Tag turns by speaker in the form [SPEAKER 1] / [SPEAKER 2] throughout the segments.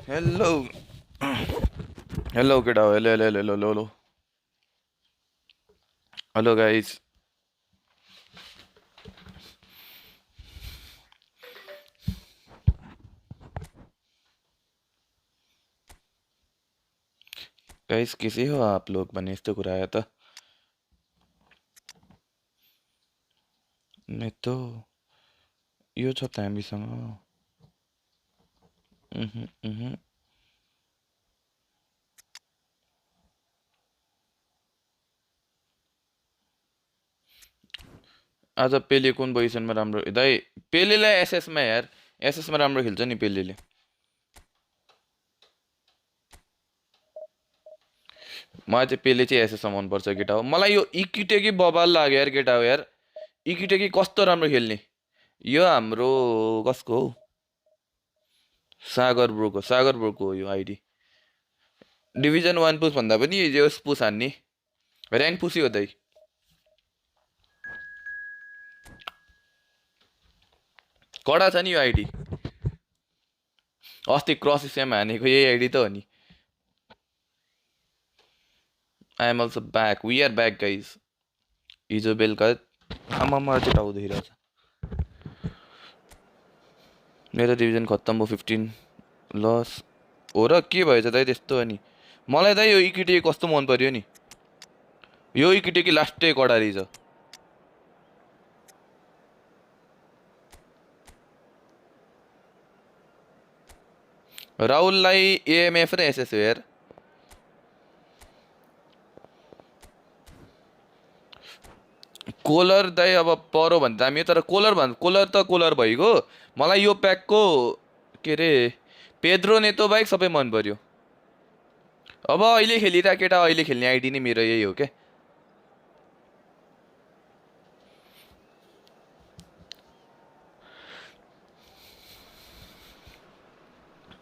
[SPEAKER 1] Hello. Hello, kiddo. Hello. Hello, guys. Guys, कैसे हो आप लोग? मैंने इस तो कराया था नहीं तो यो छ हामीसँग आज पेले कुन पोजिसनमा राम्रो दाइ पेलेलाई एसएसमा यार एसएसमा राम्रो खेल्छ नि पेलेले मलाई चाहिँ पेले चाहिँ एसएसमा मनपर्छ केटा हो मलाई यो इकिटेकी बबाल लाग्यो यार केटा हो यार इकिटेकी कस्तो राम्रो खेल्ने यो हाम्रो कसको हो सागर ब्रोको हो यो आइडी डिभिजन 1 पुस भन्दा पनि यो पुस हान्ने र्याङ्क पुसी हो दाइ कडा छ नि यो आइडी अस्ति क्रस स्याम हानेको यही आइडी त हो नि I am also back. We are back, guys. हिजो बेलुका आमामा चाहिँ टाउ दुखिरहेछ मेरो डिभिजन खत्तम भयो 15 लस हो र के भएछ दाइ त्यस्तो अनि मलाई दाइ यो इक्विटी कस्तो मन पर्यो नि यो इक्विटी लास्टै कडा रहेछ राहुललाई एएमएफ र एसएस हो यार कोलर दाइ अब परो भने दामी तर कोलर भइगयो मलाई यो प्याकको के रे पेद्रो नेतो बाइक सबै मन पर्यो अब अहिले खेलिरा केटा अहिले खेल्ने आइडी नै मेरो यही हो के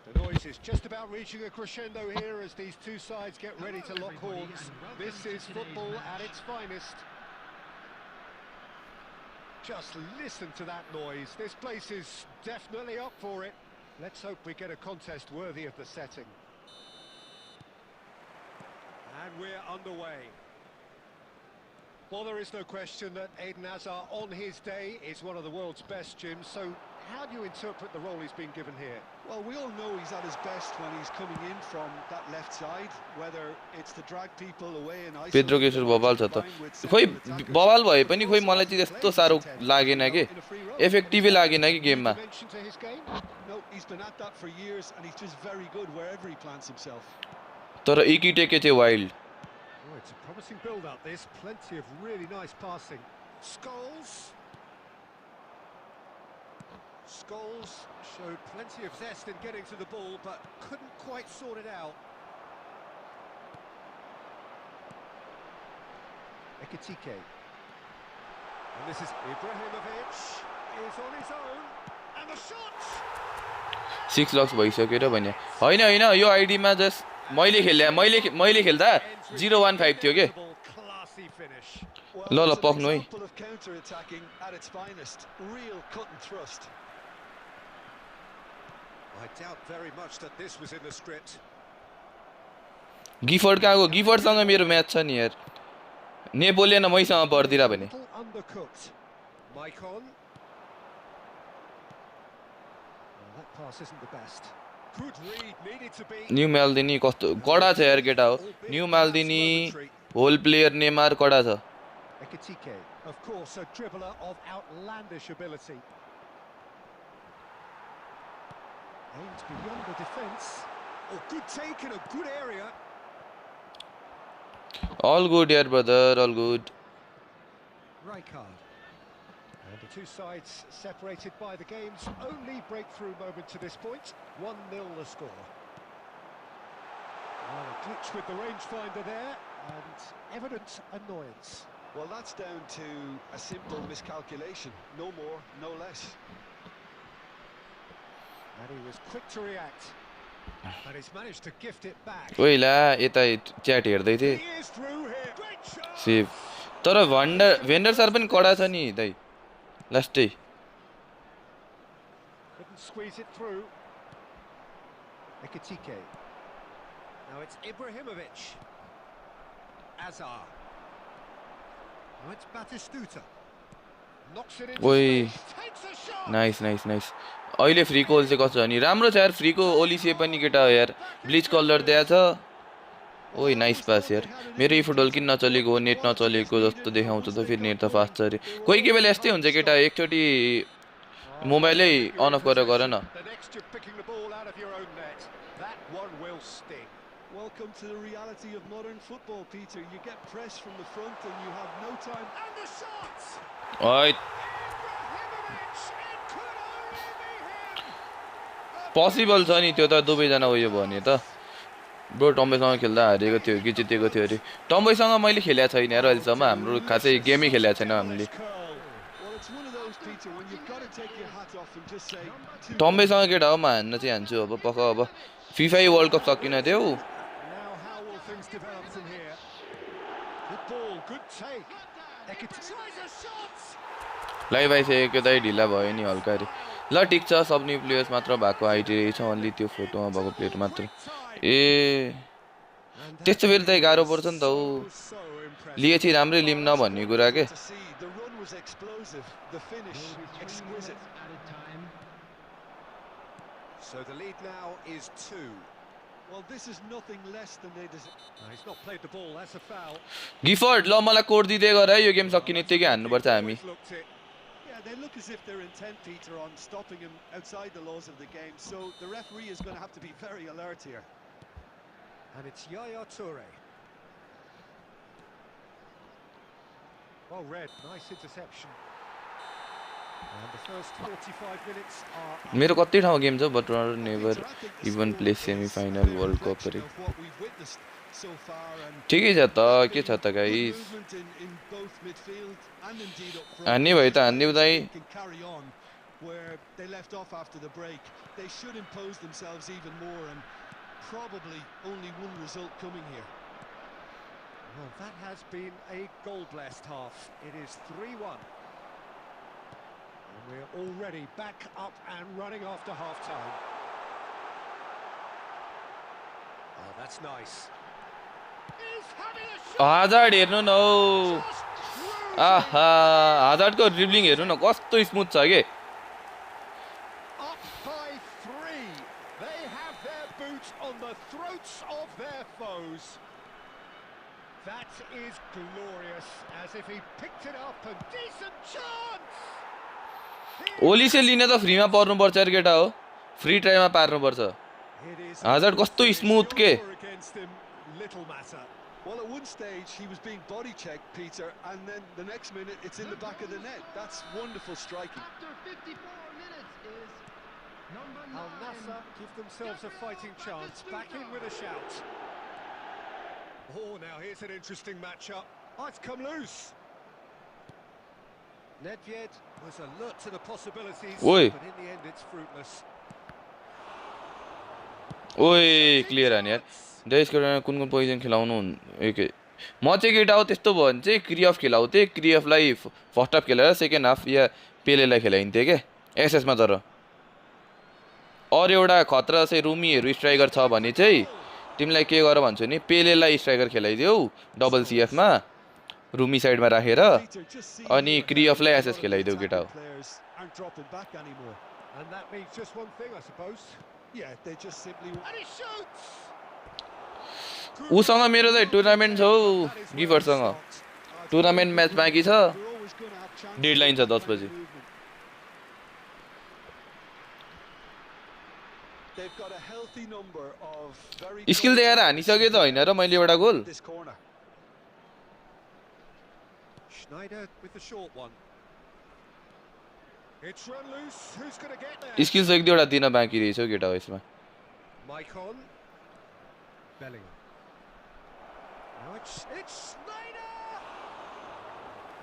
[SPEAKER 2] The noise is just about reaching a crescendo here as these two sides get ready to lock horns. This is football at its finest. Just listen to that noise. This place is definitely up for it. Let's hope we get a contest worthy of the setting. And we're underway. Well, there is no question that Eden Hazard on his day is one of the world's best, Jim. So how do you interpret the role he's been given here?
[SPEAKER 3] Well, we all know he's at his best when he's coming in from that left side, whether it's to drag people away and isolate.
[SPEAKER 1] Pedro केसर बबाल छ त खोइ बबाल भए पनि खोइ मलाई चाहिँ त्यस्तो साह्रो लागेन के इफेक्टिभै लागेन कि गेममा
[SPEAKER 3] No, he's been at that for years and he's just very good wherever he plants himself.
[SPEAKER 1] तर इकिटेके चाहिँ wild
[SPEAKER 2] Oh, it's a promising build-up, this. Plenty of really nice passing. Scholes showed plenty of zest in getting to the ball, but couldn't quite sort it out. Ekitike. And this is Ibrahimovic. Is on his own. And the shot!
[SPEAKER 1] 6 lux भइसक्यो र भने हैन यो आइडीमा just मैले खेल्दा 015 थियो के ल पक्नु है
[SPEAKER 2] I doubt very much that this was in the script.
[SPEAKER 1] Gifford कहाँको गिफर्डसँग मेरो म्याच छ नि यार नेपोलियन मैसँग पर्दिरा भने
[SPEAKER 2] Undercooked. Maicon. That pass isn't the best. Good read, needed to be.
[SPEAKER 1] New Maldini कस्तो कडा छ यार केटा हो new Maldini whole player Neymar कडा छ
[SPEAKER 2] Ekitike, of course, a dribbler of outlandish ability. Aimed beyond the defence. Oh, good take in a good area.
[SPEAKER 1] All good here, brother. All good.
[SPEAKER 2] Rijkaard. And the two sides separated by the game's only breakthrough moment to this point. 1-0 the score. Well, a glitch with the rangefinder there, and evident annoyance.
[SPEAKER 3] Well, that's down to a simple miscalculation. No more, no less.
[SPEAKER 2] And he was quick to react. And he's managed to gift it back.
[SPEAKER 1] ओइला यता chat हेर्दै थिए
[SPEAKER 2] He is through here. Great shot.
[SPEAKER 1] Save तर vendor sir पनि कडा छ नि दाइ लास्टै
[SPEAKER 2] Couldn't squeeze it through. Ekitike. Now it's Ibrahimovic. Azar. Now it's Batistuta. Knocks it into
[SPEAKER 1] Oi.
[SPEAKER 2] space. Takes a shot.
[SPEAKER 1] Nice nice nice अहिले फ्रीको ओल चाहिँ कस्तो छ नि राम्रो छ यार फ्रीको ओलिसे पनि केटा हो यार ब्लिच कलर दिएको छ ओइ नाइस पास यार मेरो ई फुटबल किन नचलेको नेट नचलेको जस्तो देखाउँछ त फेरि नेट त फास्ट छ अरे कोही कोही बेला यस्तै हुन्छ केटा एकचोटि मोबाइलै अन अफ गरेर गर न
[SPEAKER 2] The next you're picking the ball out of your own net. That one will sting.
[SPEAKER 3] Welcome to the reality of modern football, Peter. You get press from the front and you have no time.
[SPEAKER 2] And the shots.
[SPEAKER 1] ओइ
[SPEAKER 2] Ibrahimovic. It could only be him.
[SPEAKER 1] Possible छ नि त्यो त दुवैजना उयो भने त bro टम्बैसँग खेल्दा हारेको थियो कि जितेको थियो अरे टम्बैसँग मैले खेलेको छैन यार अहिलेसम्म हाम्रो खासै गेमै खेलेको छैन हामीले
[SPEAKER 3] Well, it's one of those, Peter, when you've got to take your hat off and just say,
[SPEAKER 1] टम्बैसँग केटा हो म हान्न चाहिँ हान्छु अब पक्क अब फिफा वर्ल्ड कप सकिन थियो
[SPEAKER 2] Now how will things develop from here? Good ball, good take. Ekitike tries a shot.
[SPEAKER 1] Live आइसकेको त ढिला भयो नि हल्का अरे ल ठिक छ सब न्यू प्लेयर्स मात्र भएको आइडी रहेछ अन्ली त्यो फोटोमा भएको प्लेयर मात्र ए त्यस्तो फेरि त गाह्रो पर्छ नि त ऊ
[SPEAKER 2] So impressive.
[SPEAKER 1] लिएपछि राम्रै लिम न भन्ने कुरा के
[SPEAKER 3] to see the run was explosive, the finish exquisite.
[SPEAKER 2] So the lead now is 2.
[SPEAKER 3] Well, this is nothing less than they deserve.
[SPEAKER 2] He's not played the ball, that's a foul.
[SPEAKER 1] Gifford ल मलाई code दिँदै गर है यो game सकिने त्यतिकै हान्नुपर्छ हामी
[SPEAKER 2] Always looked it.
[SPEAKER 3] Yeah, they look as if they're intent, Peter, on stopping him outside the laws of the game. So the referee is going to have to be very alert here.
[SPEAKER 2] And it's Yaya Toure. Well read, nice interception. And the first 45 minutes are
[SPEAKER 1] मेरो कति ठाउँ game छ but never
[SPEAKER 3] Peter, I think the
[SPEAKER 1] even
[SPEAKER 3] score
[SPEAKER 1] play
[SPEAKER 3] is
[SPEAKER 1] semi
[SPEAKER 3] a
[SPEAKER 1] final
[SPEAKER 3] good
[SPEAKER 1] world cup
[SPEAKER 3] reflection
[SPEAKER 1] अरे
[SPEAKER 3] of what we've witnessed so far, and
[SPEAKER 1] ठिकै छ त के छ त
[SPEAKER 3] good
[SPEAKER 1] guys
[SPEAKER 3] movement in both midfield and indeed up front.
[SPEAKER 1] हान्ने भयो त हान्ने उदाइ
[SPEAKER 3] Can carry on where they left off after the break. They should impose themselves even more, and probably only one result coming here.
[SPEAKER 2] well, that has been a goal-blessed half. It is 3-1. And we're already back up and running after half-time. Oh, that's nice. He's having a shot.
[SPEAKER 1] Hazard हेर्नु न हौ
[SPEAKER 2] Just through.
[SPEAKER 1] आहा हाजार्डको dribbling हेर्नु न कस्तो smooth छ के
[SPEAKER 2] Up by 3. They have their boot on the throats of their foes. That is glorious, as if he picked it up. A decent chance.
[SPEAKER 1] Olise लिन त फ्रीमा पर्नुपर्छ यार केटा हो फ्री ट्राईमा पार्नुपर्छ
[SPEAKER 3] It is
[SPEAKER 1] Hazard कस्तो स्मुथ के
[SPEAKER 2] Score against him, little matter.
[SPEAKER 3] well, at one stage he was being body checked, Peter, and then the next minute it's in the back of the net. That's wonderful striking.
[SPEAKER 4] After 54 minutes is number 9.
[SPEAKER 2] Al Nassr give themselves a fighting chance. Back in with a shout. Oh, now here's an interesting matchup. Oh, it's come loose. Nedved was alert to the possibilities,
[SPEAKER 1] Oi.
[SPEAKER 2] but in the end it's fruitless.
[SPEAKER 1] ओइ clear हाने यार देशको कुन कुन position खेलाउनु एकै म चाहिँ केटा हो त्यस्तो भयो भने चाहिँ क्रिएफ खेलाउँथेँ क्रिएफलाई फर्स्ट हाफ खेलाएर सेकेन्ड हाफ या पेलेलाई खेलाइन्थेँ क्या एसएसमा तर अरू एउटा खतरा चाहिँ रुमीहरू स्ट्राइकर छ भने चाहिँ तिमीलाई के गर भन्छु नि पेलेलाई स्ट्राइकर खेलाइदेऊ डबल सिएफमा रुमी साइडमा राखेर
[SPEAKER 3] Peter, just see
[SPEAKER 1] अनि
[SPEAKER 3] here,
[SPEAKER 1] क्रिएफलाई
[SPEAKER 3] a
[SPEAKER 1] SS
[SPEAKER 3] lot of
[SPEAKER 1] खेलाइदेऊ
[SPEAKER 3] attacking
[SPEAKER 1] केटा हो
[SPEAKER 3] players aren't dropping back anymore.
[SPEAKER 2] And that means just one thing, I suppose.
[SPEAKER 3] Yeah, they just simply
[SPEAKER 2] And he shoots!
[SPEAKER 1] उसँग मेरो चाहिँ tournament छ हौ
[SPEAKER 2] That is where he
[SPEAKER 1] गिफरसँग
[SPEAKER 2] stopped.
[SPEAKER 1] Tournament match बाँकी छ
[SPEAKER 3] they're always going to have chances.
[SPEAKER 1] Deadline छ 10 बजे
[SPEAKER 3] They've got a healthy number of very
[SPEAKER 1] skill देखाएर हानिसके त होइन र मैले एउटा गोल
[SPEAKER 3] this corner.
[SPEAKER 2] Schneider with the short one. It's run loose. Who's going to get there?
[SPEAKER 1] Skill चाहिँ एक दुईवटा दिन बाँकी रहेछ हौ केटा हो यसमा
[SPEAKER 2] Maicon. Bellingham. Now it's Schneider!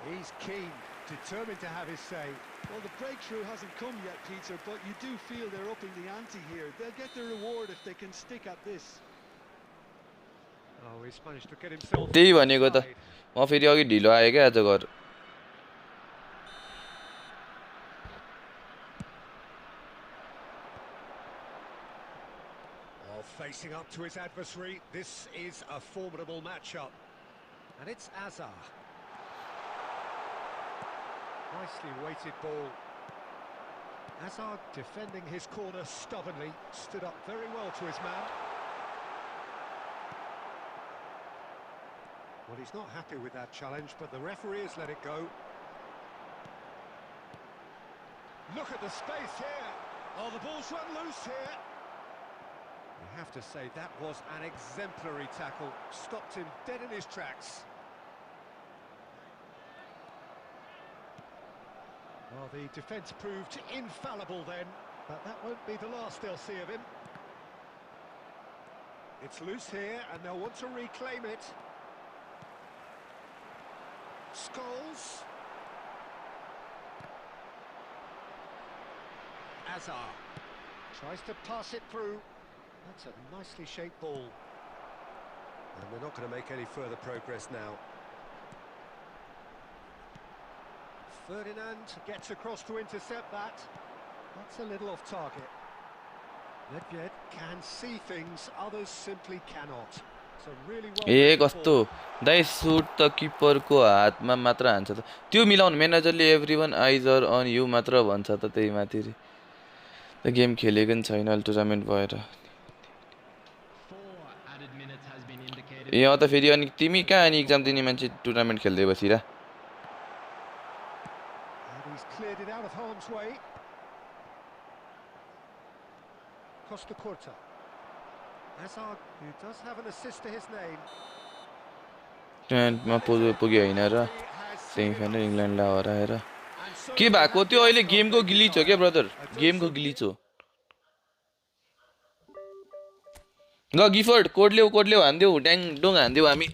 [SPEAKER 2] He's keen, determined to have his say.
[SPEAKER 3] Well, the breakthrough hasn't come yet, Peter, but you do feel they're upping the ante here. They'll get the reward if they can stick at this.
[SPEAKER 2] Oh, he's managed to get himself.
[SPEAKER 1] त्यही भनेको त
[SPEAKER 2] inside.
[SPEAKER 1] म फेरि अघि ढिलो आएँ क्या आज घर
[SPEAKER 2] Facing up to his adversary, this is a formidable matchup. And it's Azar. Nicely weighted ball. Azar defending his corner stubbornly, stood up very well to his man. Well, he's not happy with that challenge, but the referee has let it go. Look at the space here. Oh, the ball's run loose here. You have to say that was an exemplary tackle. Stopped him dead in his tracks. Well, the defence proved infallible then, but that won't be the last they'll see of him. It's loose here, and they'll want to reclaim it. Scholes. Azar tries to pass it through. That's a nicely shaped ball. And they're not going to make any further progress now. Ferdinand gets across to intercept that. That's a little off target. Nedved can see things others simply cannot. So really well.
[SPEAKER 1] ए कस्तो दाइ suit त किपरको हातमा मात्र हान्छ त त्यो मिलाउनु म्यानेजरले everyone eyes are अन यु मात्र भन्छ त त्यही माथि त गेम खेलेको नि छैन अहिले टुर्नामेन्ट भएर यहाँ त फेरि अनि तिमी कहाँ अनि एक्जाम दिने मान्छे टुर्नामेन्ट खेल्दै बसिरा
[SPEAKER 2] He's cleared it out of harm's way. Costa Curta. Hazard, who does have an assist to his name.
[SPEAKER 1] टुर्नामेन्टमा पुग्यो होइन र सेमिफाइनल इङ्ल्यान्डलाई हराएर के भएको त्यो अहिले गेमको ग्लिच हो क्या ब्रदर गेमको ग्लिच हो ल गिफर्ड कोडलेउ हान्देऊ ड्याङ डोङ हान्देऊ हामी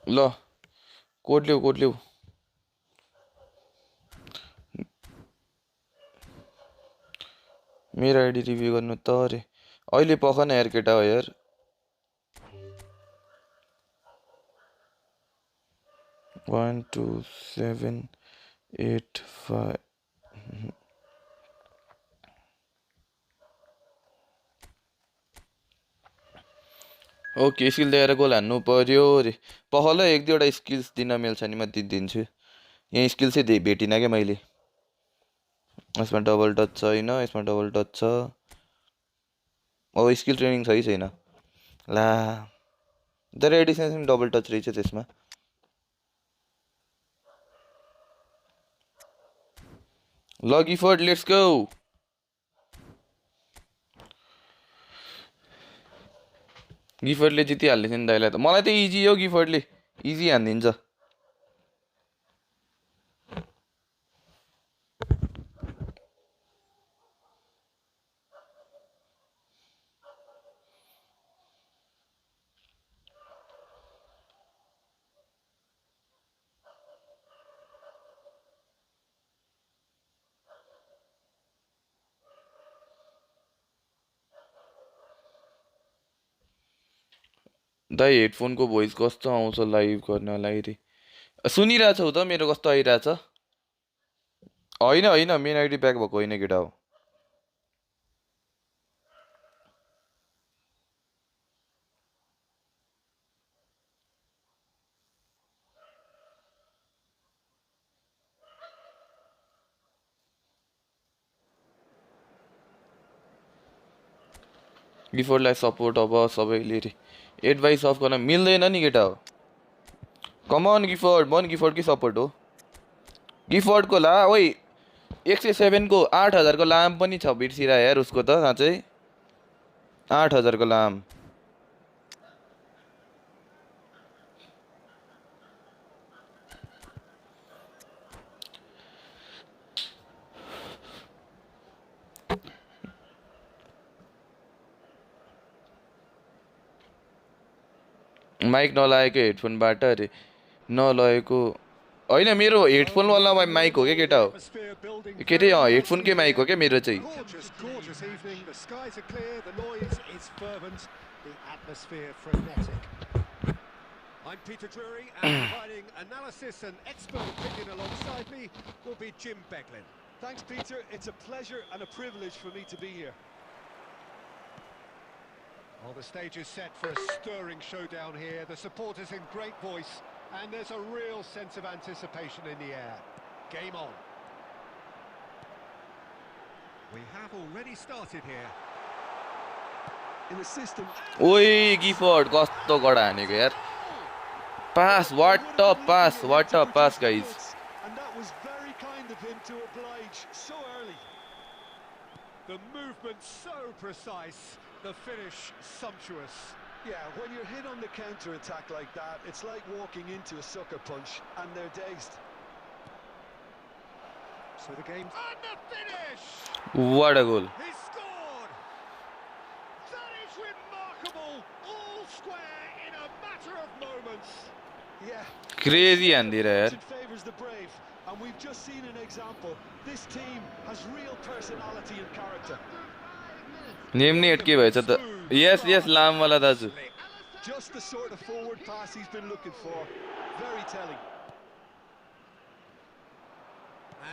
[SPEAKER 1] ल कोडलेउ मेरो आइडी रिभ्यू गर्नु त अरे अहिले पख न यार केटा हो यार One, 2, 7, 8, 5 ओके स्किल दिएर गोल हान्नु पर्यो रे पहल एक दुईवटा स्किल्स दिन मिल्छ नि म दिन्छु यहाँ स्किल चाहिँ भेटिनँ क्या मैले यसमा डबल टच छैन यसमा डबल टच छ अब स्किल ट्रेनिङ छ कि छैन ला तर एडिसन डबल टच रहेछ त्यसमा ल गिफर्ड लेट्स गो गिफर्डले जितिहाल्ने थियो नि दाइलाई त मलाई त इजी हो गिफर्डले इजी हानिदिन्छ दाइ हेडफोनको भोइस कस्तो आउँछ लाइभ गर्नलाई रे सुनिरहेछौ त मेरो कस्तो आइरहेछ होइन मेन आइडी ब्याक भएको होइन केटा हो गिफर्डलाई सपोर्ट अब सबैले रे एडभाइस अफ गर्न मिल्दैन नि केटा हो कमन गिफर्ड मन गिफर्डकै सपोर्ट हो गिफर्डको ला ओइ 107 को 8000 को लाम पनि छ बिर्सिरा यार उसको त साँच्चै 8000 को लाम माइक नलागेको हेडफोनबाट अरे नलगेको होइन मेरो हेडफोनवाला माइक हो क्या केटा हो के अरे हेडफोनकै माइक हो क्या मेरो चाहिँ
[SPEAKER 2] Gorgeous, gorgeous evening. The skies are clear, the noise is fervent, the atmosphere frenetic. I'm Peter Drury, and providing analysis and expert opinion alongside me will be Jim Beglin.
[SPEAKER 3] Thanks, Peter. It's a pleasure and a privilege for me to be here.
[SPEAKER 2] Well, the stage is set for a stirring showdown here. The supporters in great voice, and there's a real sense of anticipation in the air. Game on. We have already started here.
[SPEAKER 3] In the system.
[SPEAKER 1] ओइ Gifford कस्तो कडा हानेको यार पास what a pass guys
[SPEAKER 3] And that was very kind of him to oblige so early.
[SPEAKER 2] The movement so precise, the finish sumptuous.
[SPEAKER 3] Yeah, when you're hit on the counter-attack like that, it's like walking into a sucker punch, and they're dazed.
[SPEAKER 2] So the game... And the finish!
[SPEAKER 1] what a goal
[SPEAKER 2] He scored! That is remarkable! All square in a matter of moments.
[SPEAKER 3] Yeah.
[SPEAKER 1] crazy हान्दिरा यार
[SPEAKER 3] It favors the brave, and we've just seen an example. This team has real personality and character.
[SPEAKER 1] Name नि अट्के भएछ त yes लामवाला दाजु
[SPEAKER 3] Just the sort of forward pass he's been looking for. Very telling.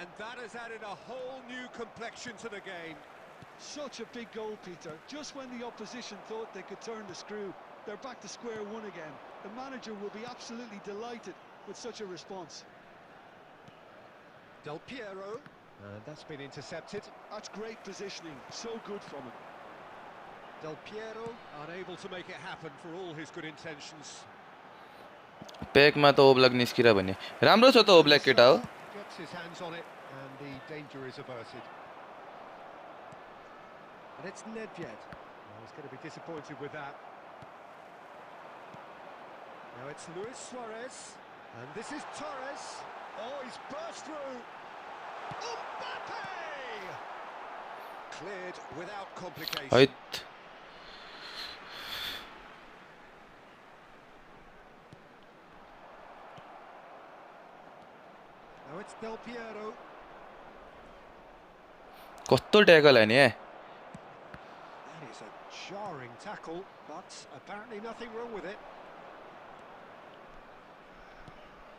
[SPEAKER 2] And that has added a whole new complexion to the game.
[SPEAKER 3] Such a big goal, Peter. Just when the opposition thought they could turn the screw, they're back to square one again. The manager will be absolutely delighted with such a response.
[SPEAKER 2] Del Piero, that's been intercepted.
[SPEAKER 3] That's great positioning. So good from him.
[SPEAKER 2] Del Piero unable to make it happen for all his good intentions.
[SPEAKER 1] प्याकमा त Oblak निस्किरा भन्ने राम्रो छ त Oblak केटा हो
[SPEAKER 2] Gets his hands on it and the danger is averted. And it's Nedved. He's going to be disappointed with that. Now it's Luis Suarez, and this is Torres. Oh, he's burst through. Mbappe! Cleared without complication.
[SPEAKER 1] Hat
[SPEAKER 2] Now it's Del Piero.
[SPEAKER 1] कस्तो tackle हाने
[SPEAKER 2] That is a jarring tackle, but apparently nothing wrong with it.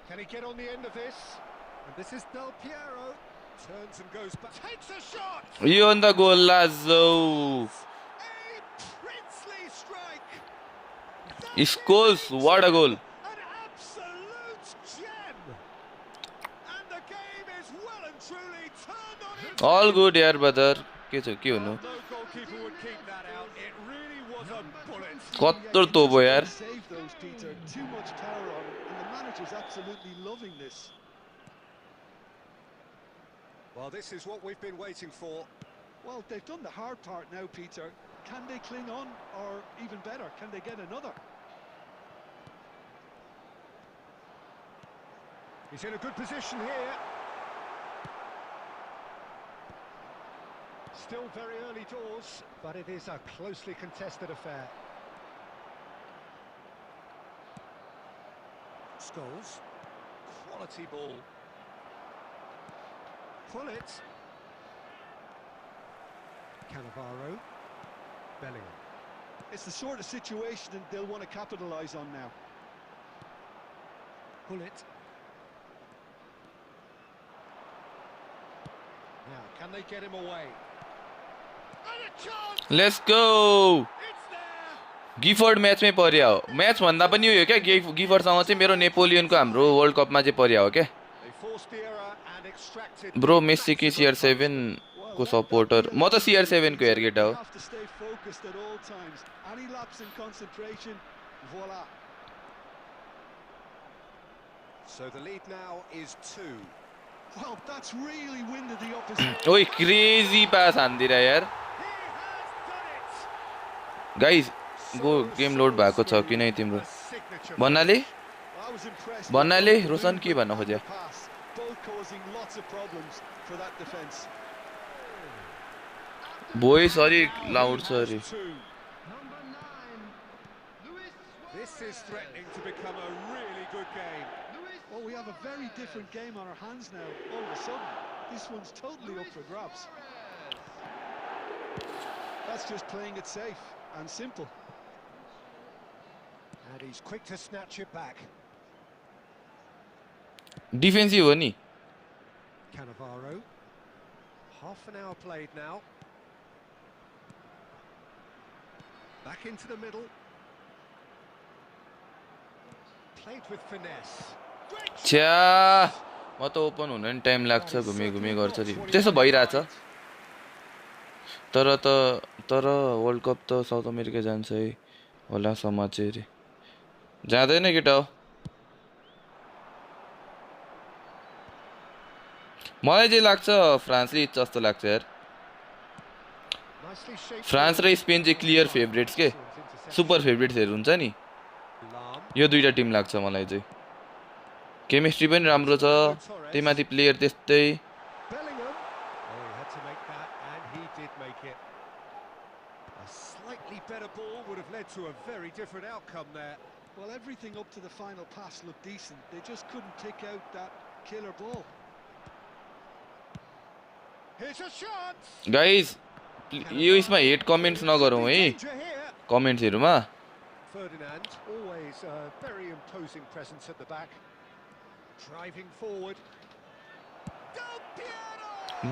[SPEAKER 2] Can he get on the end of this? And this is Del Piero. Turns and goes back. Takes a shot!
[SPEAKER 1] यो अन्त goal लाजौ
[SPEAKER 2] A princely strike!
[SPEAKER 1] Scholes what a goal
[SPEAKER 2] An absolute gem! And the game is well and truly turned on its
[SPEAKER 1] all
[SPEAKER 2] head.
[SPEAKER 1] good यार brother के छ के हुनु
[SPEAKER 2] No goalkeeper would keep that out. It really was a bullet.
[SPEAKER 1] कत्रो तोप हो यार
[SPEAKER 3] Save those, Peter. Too much power on him, and the manager's absolutely loving this.
[SPEAKER 2] Well, this is what we've been waiting for.
[SPEAKER 3] Well, they've done the hard part now, Peter. Can they cling on, or even better, can they get another?
[SPEAKER 2] He's in a good position here. Still very early doors, but it is a closely contested affair. Scholes. Quality ball. Pull it. Cannavaro. Bellingham.
[SPEAKER 3] It's the sort of situation that they'll want to capitalise on now.
[SPEAKER 2] Pull it. Now, can they get him away? And a chance!
[SPEAKER 1] Let's go
[SPEAKER 2] It's there!
[SPEAKER 1] गिफर्ड म्याचमै पर्या हो match भन्दा पनि उयो क्या गिफर्डसँग चाहिँ मेरो नेपोलियनको हाम्रो वर्ल्ड कपमा चाहिँ पर्या हो क्या
[SPEAKER 2] They forced the error and extracted
[SPEAKER 1] bro
[SPEAKER 2] the
[SPEAKER 1] Messi कि
[SPEAKER 2] maximum
[SPEAKER 1] CR7 को सपोर्टर म त CR7 को हेर केटा हो
[SPEAKER 3] Have to stay focused at all times. Any lapse in concentration, voila.
[SPEAKER 2] So the lead now is 2.
[SPEAKER 3] Well, that's really winded the opposition.
[SPEAKER 1] ओइ crazy पास हान्दिरा यार
[SPEAKER 2] He has done it!
[SPEAKER 1] Guys go game load भएको छ कि नै तिम्रो
[SPEAKER 2] A signature
[SPEAKER 1] भन्नाले
[SPEAKER 3] I was impressed.
[SPEAKER 1] भन्नाले
[SPEAKER 3] with
[SPEAKER 1] रोशन के भन्न
[SPEAKER 3] movement
[SPEAKER 1] खोज्यो
[SPEAKER 3] and the pass, both causing lots of problems for that defense.
[SPEAKER 1] Voice अलिक लाउड छ अरे
[SPEAKER 2] Two.
[SPEAKER 4] Number 9, Luis Suarez.
[SPEAKER 2] This is threatening to become a really good game.
[SPEAKER 3] Well, we have a very different game on our hands now, all of a sudden. This one's totally up for grabs. That's just playing it safe and simple.
[SPEAKER 2] And he's quick to snatch it back.
[SPEAKER 1] Defensive हो नि
[SPEAKER 2] Cannavaro. Half an hour played now. Back into the middle. Played with finesse.
[SPEAKER 1] छ्या म त open हुन नि time लाग्छ घुमे घुमे गर्छ नि त्यसो भइरहेछ तर वर्ल्ड कप त साउथ अमेरिका जान्छ है होला समाचार रे जाँदैन केटा हो मलाई चाहिँ लाग्छ फ्रान्सले जित्छ जस्तो लाग्छ यार फ्रान्स र स्पेन चाहिँ क्लियर फेभरेट्स के सुपर फेभरेट्सहरु हुन्छ नि यो दुईटा टिम लाग्छ मलाई चाहिँ केमिस्ट्री पनि राम्रो छ त्यहीमाथि प्लेयर त्यस्तै
[SPEAKER 2] Slightly better ball would have led to a very different outcome there.
[SPEAKER 3] Well, everything up to the final pass looked decent. They just couldn't pick out that killer ball.
[SPEAKER 2] Here's a chance.
[SPEAKER 1] Guys, yo इसमा hate comments नगरौँ है कमेन्ट्सहरुमा
[SPEAKER 2] Ferdinand, always a very imposing presence at the back. Driving forward.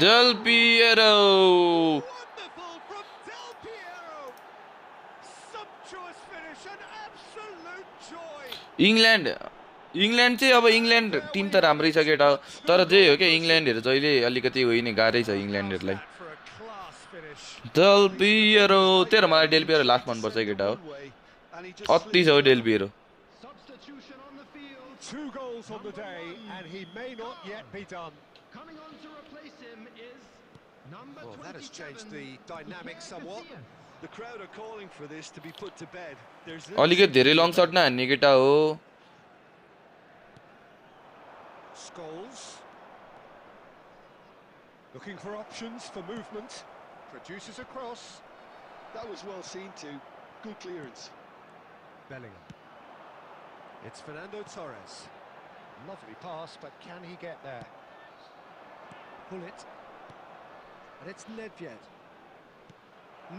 [SPEAKER 1] Del Piero.
[SPEAKER 2] Wonderful from Del Piero. Sumptuous finish, an absolute joy.
[SPEAKER 1] England चाहिँ अब England Tim त राम्रै छ केटा तर जे हो के इङ्ल्यान्डहरु जहिले अलिकति होइन गाह्रै छ इङ्ल्यान्डहरुलाई डेल पिएरो तेरो मलाई डेल पिएरो लास्ट मन पर्छ केटा हो अति छ Del Piero
[SPEAKER 2] Two goals on the day and he may not yet be done.
[SPEAKER 4] Coming on to replace him is number 27.
[SPEAKER 2] That has changed the dynamic somewhat.
[SPEAKER 3] The crowd are calling for this to be put to bed. There's
[SPEAKER 1] अलिकति धेरै long shut नहान्ने केटा हो
[SPEAKER 2] Scholes looking for options for movement, produces a cross.
[SPEAKER 3] That was well seen too. Good clearance.
[SPEAKER 2] Bellingham. It's Fernando Torres. Lovely pass, but can he get there? Pull it. And it's Nedved.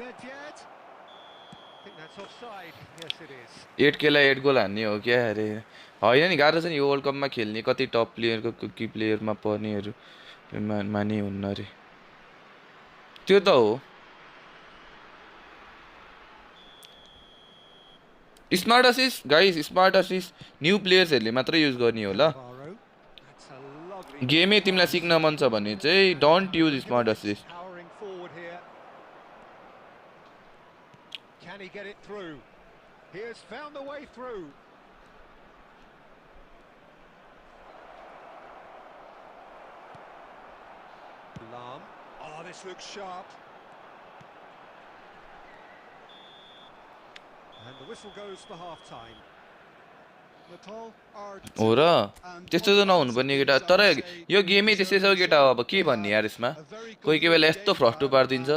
[SPEAKER 2] Nedved. I think that's offside. Yes, it is.
[SPEAKER 1] 8 केलाई 8 गोल हान्ने हो क्या अरे होइन नि गाह्रो छ नि यो world कपमा खेल्ने कति टप प्लेयरको की प्लेयरमा पर्नेहरु माने हुन्न रे त्यो त हो smart assist guys smart assist new प्लेयर्सहरुले मात्र युज गर्ने हो ल गेमै तिमीलाई सिक्न मन छ भने चाहिँ don't use smart assist
[SPEAKER 2] Can he get it through? He has found the way through. Lam. Oh, this looks sharp. And the whistle goes for half time.
[SPEAKER 1] हो र त्यस्तो त नहुनु पर्ने केटा तर यो गेमै त्यस्तै छ केटा अब के भन्ने यार यसमा कोही कोही बेला यस्तो फ्रस्टो पार्दिन्छ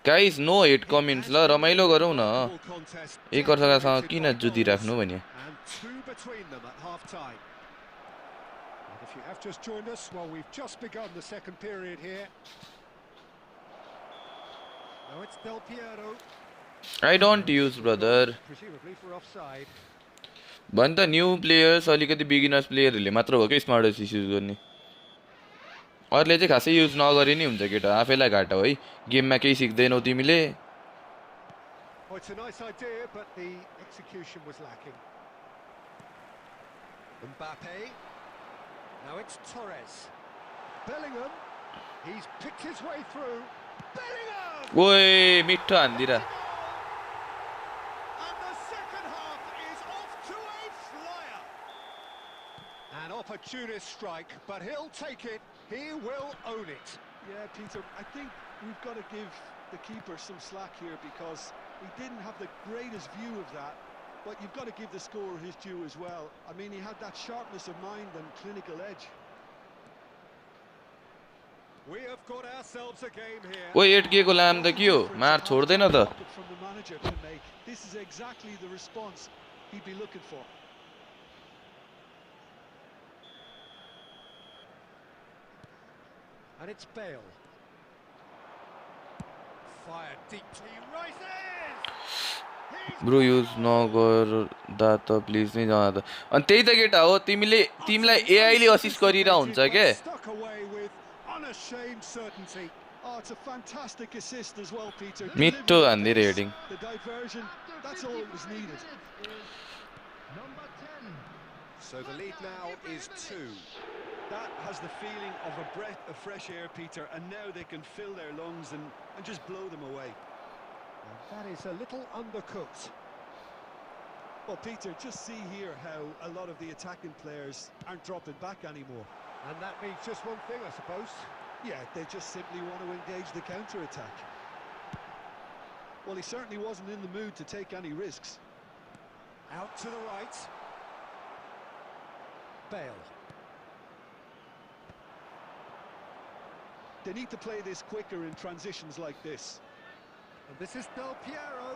[SPEAKER 1] गाइस नो हेट कमेन्ट्स ल रमाइलो गरौँ न एक अर्कासँग किन जुदी राख्नु भने
[SPEAKER 2] If you have just joined us, well, we've just begun the second period here. Now it's Del Piero.
[SPEAKER 1] I don't use brother.
[SPEAKER 2] Presumably for offside.
[SPEAKER 1] भन् त न्यू प्लेयर्स अलिकति बिगिनर्स प्लेयरहरुले मात्र हो के स्मार्ट असिस्ट युज गर्ने अरूले चाहिँ खासै युज नगरे नि हुन्छ केटा आफैलाई घाटा हो है गेममा केही सिक्दैनौ तिमीले
[SPEAKER 2] Oh, it's a nice idea, but the execution was lacking. Mbappe. Now it's Torres. Bellingham. He's picked his way through. Bellingham!
[SPEAKER 1] ओए मिठो हान्दिरा
[SPEAKER 2] And the second half is off to a flyer. An opportunist strike, but he'll take it. He will own it.
[SPEAKER 3] Yeah, Peter, I think we've got to give the keeper some slack here because he didn't have the greatest view of that. But you've got to give the scorer his due as well. I mean, he had that sharpness of mind and clinical edge.
[SPEAKER 2] We have got ourselves a game here.
[SPEAKER 1] O 8K को लाम त के हो मार छोड्दैन त
[SPEAKER 3] From the manager can make. This is exactly the response he'd be looking for.
[SPEAKER 2] And it's Bale. Fire deep. He rises.
[SPEAKER 1] Bro use नगर्दा त please नै जान त अनि त्यही त केटा हो तिमीलाई एआई ले असिस्ट गरिरा हुन्छ के
[SPEAKER 2] Stuck away with unashamed certainty.
[SPEAKER 3] Oh, it's a fantastic assist as well, Peter.
[SPEAKER 1] मिठो हान्दिएर heading
[SPEAKER 3] The diversion, that's all it was needed.
[SPEAKER 4] Number 10.
[SPEAKER 2] So the lead now is 2.
[SPEAKER 3] That has the feeling of a breath of fresh air, Peter, and now they can fill their lungs and just blow them away.
[SPEAKER 2] And that is a little undercooked.
[SPEAKER 3] Well, Peter, just see here how a lot of the attacking players aren't dropping back anymore.
[SPEAKER 2] And that means just one thing, I suppose.
[SPEAKER 3] Yeah, they just simply want to engage the counter-attack. Well, he certainly wasn't in the mood to take any risks.
[SPEAKER 2] Out to the right. Bale.
[SPEAKER 3] They need to play this quicker in transitions like this.
[SPEAKER 2] And this is Del Piero.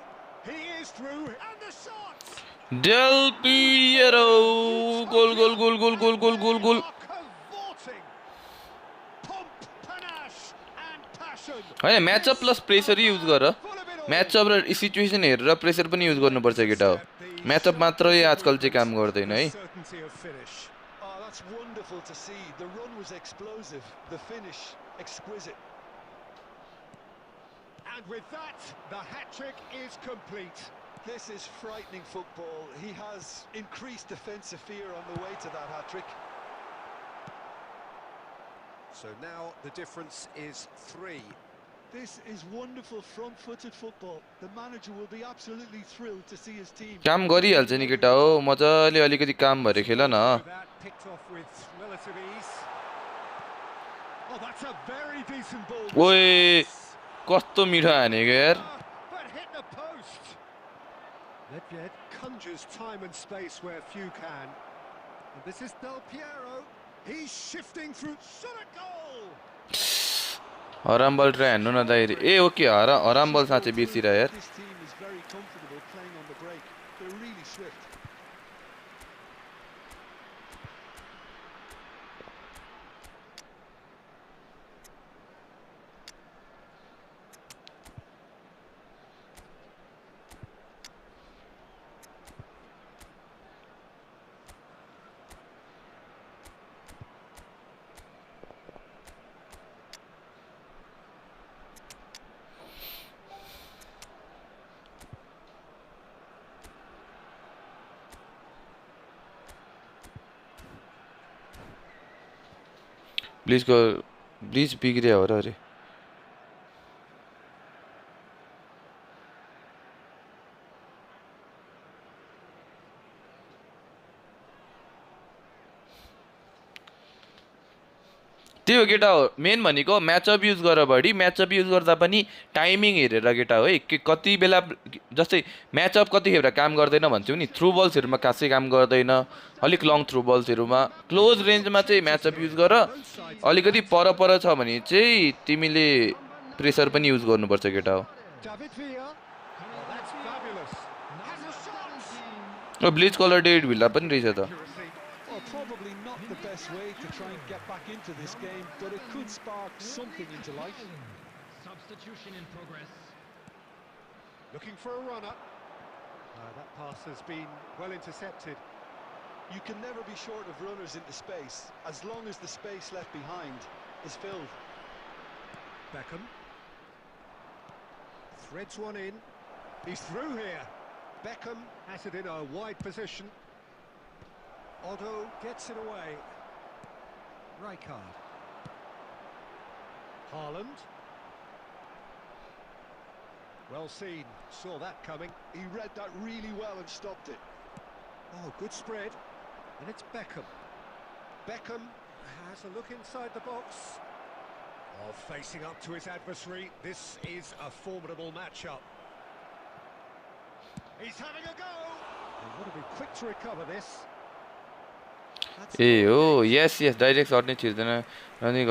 [SPEAKER 2] He is through. And the shot!
[SPEAKER 1] Del Piero goal goal goal goal goal goal goal goal
[SPEAKER 2] Cavorting. Pomp, panache, and passion.
[SPEAKER 1] हैन म्याचअप plus pressure use गर matchup र situation हेरेर pressure पनि use गर्नुपर्छ केटा हो match up मात्रै आजकल चाहिँ काम गर्दैन है
[SPEAKER 2] Certainty of finish.
[SPEAKER 3] Oh, that's wonderful to see. The run was explosive, the finish exquisite.
[SPEAKER 2] And with that, the hat-trick is complete.
[SPEAKER 3] This is frightening football. He has increased defensive fear on the way to that hat-trick.
[SPEAKER 2] So now the difference is 3.
[SPEAKER 3] This is wonderful front-footed football. The manager will be absolutely thrilled to see his team.
[SPEAKER 1] काम गरिहाल्छ नि केटा हो मजाले अलिकति काम भएर खेल न
[SPEAKER 2] That picked off with relative ease. Oh, that's a very decent ball.
[SPEAKER 1] ओए कस्तो मिठो हानेको यार
[SPEAKER 2] But hit the post. Nedved conjures time and space where few can. And this is Del Piero. He's shifting through. Shot a goal.
[SPEAKER 1] हराम बल try हान्नु न दाइरे ए okay हराम बल साँच्चै बिर्सिरा यार
[SPEAKER 3] This team is very comfortable playing on the break. They're really swift.
[SPEAKER 1] ब्लिज बिग्रिया हो र अरे त्यो केटा हो मेन भनेको म्याचअप युज गर बढी म्याचअप युज गर्दा पनि टाइमिङ हेरेर केटा हो है कति बेला जस्तै म्याचअप कतिखेर काम गर्दैन भन्छौ नि थ्रु बल्सहरूमा खासै काम गर्दैन अलिक लङ थ्रु बल्सहरूमा क्लोज रेन्जमा चाहिँ म्याचअप युज गर अलिकति पर छ भने चाहिँ तिमीले प्रेसर पनि युज गर्नुपर्छ केटा हो
[SPEAKER 2] David Villa. Oh, that's fabulous. Has a shot.
[SPEAKER 1] ओ ब्लिच कलर डेभिड भिल्ला पनि रहेछ त
[SPEAKER 3] Well, probably not the best way to try and get back into this game, but it could spark something into life.
[SPEAKER 4] Substitution in progress.
[SPEAKER 2] Looking for a runner. That pass has been well intercepted.
[SPEAKER 3] You can never be short of runners into space, as long as the space left behind is filled.
[SPEAKER 2] Beckham. Threads one in. He's through here. Beckham has it in a wide position. Otto gets it away. Rijkaard. Haaland. Well seen. Saw that coming.
[SPEAKER 3] He read that really well and stopped it.
[SPEAKER 2] Oh, good spread. And it's Beckham. Beckham has a look inside the box. Oh, facing up to his adversary. This is a formidable matchup. He's having a go. He would have been quick to recover this.
[SPEAKER 1] ए हो yes direct shirt नै छिर्दैन अनि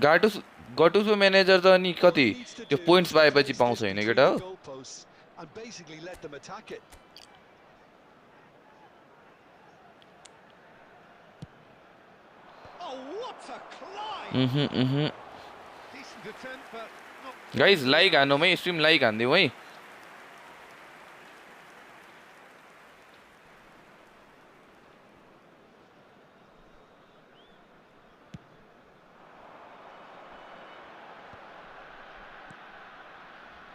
[SPEAKER 1] गाटुस गटुसो manager त अनि
[SPEAKER 3] All
[SPEAKER 1] कति
[SPEAKER 3] he needs to
[SPEAKER 1] त्यो
[SPEAKER 3] do
[SPEAKER 1] points
[SPEAKER 3] is
[SPEAKER 1] पाएपछि
[SPEAKER 3] place
[SPEAKER 1] पाउँछ
[SPEAKER 3] this
[SPEAKER 1] Hahn
[SPEAKER 3] between
[SPEAKER 1] केटा
[SPEAKER 3] the
[SPEAKER 1] हो
[SPEAKER 3] goalposts and basically let them attack it.
[SPEAKER 2] Oh, what a climb! Decent attempt, but not quite
[SPEAKER 1] guys like
[SPEAKER 2] enough.
[SPEAKER 1] हान्नु है stream like हान्दिउँ है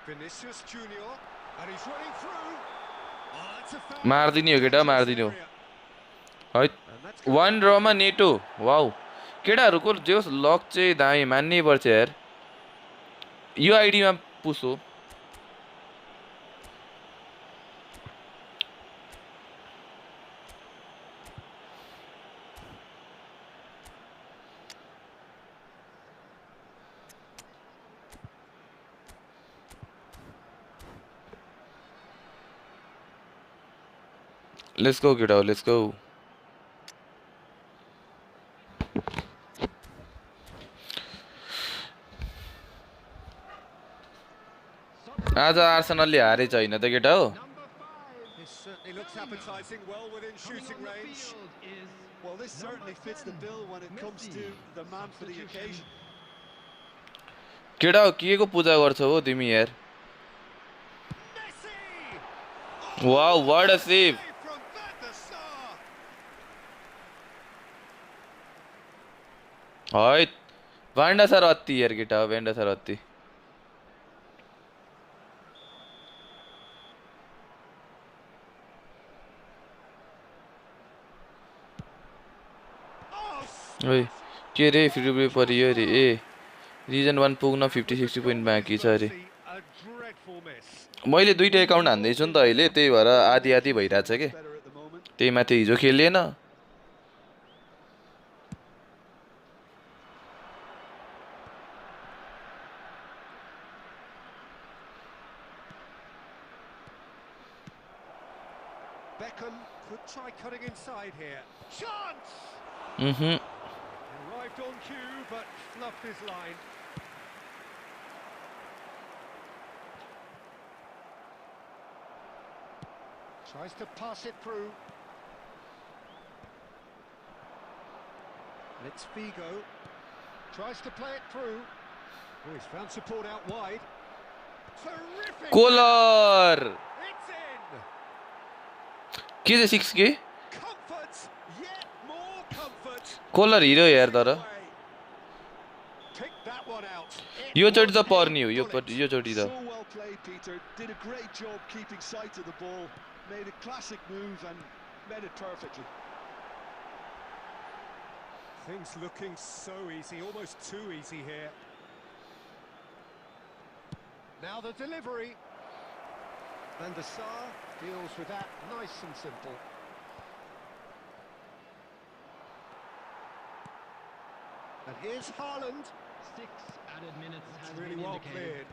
[SPEAKER 2] Vinicius Junior, and he's running through. Oh, that's a foul.
[SPEAKER 1] मार्दिने हो केटा मार्दिने हो है
[SPEAKER 2] And that's gonna
[SPEAKER 1] one
[SPEAKER 2] be
[SPEAKER 1] Rama NATO wow केटाहरूको जे होस् luck चाहिँ दामी मान्नै पर्छ यार यो आइडीमा पुस हो लेट्स गो केटा हो लेट्स गो आज आर्सेनलले हारेछ हैन त केटा हो
[SPEAKER 4] Number 5.
[SPEAKER 2] This certainly looks appetising, well within
[SPEAKER 4] Coming
[SPEAKER 2] shooting
[SPEAKER 4] on the
[SPEAKER 2] range.
[SPEAKER 4] field is
[SPEAKER 3] Well, this certainly fits the bill when it comes to the man for the occasion.
[SPEAKER 1] केटा हो के को पूजा गर्छौ हो तिमी यार
[SPEAKER 2] Messi!
[SPEAKER 1] Wow what a save
[SPEAKER 2] Save from Van der Sar.
[SPEAKER 1] है भान्डा sir अत्ति यार केटा हो भान्डा सर अत्ति
[SPEAKER 2] Oh,
[SPEAKER 1] ओइ के रे फ्री प्ले परियो रे ए रिजन 1 पुग्न 50-60 पोइन्ट बाँकी छ अरे
[SPEAKER 2] a dreadful miss.
[SPEAKER 1] मैले दुईटा एकाउन्ट हान्दैछु नि त अहिले त्यही भएर आधी आधी भइरहेछ के
[SPEAKER 3] Better at the moment.
[SPEAKER 1] त्यही माथि हिजो खेलिएन
[SPEAKER 2] Beckham could try cutting inside here. Chance! Arrived on cue, but fluffed his line. Tries to pass it through. And it's Figo. Tries to play it through. Oh, he's found support out wide. Terrific!
[SPEAKER 1] Koller
[SPEAKER 2] It's in!
[SPEAKER 1] के चाहिँ 6 के
[SPEAKER 2] Comfort! Yet more comfort!
[SPEAKER 1] Koller hero यार तर
[SPEAKER 2] Pick that one out.
[SPEAKER 1] यो चोटि त पर्ने हो यो चोटि त
[SPEAKER 3] So well played, Peter. Did a great job keeping sight of the ball. Made a classic move and made it perfectly.
[SPEAKER 2] Things looking so easy, almost too easy here. Now the delivery. And the Sar deals with that nice and simple. And here's Haaland.
[SPEAKER 4] 6 added minutes has
[SPEAKER 2] It's really
[SPEAKER 4] been
[SPEAKER 2] well
[SPEAKER 4] indicated.
[SPEAKER 2] cleared.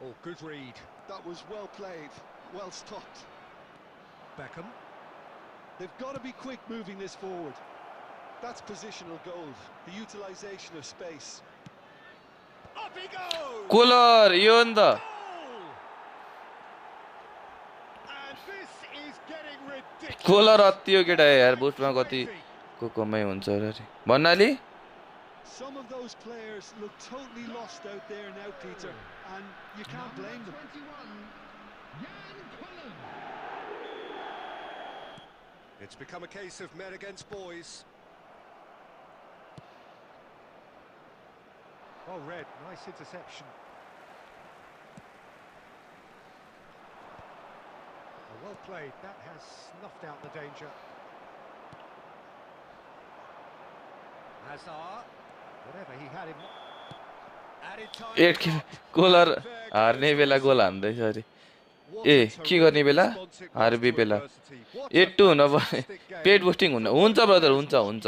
[SPEAKER 2] Oh, good read.
[SPEAKER 3] That was well played, well stopped.
[SPEAKER 2] Beckham.
[SPEAKER 3] They've got to be quick moving this forward. That's positional gold, the utilisation of space.
[SPEAKER 2] Up he goes!
[SPEAKER 1] Koller यो नि त
[SPEAKER 2] Goal! And this is getting ridiculous.
[SPEAKER 1] Koller अत्ति हो केटा यार बुस्टमा कति को कमाइ हुन्छ अरे भन्नाले
[SPEAKER 3] Some of those players look totally lost out there now, Peter, and you can't blame them.
[SPEAKER 4] 21. Jan Kullen.
[SPEAKER 2] It's become a case of men against boys. Oh, Red, nice interception. Oh, well played, that has snuffed out the danger. Hazard, whatever he had in added time.
[SPEAKER 1] एट खेल Koller हार्ने बेला goal हान्दैछ अरे ए के गर्ने बेला हार्बे बेला 8-2 हुन पेड बुस्टिङ हुन हुन्छ ब्रदर हुन्छ हुन्छ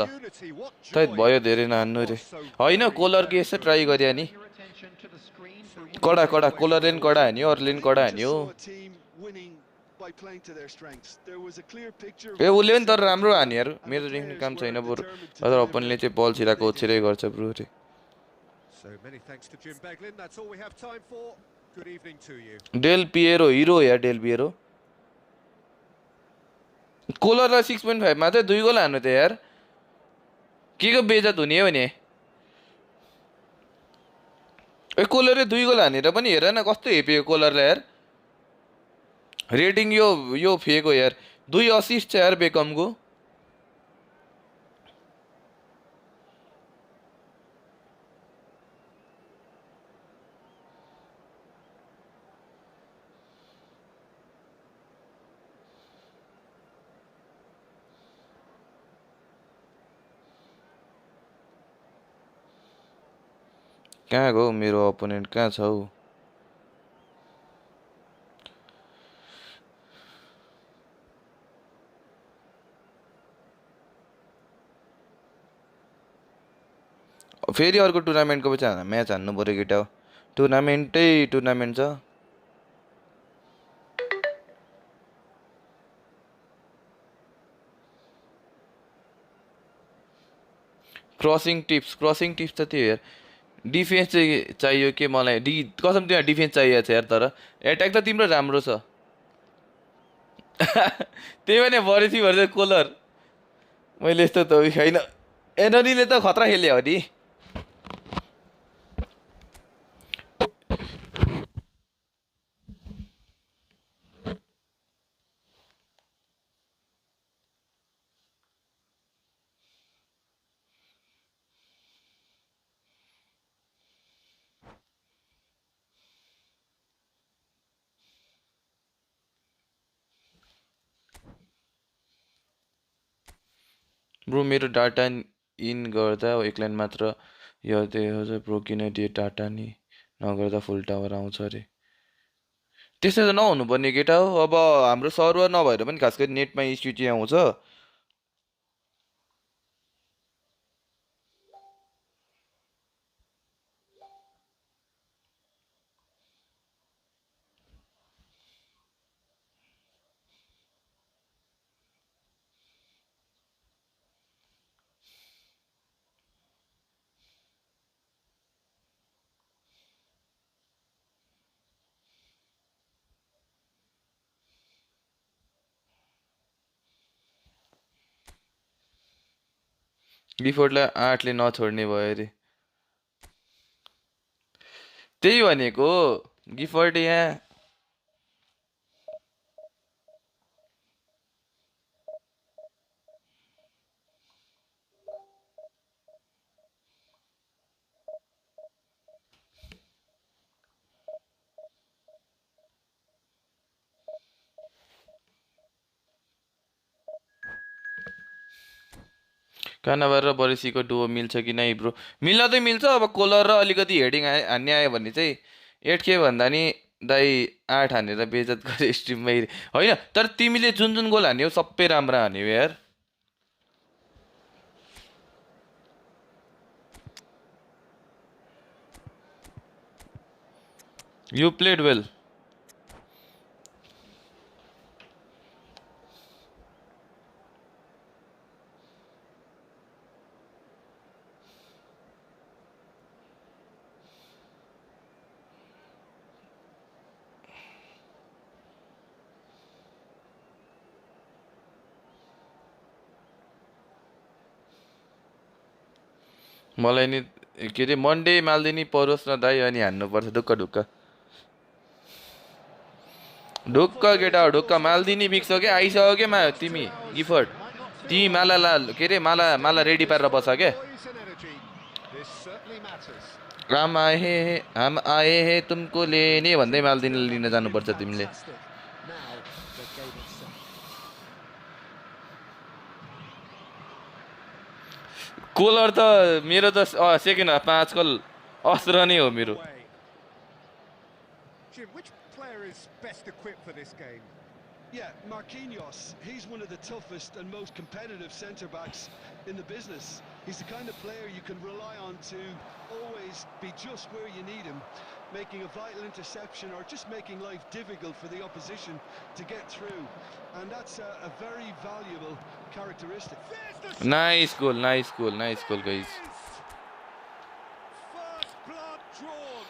[SPEAKER 1] तै भयो धेरै नहान्नु रे होइन कोलरको यसो ट्राई गरे नि
[SPEAKER 4] Your attention to the screen for
[SPEAKER 1] कडा कडा कोलरले नि कडा हान्यो अरूले नि कडा
[SPEAKER 3] I just
[SPEAKER 1] हान्यो
[SPEAKER 3] saw a team winning by by playing to their strengths. There was a clear picture of
[SPEAKER 1] A
[SPEAKER 3] what
[SPEAKER 1] उसले
[SPEAKER 3] they
[SPEAKER 1] पनि
[SPEAKER 3] set
[SPEAKER 1] तर
[SPEAKER 3] out
[SPEAKER 1] राम्रो
[SPEAKER 3] to do,
[SPEAKER 1] हान्यो यार
[SPEAKER 3] and the
[SPEAKER 1] मेरोदेखि
[SPEAKER 3] players
[SPEAKER 1] काम छैन
[SPEAKER 3] were
[SPEAKER 1] बरु
[SPEAKER 3] determined to
[SPEAKER 1] other
[SPEAKER 3] deliver
[SPEAKER 1] ओपनले
[SPEAKER 3] it
[SPEAKER 1] चाहिँ बल
[SPEAKER 3] when
[SPEAKER 1] छिराको
[SPEAKER 3] they
[SPEAKER 1] छिरै
[SPEAKER 3] did.
[SPEAKER 1] गर्छ ब्रो रे
[SPEAKER 2] So many thanks to Jim Beglin. That's all we have time for. Good evening to you.
[SPEAKER 1] Del Piero hero यार Del Piero कोलरलाई 6.5 मा चाहिँ 2 गोल हान्नु त यार के को बेइज्जत हुने हो नि ए कोलरले 2 गोल हानेर पनि हेर न कस्तो हेपेको कोलरलाई यार रेटिङ यो फेक हो यार 2 असिस्ट छ यार बेकमको कहाँ गयो मेरो अपोनेन्ट कहाँ छ हौ फेरि अर्को टुर्नामेन्टको पछि म्याच हान्नु पर्यो केटा हो टुर्नामेन्ट छ क्रसिङ टिप्स त त्यो यार डिफेन्स चाहिँ चाहियो के मलाई कसम तिमीलाई डिफेन्स चाहिएको छ यार तर एट्याक त तिम्रो राम्रो छ त्यही भने भरेसी भर्छ कोलर मैले यस्तो त छैन एनोनीले त खतरा खेल्यो हो नि ब्रो मेरो डाटा इन गर्दा एक लाइन मात्र यो ब्रो किन दिए डाटा नि नगर्दा फुल टावर आउँछ अरे त्यस्तो त नहुनुपर्ने केटा हो अब हाम्रो सर्भर नभएर पनि खास गरी नेटमा इस्यु चाहिँ आउँछ गिफोर्डलाई 8ले नछोड्ने भयो अरे त्यही भनेको गिफोर्ड यहाँ कानाबार र बरेसीको डुओ मिल्छ कि नै ब्रो मिल्न चाहिँ मिल्छ अब कोलर र अलिकति हेडिङ हान्ने आयो भने चाहिँ 8K भन्दा नि दाइ 8 हानेर बेइज्जत गरे स्ट्रिममै होइन तर तिमीले जुन जुन गोल हान्यौ सबै राम्रो हान्यौ यार यु प्लेड वेल मलाई नि के अरे मन्डे माल्दिनी परोस् न दाइ अनि हान्नुपर्छ ढुक्क ढुक्क ढुक्क केटा हो ढुक्क माल्दिनी बिग्छ क्या आइसक्यो के मा तिमी गिफर्ड तिमी माला के अरे माला रेडी पारेर बस क्या
[SPEAKER 2] Poise and energy. This certainly matters.
[SPEAKER 1] हम आए हे तुमको लेने भन्दै माल्दिनी लिन जानुपर्छ तिमीले
[SPEAKER 2] Fantastic. Now the game itself.
[SPEAKER 1] Koller त मेरो त सेकेन्ड हाफमा आजकल अस्त्र नै हो मेरो
[SPEAKER 2] Away. Jim, which player is best equipped for this game?
[SPEAKER 3] Yeah, Marquinhos, he's one of the toughest and most competitive centre-backs in the business. He's the kind of player you can rely on to always be just where you need him, making a vital interception or just making life difficult for the opposition to get through. And that's a very valuable characteristic.
[SPEAKER 2] There's the shot.
[SPEAKER 1] Nice goal, nice goal, nice goal,
[SPEAKER 2] There it
[SPEAKER 1] guys.
[SPEAKER 2] is. First blood drawn.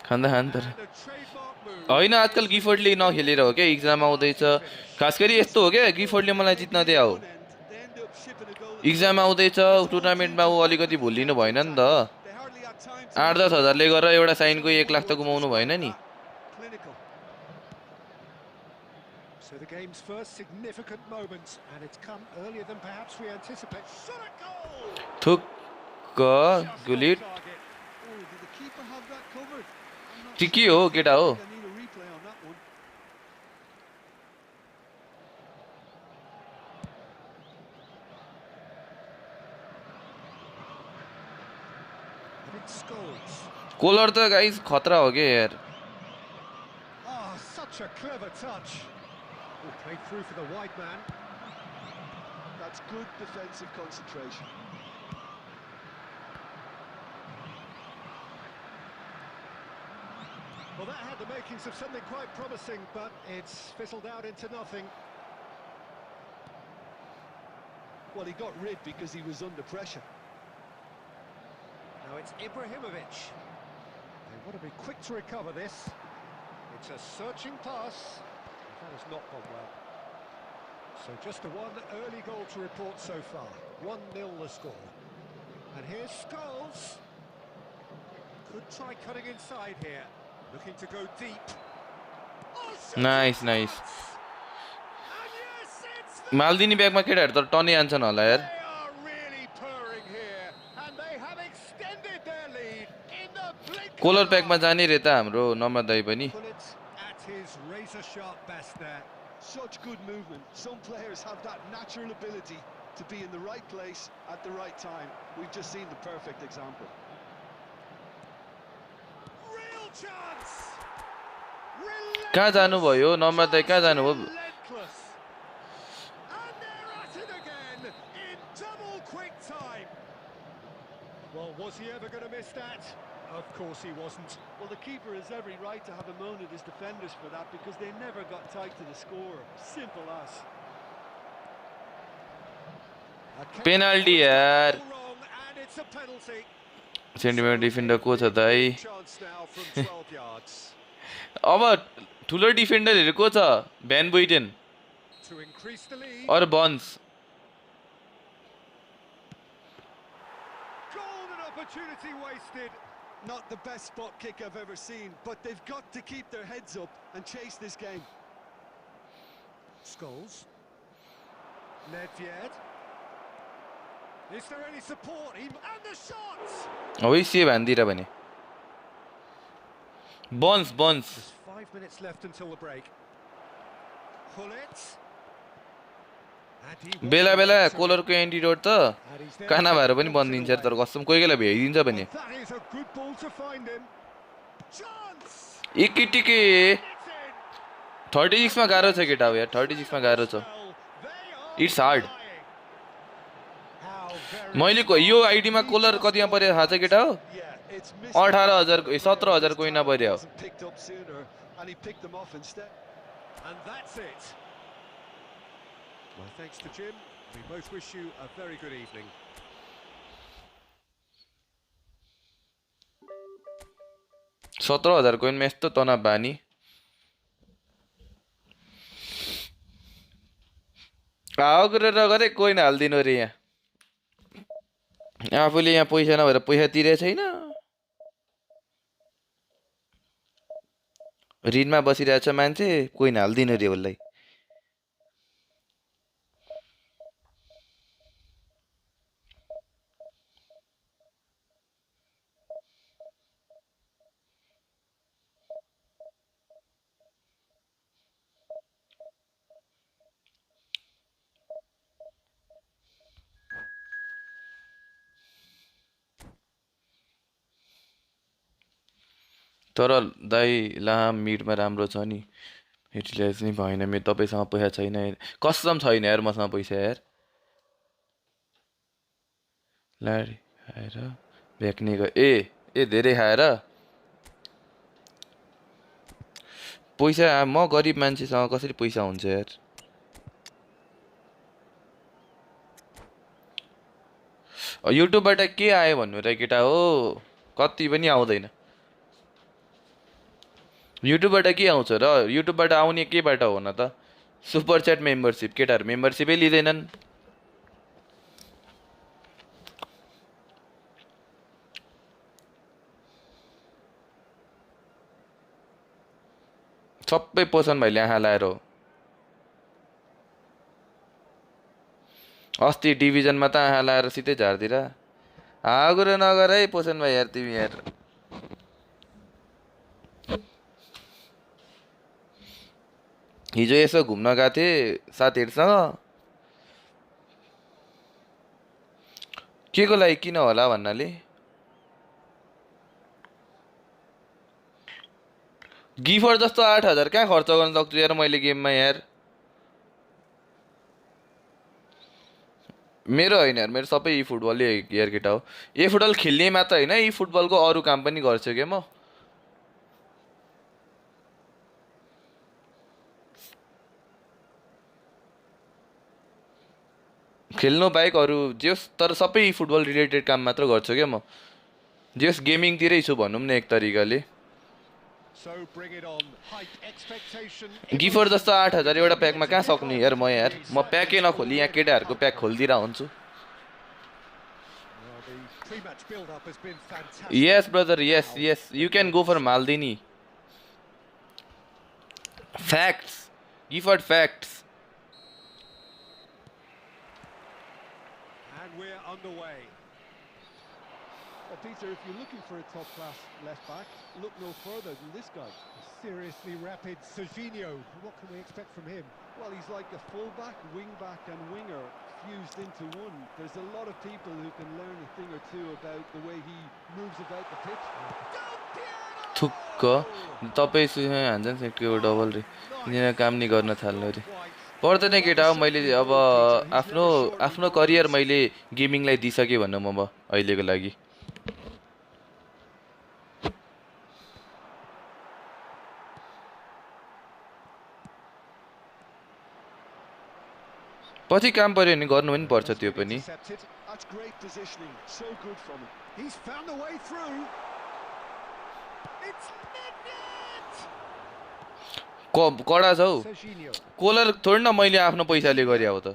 [SPEAKER 1] खान्दा खान तर
[SPEAKER 2] And a trademark move
[SPEAKER 1] होइन आजकल
[SPEAKER 2] is
[SPEAKER 1] गिफोर्डले नखेलेर हो क्या exam आउँदैछ खास गरी यस्तो हो क्या गिफोर्डले मलाई जित्न दिया हो
[SPEAKER 3] One end, they end up shipping a goal at the
[SPEAKER 1] exam
[SPEAKER 3] other.
[SPEAKER 1] आउँदैछ
[SPEAKER 3] And it's all
[SPEAKER 1] टुर्नामेन्टमा
[SPEAKER 3] due
[SPEAKER 1] ऊ
[SPEAKER 3] to their
[SPEAKER 1] अलिकति भुलिनु
[SPEAKER 3] defensive
[SPEAKER 1] भएन नि त
[SPEAKER 3] tackle. They hardly had time to
[SPEAKER 1] 8-10
[SPEAKER 3] react.
[SPEAKER 1] हजारले गरेर एउटा
[SPEAKER 3] There's
[SPEAKER 1] साइनको
[SPEAKER 3] only
[SPEAKER 1] 1
[SPEAKER 3] one
[SPEAKER 1] लाख त
[SPEAKER 3] word to
[SPEAKER 1] गुमाउनु भएन
[SPEAKER 3] describe
[SPEAKER 1] नि
[SPEAKER 3] that. Clinical.
[SPEAKER 2] So the game's first significant moment, and it's come earlier than perhaps we anticipate. Shot at goal!
[SPEAKER 1] थुक्क
[SPEAKER 2] Just
[SPEAKER 1] Gullit
[SPEAKER 2] on target.
[SPEAKER 3] Oh, did the keeper have that covered? I'm not
[SPEAKER 1] के के
[SPEAKER 3] sure.
[SPEAKER 1] हो केटा हो
[SPEAKER 3] I need a replay on that one.
[SPEAKER 2] And it's Scholes.
[SPEAKER 1] Koller त guys खतरा हो क्या यार
[SPEAKER 2] Ah, such a clever touch. Oh, played through for the wide man.
[SPEAKER 3] That's good defensive concentration.
[SPEAKER 2] Well, that had the makings of something quite promising, but it's fizzled out into nothing.
[SPEAKER 3] Well, he got rid because he was under pressure.
[SPEAKER 2] Now it's Ibrahimovic. They want to be quick to recover this. It's a searching pass. That has not gone well. So just the one early goal to report so far. 1-0 the score. And here's Scholes. Could try cutting inside here. Looking to go deep. Oh, shot
[SPEAKER 1] Nice,
[SPEAKER 2] on
[SPEAKER 1] nice.
[SPEAKER 2] chance. And yes, it's the
[SPEAKER 1] मालदिनी ब्यागमा केटाहरू त टन्नै आन्छन् होला यार
[SPEAKER 2] They are really purring here, and they have extended their lead in the blink of
[SPEAKER 1] Koller
[SPEAKER 2] an
[SPEAKER 1] प्याकमा
[SPEAKER 2] eye.
[SPEAKER 1] जाने रे त हाम्रो नम्र दाई पनि
[SPEAKER 2] Pullet at his razor-sharp best there.
[SPEAKER 3] Such good movement. Some players have that natural ability to be in the right place at the right time. We've just seen the perfect example.
[SPEAKER 2] Real chance.
[SPEAKER 1] कहाँ जानुभयो नम्र दाई कहाँ जानुभयो
[SPEAKER 2] Relentless. And they're at it again in double quick time. Well, was he ever going to miss that? Of course he wasn't.
[SPEAKER 3] Well, the keeper has every right to have a moan at his defenders for that because they never got tight to the score. Simple as.
[SPEAKER 1] Penalty यार
[SPEAKER 2] Wrong, and it's a penalty.
[SPEAKER 1] Centimetre defender को छ दाई
[SPEAKER 2] Chance now from 12 yards
[SPEAKER 1] अब ठुलो डिफेन्डरहरू को छ van Buyten
[SPEAKER 2] to increase the lead.
[SPEAKER 1] अर बन्स
[SPEAKER 2] Golden opportunity wasted.
[SPEAKER 3] Not the best spot kick I've ever seen, but they've got to keep their heads up and chase this game.
[SPEAKER 2] Scholes. Nedved. Is there any support? And the shots!
[SPEAKER 1] हो save हान्दिएर भने buns buns
[SPEAKER 2] There's 5 minutes left until the break. Pullet. And he was
[SPEAKER 1] बेला बेला
[SPEAKER 2] right to
[SPEAKER 1] कोलरको antidote त
[SPEAKER 2] And he's there
[SPEAKER 1] काना
[SPEAKER 2] to
[SPEAKER 1] भएर
[SPEAKER 2] take
[SPEAKER 1] पनि
[SPEAKER 2] the option
[SPEAKER 1] बनिदिन्छ तर
[SPEAKER 2] away.
[SPEAKER 1] कसम कोही बेला भ्याइदिन्छ भने
[SPEAKER 2] Well, that is a good ball to find him. Chance!
[SPEAKER 1] एकिटिके
[SPEAKER 2] It's in.
[SPEAKER 1] 36 मा गाह्रो छ केटा हो यार 36 मा गाह्रो छ It's hard. मैले यो आइडीमा कोलर कतिमा पर्यो थाहा छ केटा हो
[SPEAKER 3] Yeah, it's
[SPEAKER 1] 18,000 17,000 कोइना पर्यो
[SPEAKER 3] wasn't picked up sooner, and he picked them off instead.
[SPEAKER 2] And that's it. My thanks to Jim. We both wish you a very good evening.
[SPEAKER 1] सत्र हजार कोइनमा यस्तो तनाव बानी आओ गरेर गरे कोइन हालिदिनु रे यहाँ आफूले यहाँ पैसा नभएर पैसा तिरेको छैन ऋणमा बसिरहेछ मान्छे कोइन हालिदिनु रे उसलाई तर दाइ लाम मिडमा राम्रो छ नि युटिलाइज नै भएन मेरो तपाईँसँग पैसा छैन कसम छैन यार मसँग पैसा यार लाडी खाएर भ्याक्ने ए धेरै खाएर पैसा म गरिब मान्छेसँग कसरी पैसा हुन्छ यार युट्युबबाट के आयो भन्नु र केटा हो कति पनि आउँदैन युट्युबबाट के आउँछ र युट्युबबाट आउने केबाट हो न त सुपर च्याट मेम्बरसिप केटाहरू मेम्बरसिपै लिँदैनन् सबै पोषण भाइले आँखा लाएर हो अस्ति डिभिजनमा त आँखा लाएर सिधै झारतिर हागुरो नगर है पोषण भाइ यार तिमी यार हिजो यसो घुम्न गएको थिएँ साथीहरूसँग के को लागि किन होला भन्नाले गिफर जस्तो 8,000 कहाँ खर्च गर्न सक्छु यार मैले गेममा यार मेरो होइन यार मेरो सबै फुटबलै यार केटा हो फुटबल खेल्ने मात्र होइन फुटबलको अरू काम पनि गर्छु क्या म खेल्नु बाहेक अरू जेस तर सबै फुटबल रिलेटेड काम मात्र गर्छु क्या म जेस गेमिङतिरै छु भनौँ न एक तरिकाले गिफर जस्तो 8,000 एउटा प्याकमा कहाँ सक्ने यार म प्याकै नखोली यहाँ केटाहरूको प्याक खोलिदिएर हुन्छु yes brother yes you can go for Maldini facts गिफर facts
[SPEAKER 2] Underway.
[SPEAKER 3] Well, Peter, if you're looking for a top-class left-back, look no further than this guy.
[SPEAKER 2] Seriously rapid Serginho. What can we expect from him?
[SPEAKER 3] Well, he's like a full-back, wing-back and winger fused into one. There's a lot of people who can learn a thing or two about the way he moves about the pitch.
[SPEAKER 1] थुक्क तपाईँ हान्छन् सेक्टरको double रे यिनीहरू काम नि गर्न थाल्नु रे पर्दैन केटा हो मैले अब आफ्नो करियर मैले गेमिङलाई दिइसकेँ भन्नु म अहिलेको लागि पछि काम पर्यो भने गर्नु पनि पर्छ त्यो पनि कडा छ हौ कोलर थोडी न मैले आफ्नो पैसाले गरे हो त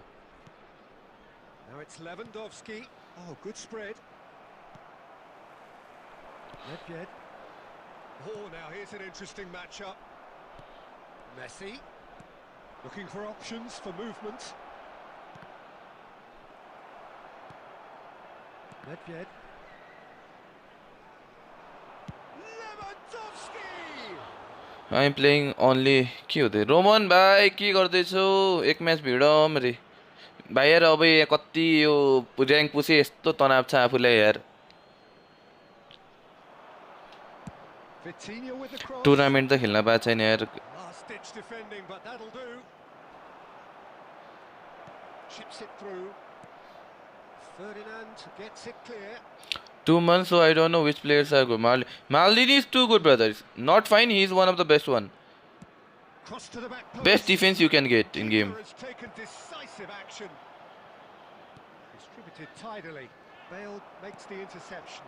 [SPEAKER 2] Now it's Lewandowski. Oh, good spread. Nedved. Oh, now here's an interesting matchup. Messi looking for options for movement. Nedved. Lewandowski.
[SPEAKER 1] I am playing only के हुँदै रोमन भाइ के गर्दैछौ एक म्याच भिडम रे भाइ यार अब यहाँ कति यो र्याङ्क पुसे यस्तो तनाव छ आफूलाई यार टुर्नामेन्ट त खेल्न पाएको छैन यार
[SPEAKER 2] Last ditch defending, but that'll do. Chips it through. Ferdinand gets it clear.
[SPEAKER 1] 2 months, so I don't know which players are good. Maldini is too good, brother. Not fine. He is one of the best one.
[SPEAKER 2] Cross to the back post.
[SPEAKER 1] Best defense you can get in game.
[SPEAKER 2] Has taken decisive action. Distributed tidily. Bale makes the interception.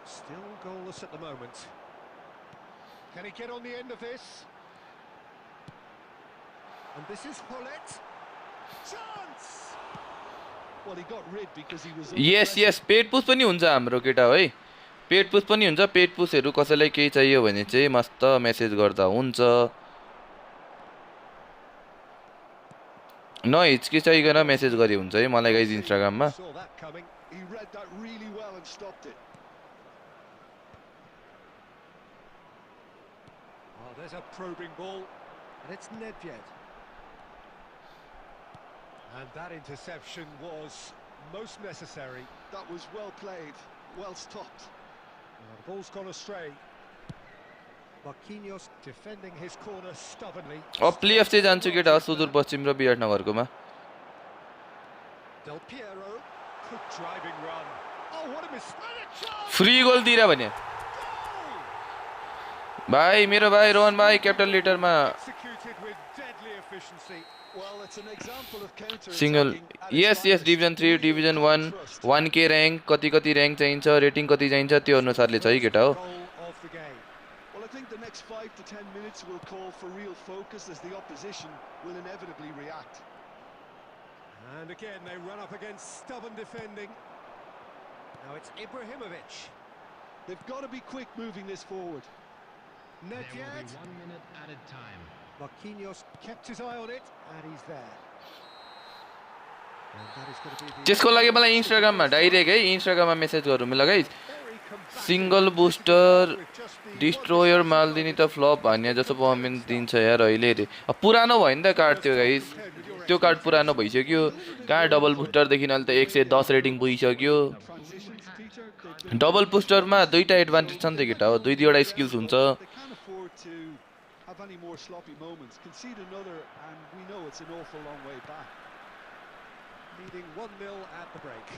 [SPEAKER 2] Still goalless at the moment. Can he get on the end of this? And this is Hollett. Chance!
[SPEAKER 3] Well, he got rid because he was
[SPEAKER 1] Yes, पेट पुस पनि हुन्छ हाम्रो केटा है पेट पुस पनि हुन्छ पेट पुसहरु कसैलाई केही चाहियो भने चाहिँ मस्त मेसेज गर्दा हुन्छ न हिचकिचाइकन मेसेज गरे हुन्छ है मलाई गाइज इन्स्टाग्राममा
[SPEAKER 3] He read that really well and stopped it.
[SPEAKER 2] Oh, there's a probing ball, and it's Nedved. And that interception was most necessary.
[SPEAKER 3] That was well played, well stopped.
[SPEAKER 2] The ball's gone astray. Marquinhos defending his corner stubbornly.
[SPEAKER 1] अब playoff चाहिँ जान्छु केटा सुदूरपश्चिम र विराटनगरकोमा
[SPEAKER 2] Del Piero, good driving run. Oh, what a mistake!
[SPEAKER 1] Free goal दिरा भने भाइ मेरो भाइ रोहन भाइ क्यापिटल लिटरमा
[SPEAKER 2] Executed with deadly efficiency.
[SPEAKER 3] Well, it's an example of counter
[SPEAKER 1] single yes yes division 3 division 1 1K rank कति र्याङ्क चाहिन्छ रेटिङ कति चाहिन्छ त्यो अनुसारले छ है केटा हो
[SPEAKER 2] Goal of the game.
[SPEAKER 3] Well, I think the next 5 to 10 minutes will call for real focus as the opposition will inevitably react.
[SPEAKER 2] And again, they run up against stubborn defending. Now it's Ibrahimovic.
[SPEAKER 3] They've got to be quick moving this forward.
[SPEAKER 4] There will
[SPEAKER 2] Nedved.
[SPEAKER 4] be 1 minute added time.
[SPEAKER 2] Marquinhos kept his eye on it, and he's there. And that is going to be the
[SPEAKER 1] त्यसको लागि मलाई इन्स्टाग्राममा direct है इन्स्टाग्राममा message गरौँ ल guys
[SPEAKER 2] very combative
[SPEAKER 1] single booster
[SPEAKER 2] with just the
[SPEAKER 1] destroyer माल्दिनी त flop भन्ने जस्तो पर्फर्मेन्स दिन्छ यार अहिले रे अब पुरानो भयो नि त कार्ड त्यो गाइस त्यो कार्ड पुरानो भइसक्यो कहाँ डबल बुस्टरदेखि अहिले त 110 रेटिङ पुगिसक्यो
[SPEAKER 3] Transitions, Peter, they've been
[SPEAKER 1] double बुस्टरमा दुईटा एडभान्टेज छ नि त केटा हो दुईवटा स्किल्स हुन्छ
[SPEAKER 3] they can't afford to have any more sloppy moments. Concede another, and we know it's an awful long way back.
[SPEAKER 2] leading 1-0 at the break.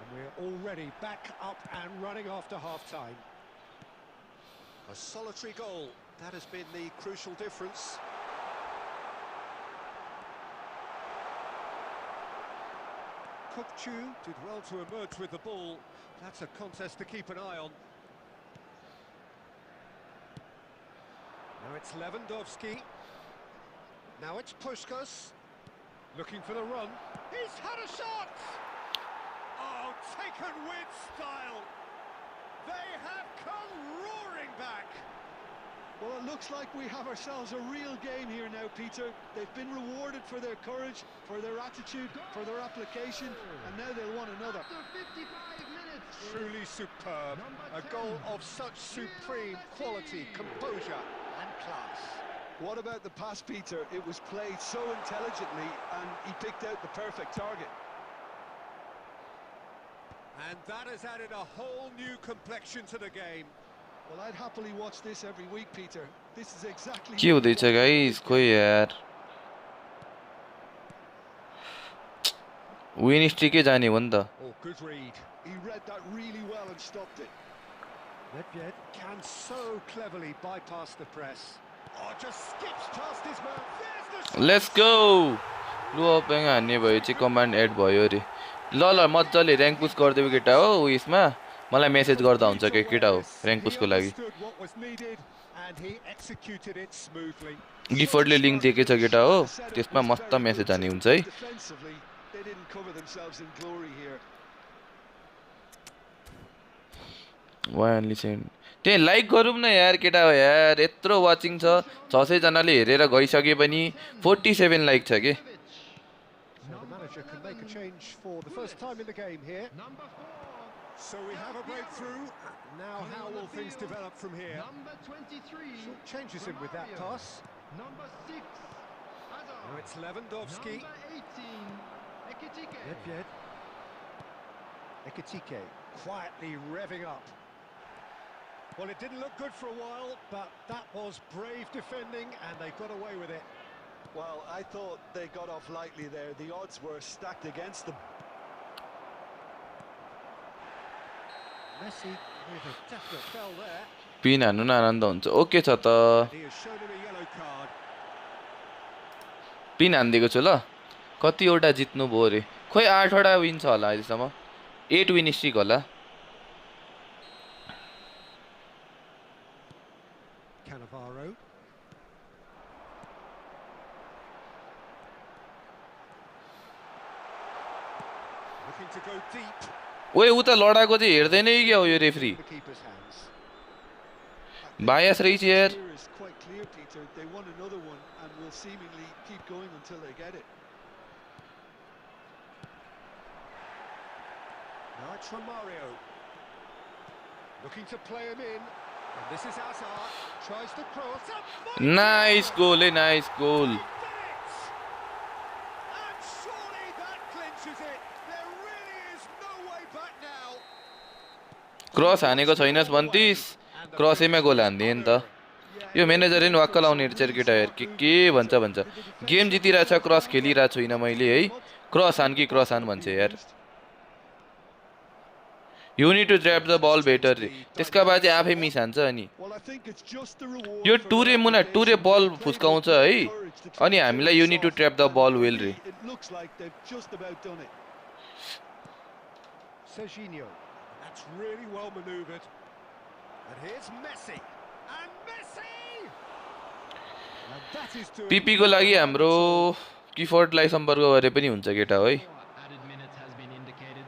[SPEAKER 2] And we're already back up and running after half-time. A solitary goal, that has been the crucial difference. Kupchu did well to emerge with the ball. That's a contest to keep an eye on. Now it's Lewandowski. Now it's Puskas. Looking for the run. He's had a shot! Oh, taken with style. They have come roaring back.
[SPEAKER 3] Well, it looks like we have ourselves a real game here now, Peter. They've been rewarded for their courage, for their attitude, for their application, and now they'll want another.
[SPEAKER 4] After 55 minutes.
[SPEAKER 2] Truly superb. A goal of such supreme quality, composure and class.
[SPEAKER 3] What about the pass, Peter? It was played so intelligently, and he picked out the perfect target.
[SPEAKER 2] And that has added a whole new complexion to the game.
[SPEAKER 3] Well, I'd happily watch this every week, Peter. This is exactly...
[SPEAKER 1] के हुँदैछ guys खोइ यार win स्ट्रिकै जाने हो नि त
[SPEAKER 2] Oh, good read.
[SPEAKER 3] He read that really well and stopped it.
[SPEAKER 2] Nedved can so cleverly bypass the press. Oh, just skips past his man. There's the shot.
[SPEAKER 1] Let's go लु अपेङ हान्ने भयो चाहिँ कमान्ड एड भयो अरे ल मजाले rank पुस गरिदेऊ केटा हो उयसमा मलाई मेसेज गर्दा हुन्छ के केटा हो र्याङ्क पुसको लागि
[SPEAKER 2] Understood what was needed, and he executed it smoothly.
[SPEAKER 1] गिफर्टले लिङ्क दिएकै छ केटा हो त्यसमा मस्त मेसेज हान्ने हुन्छ है
[SPEAKER 3] Defensively, they didn't cover themselves in glory here.
[SPEAKER 1] Why only send त्यही लाइक गरौँ न यार केटा हो यार यत्रो वाचिङ छ 600 जनाले हेरेर गइसके पनि 47 लाइक छ के
[SPEAKER 2] So the manager can make a change for the first time in the game here.
[SPEAKER 4] Number 4.
[SPEAKER 2] So we have a breakthrough. Now how will things develop from here?
[SPEAKER 4] Number 23.
[SPEAKER 2] Short changes him with that pass.
[SPEAKER 4] Number 6. Hazard.
[SPEAKER 2] Now it's Lewandowski.
[SPEAKER 4] Number 18. Ekitike.
[SPEAKER 2] Nedved. Ekitike quietly revving up. Well, it didn't look good for a while, but that was brave defending, and they got away with it.
[SPEAKER 3] Well, I thought they got off lightly there. The odds were stacked against them.
[SPEAKER 2] Messi with a definite foul there.
[SPEAKER 1] Pin हान्नु न आनन्द हुन्छ okay छ त
[SPEAKER 2] He has shown him a yellow card.
[SPEAKER 1] Pin हानिदिएको छु ल कतिवटा जित्नु भयो अरे खोइ 8वटा विन छ होला अहिलेसम्म 8 विन स्ट्रिक होला
[SPEAKER 2] Cannavaro. Looking to go deep.
[SPEAKER 1] ओए उ त लडाको चाहिँ हेर्दैन क्या हो यो रेफ्री
[SPEAKER 2] The keeper's hands.
[SPEAKER 1] बायस रहेछ यार
[SPEAKER 3] Here is quite clear, Peter. They want another one and will seemingly keep going until they get it.
[SPEAKER 2] Now it's Romario. Looking to play him in. And this is Hazard. Tries to cross.
[SPEAKER 1] Nice goal है nice goal
[SPEAKER 2] And surely that clinches it. There really is no way back now.
[SPEAKER 1] Cross हानेको छैनस् भन्तिस क्रसैमा गोल हान्दिए नि त यो म्यानेजरले नि वाक्क लाउने रहेछ केटा यार के भन्छ गेम जितिरहेछ क्रस खेलिरहेको छुइनँ मैले है क्रस हान कि क्रस हान भन्छ यार you need to drop the ball better रे त्यसका बाद चाहिँ आफै मिस हान्छ अनि यो टुरे बल फुस्काउँछ है अनि हामीलाई you need to trap the ball well रे
[SPEAKER 2] Serginho. That's really well manoeuvred. And here's Messi. And Messi! And that is to
[SPEAKER 1] पिपी को लागि हाम्रो किफोर्डलाई सम्पर्क गरे पनि हुन्छ केटा है
[SPEAKER 4] Added minutes has been indicated.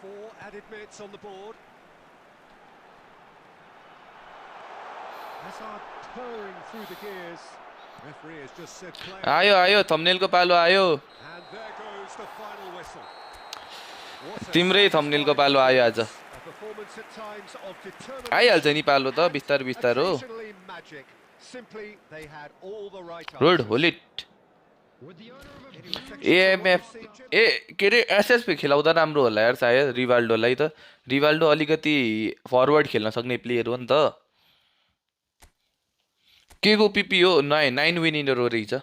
[SPEAKER 2] 4 added minutes on the board. Hazard purring through the gears. Referee has just said play.
[SPEAKER 1] आयो थम्बनेलको पालो आयो
[SPEAKER 2] And there goes the final whistle.
[SPEAKER 1] तिम्रै थम्बनेलको पालो आयो आज
[SPEAKER 2] A performance at times of determination.
[SPEAKER 1] आइहाल्छ नि पालो त बिस्तार हो
[SPEAKER 2] Occasionally magic. Simply they had all the right
[SPEAKER 1] road
[SPEAKER 2] answers.
[SPEAKER 1] होलिट
[SPEAKER 4] With the owner of a
[SPEAKER 1] AMF A K अरे एसएसपी खेलाउँदा राम्रो होला यार सायद रिभाल्डोलाई त रिभाल्डो अलिकति फरवर्ड खेल्न सक्ने प्लेयर हो नि त के को पिपी हो 9 विनिनर हो रहेछ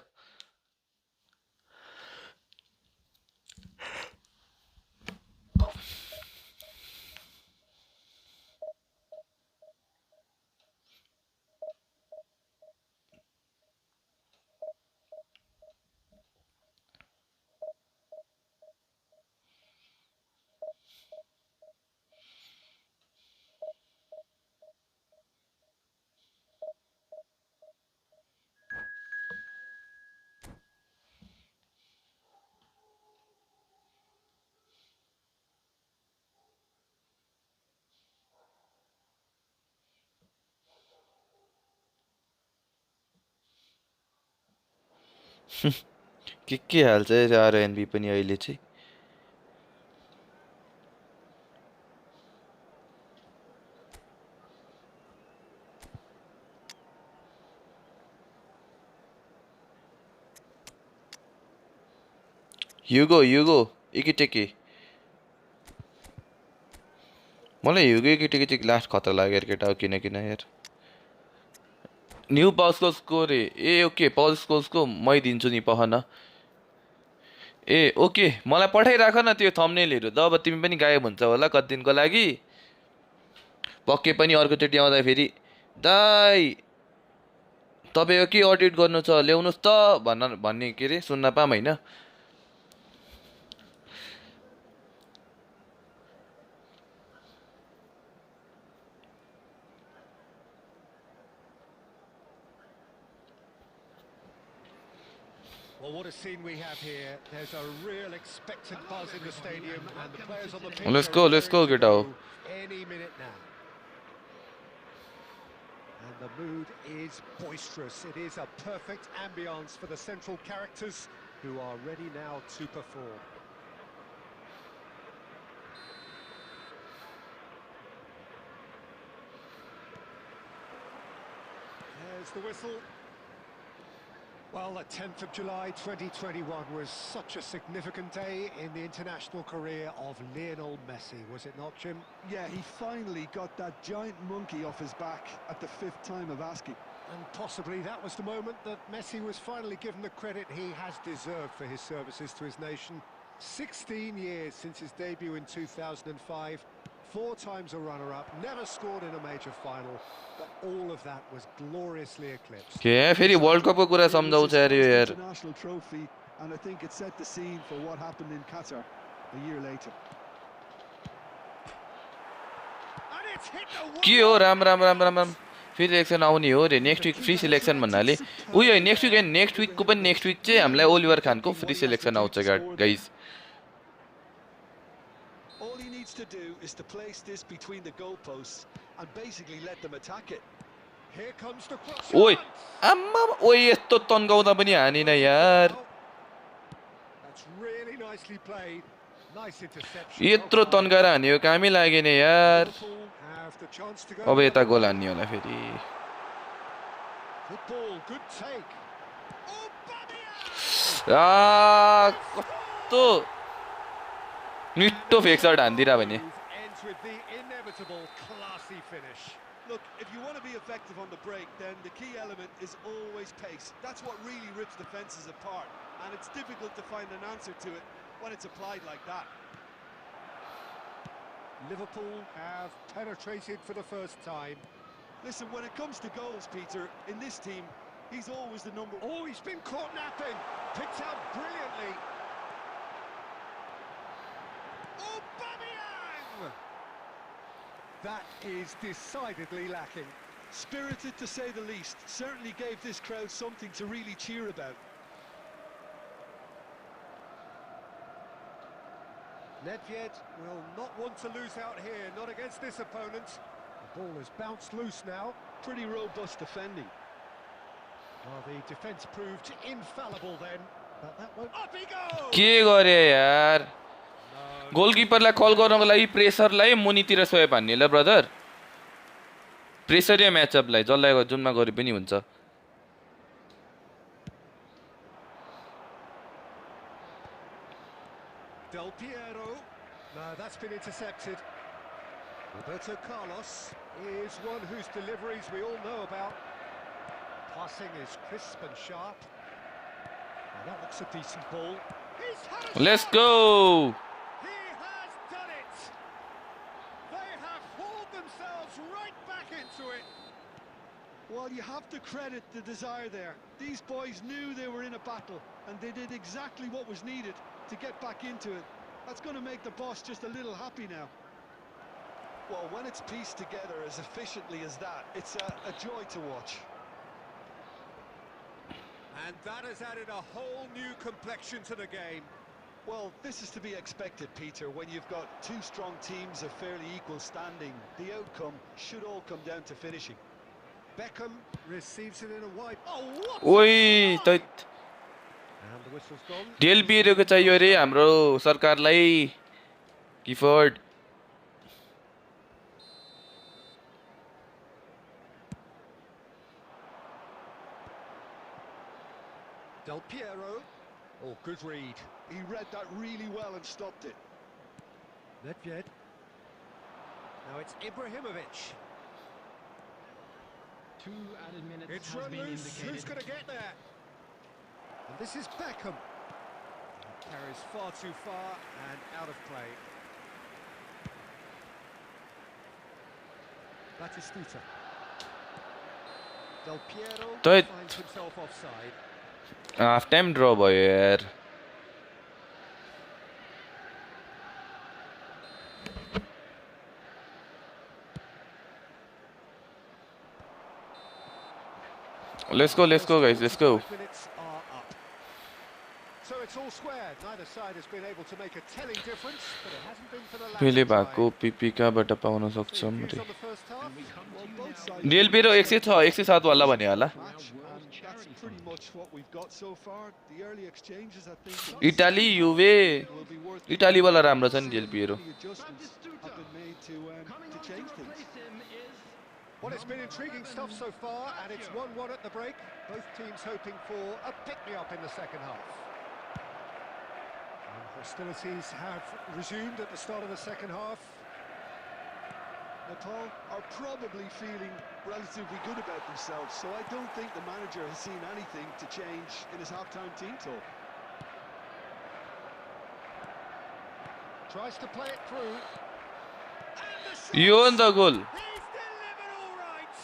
[SPEAKER 1] के हाल्छ आरएनबी पनि अहिले चाहिँ युगो एकीटेकी मलाई युगो एकीटेकी चाहिँ लास्ट खतरा लाग्यो यार केटा हो किन यार न्यू पाउसको स्कोर ए ओके पाउसको मै दिन्छु नि पहन ए ओके मलाई पठाइराख न त्यो थम्बनेलहरु त अब तिमी पनि गायब हुन्छ होला कति दिनको लागि पक्कै पनि अर्कोचोटि आउँदा फेरि दाइ तपाईको के अडिट गर्नु छ ल्याउनुस् त भन्ने के रे सुन्न पाम हैन
[SPEAKER 2] Well, what a scene we have here. There's a real expectant buzz in the stadium, and the players on the pitch
[SPEAKER 1] Let's go, get out.
[SPEAKER 2] Any minute now. And the mood is boisterous. It is a perfect ambience for the central characters who are ready now to perform. There's the whistle. Well, the 10th of July 2021 was such a significant day in the international career of Lionel Messi, was it not, Jim?
[SPEAKER 3] Yeah, he finally got that giant monkey off his back at the 5th time of asking.
[SPEAKER 2] And possibly that was the moment that Messi was finally given the credit he has deserved for his services to his nation. 16 years since his debut in 2005, 4 times a runner-up, never scored in a major final, but all of that was gloriously eclipsed.
[SPEAKER 1] के फेरि world कपको कुरा सम्झाउँछ यार यो यार
[SPEAKER 3] International trophy, and I think it set the scene for what happened in Qatar a year later.
[SPEAKER 2] And it's hit the wall.
[SPEAKER 1] के हो राम फेरि election आउने हो रे नेक्स्ट विक फ्री सिलेक्सन भन्नाले उयो नेक्स्ट विक नेक्स्ट विक चाहिँ हामीलाई ओलिभर खानको फ्री सिलेक्सन आउँछ guys
[SPEAKER 3] All he needs to do is to place this between the goalposts and basically let them attack it.
[SPEAKER 2] Here comes the cross.
[SPEAKER 1] ओइ आम्मा ओइ यस्तो तन्काउँदा पनि हानिन यार
[SPEAKER 2] That's really nicely played. Nice interception.
[SPEAKER 1] यत्रो तन्काएर हानेको कामै लागेन यार
[SPEAKER 2] Liverpool have the chance to go.
[SPEAKER 1] अब यता गोल हान्ने होला फेरि
[SPEAKER 2] Good ball, good take. Oh, Badia!
[SPEAKER 1] कस्तो मिठो फेक सर्ट हान्दिरा भने
[SPEAKER 2] End with the inevitable classy finish.
[SPEAKER 3] Look, if you want to be effective on the break, then the key element is always pace. That's what really rips defences apart, and it's difficult to find an answer to it when it's applied like that.
[SPEAKER 2] Liverpool have penetrated for the first time.
[SPEAKER 3] Listen, when it comes to goals, Peter, in this team, he's always the number...
[SPEAKER 2] Oh, he's been caught napping. Picked out brilliantly. Aubameyang! That is decidedly lacking.
[SPEAKER 3] Spirited, to say the least. Certainly gave this crowd something to really cheer about.
[SPEAKER 2] Nedved will not want to lose out here, not against this opponent. The ball has bounced loose now.
[SPEAKER 3] Pretty robust defending.
[SPEAKER 2] Well, the defence proved infallible then, but that won't... Up he goes!
[SPEAKER 1] के गरे यार गोलकीपरलाई कल गर्नको लागि प्रेसरलाई मुनितिर सोए भन्ने ल brother pressure या म्याचअपलाई जसलाई जुनमा गरे पनि हुन्छ
[SPEAKER 2] Del Piero. No, that's been intercepted. Roberto Carlos is one whose deliveries we all know about. Passing is crisp and sharp. Now that looks a decent ball. He's had a
[SPEAKER 1] Let's
[SPEAKER 2] shot!
[SPEAKER 1] go
[SPEAKER 2] He has done it! They have hauled themselves right back into it.
[SPEAKER 3] Well, you have to credit the desire there. These boys knew they were in a battle, and they did exactly what was needed to get back into it. That's going to make the boss just a little happy now. Well, when it's pieced together as efficiently as that, it's a joy to watch.
[SPEAKER 2] And that has added a whole new complexion to the game.
[SPEAKER 3] Well, this is to be expected, Peter, when you've got two strong teams of fairly equal standing. The outcome should all come down to finishing.
[SPEAKER 2] Beckham receives it in a wide... Oh, what?
[SPEAKER 1] ओइ त
[SPEAKER 2] And the whistle's gone.
[SPEAKER 1] Del पिएरोको चाहियो रे हाम्रो सरकारलाई किफोर्ड
[SPEAKER 2] Del Piero. Oh, good read.
[SPEAKER 3] He read that really well and stopped it.
[SPEAKER 2] Nedved. Now it's Ibrahimovic.
[SPEAKER 4] 2 added minutes
[SPEAKER 2] It's
[SPEAKER 4] has
[SPEAKER 2] run
[SPEAKER 4] been
[SPEAKER 2] loose.
[SPEAKER 4] indicated.
[SPEAKER 2] Who's going to get there? And this is Beckham. Carries far too far and out of play. Batistuta. Del Piero
[SPEAKER 1] But-
[SPEAKER 2] finds himself offside.
[SPEAKER 1] Half time ड्र भयो यार Let's go guys, let's go.
[SPEAKER 2] 5 minutes are up. So it's all square. Neither side has been able to make a telling difference, but it hasn't been for the latter
[SPEAKER 1] मैले
[SPEAKER 2] side.
[SPEAKER 1] भएको पिपी कहाँबाट pound सक्छौँ
[SPEAKER 2] Views
[SPEAKER 1] रे
[SPEAKER 2] on the first half.
[SPEAKER 3] Well, both sides...
[SPEAKER 1] Del Piero 106 107 वाला भन्यो होला
[SPEAKER 3] match, and that's pretty much what we've got so far. The early exchanges, I think,
[SPEAKER 1] Italy Juve
[SPEAKER 3] will be worth
[SPEAKER 1] Italy वाला राम्रो छ नि del पिरो
[SPEAKER 3] the adjustments have been made to change things.
[SPEAKER 2] Well, it's been intriguing stuff so far, and it's 1-1 at the break. Both teams hoping for a pick-me-up in the second half. And hostilities have resumed at the start of the second half.
[SPEAKER 3] Nepal are probably feeling relatively good about themselves, so I don't think the manager has seen anything to change in his half-time team talk.
[SPEAKER 2] Tries to play it through. And the shot!
[SPEAKER 1] यो नि त गोल
[SPEAKER 2] He's delivered all right!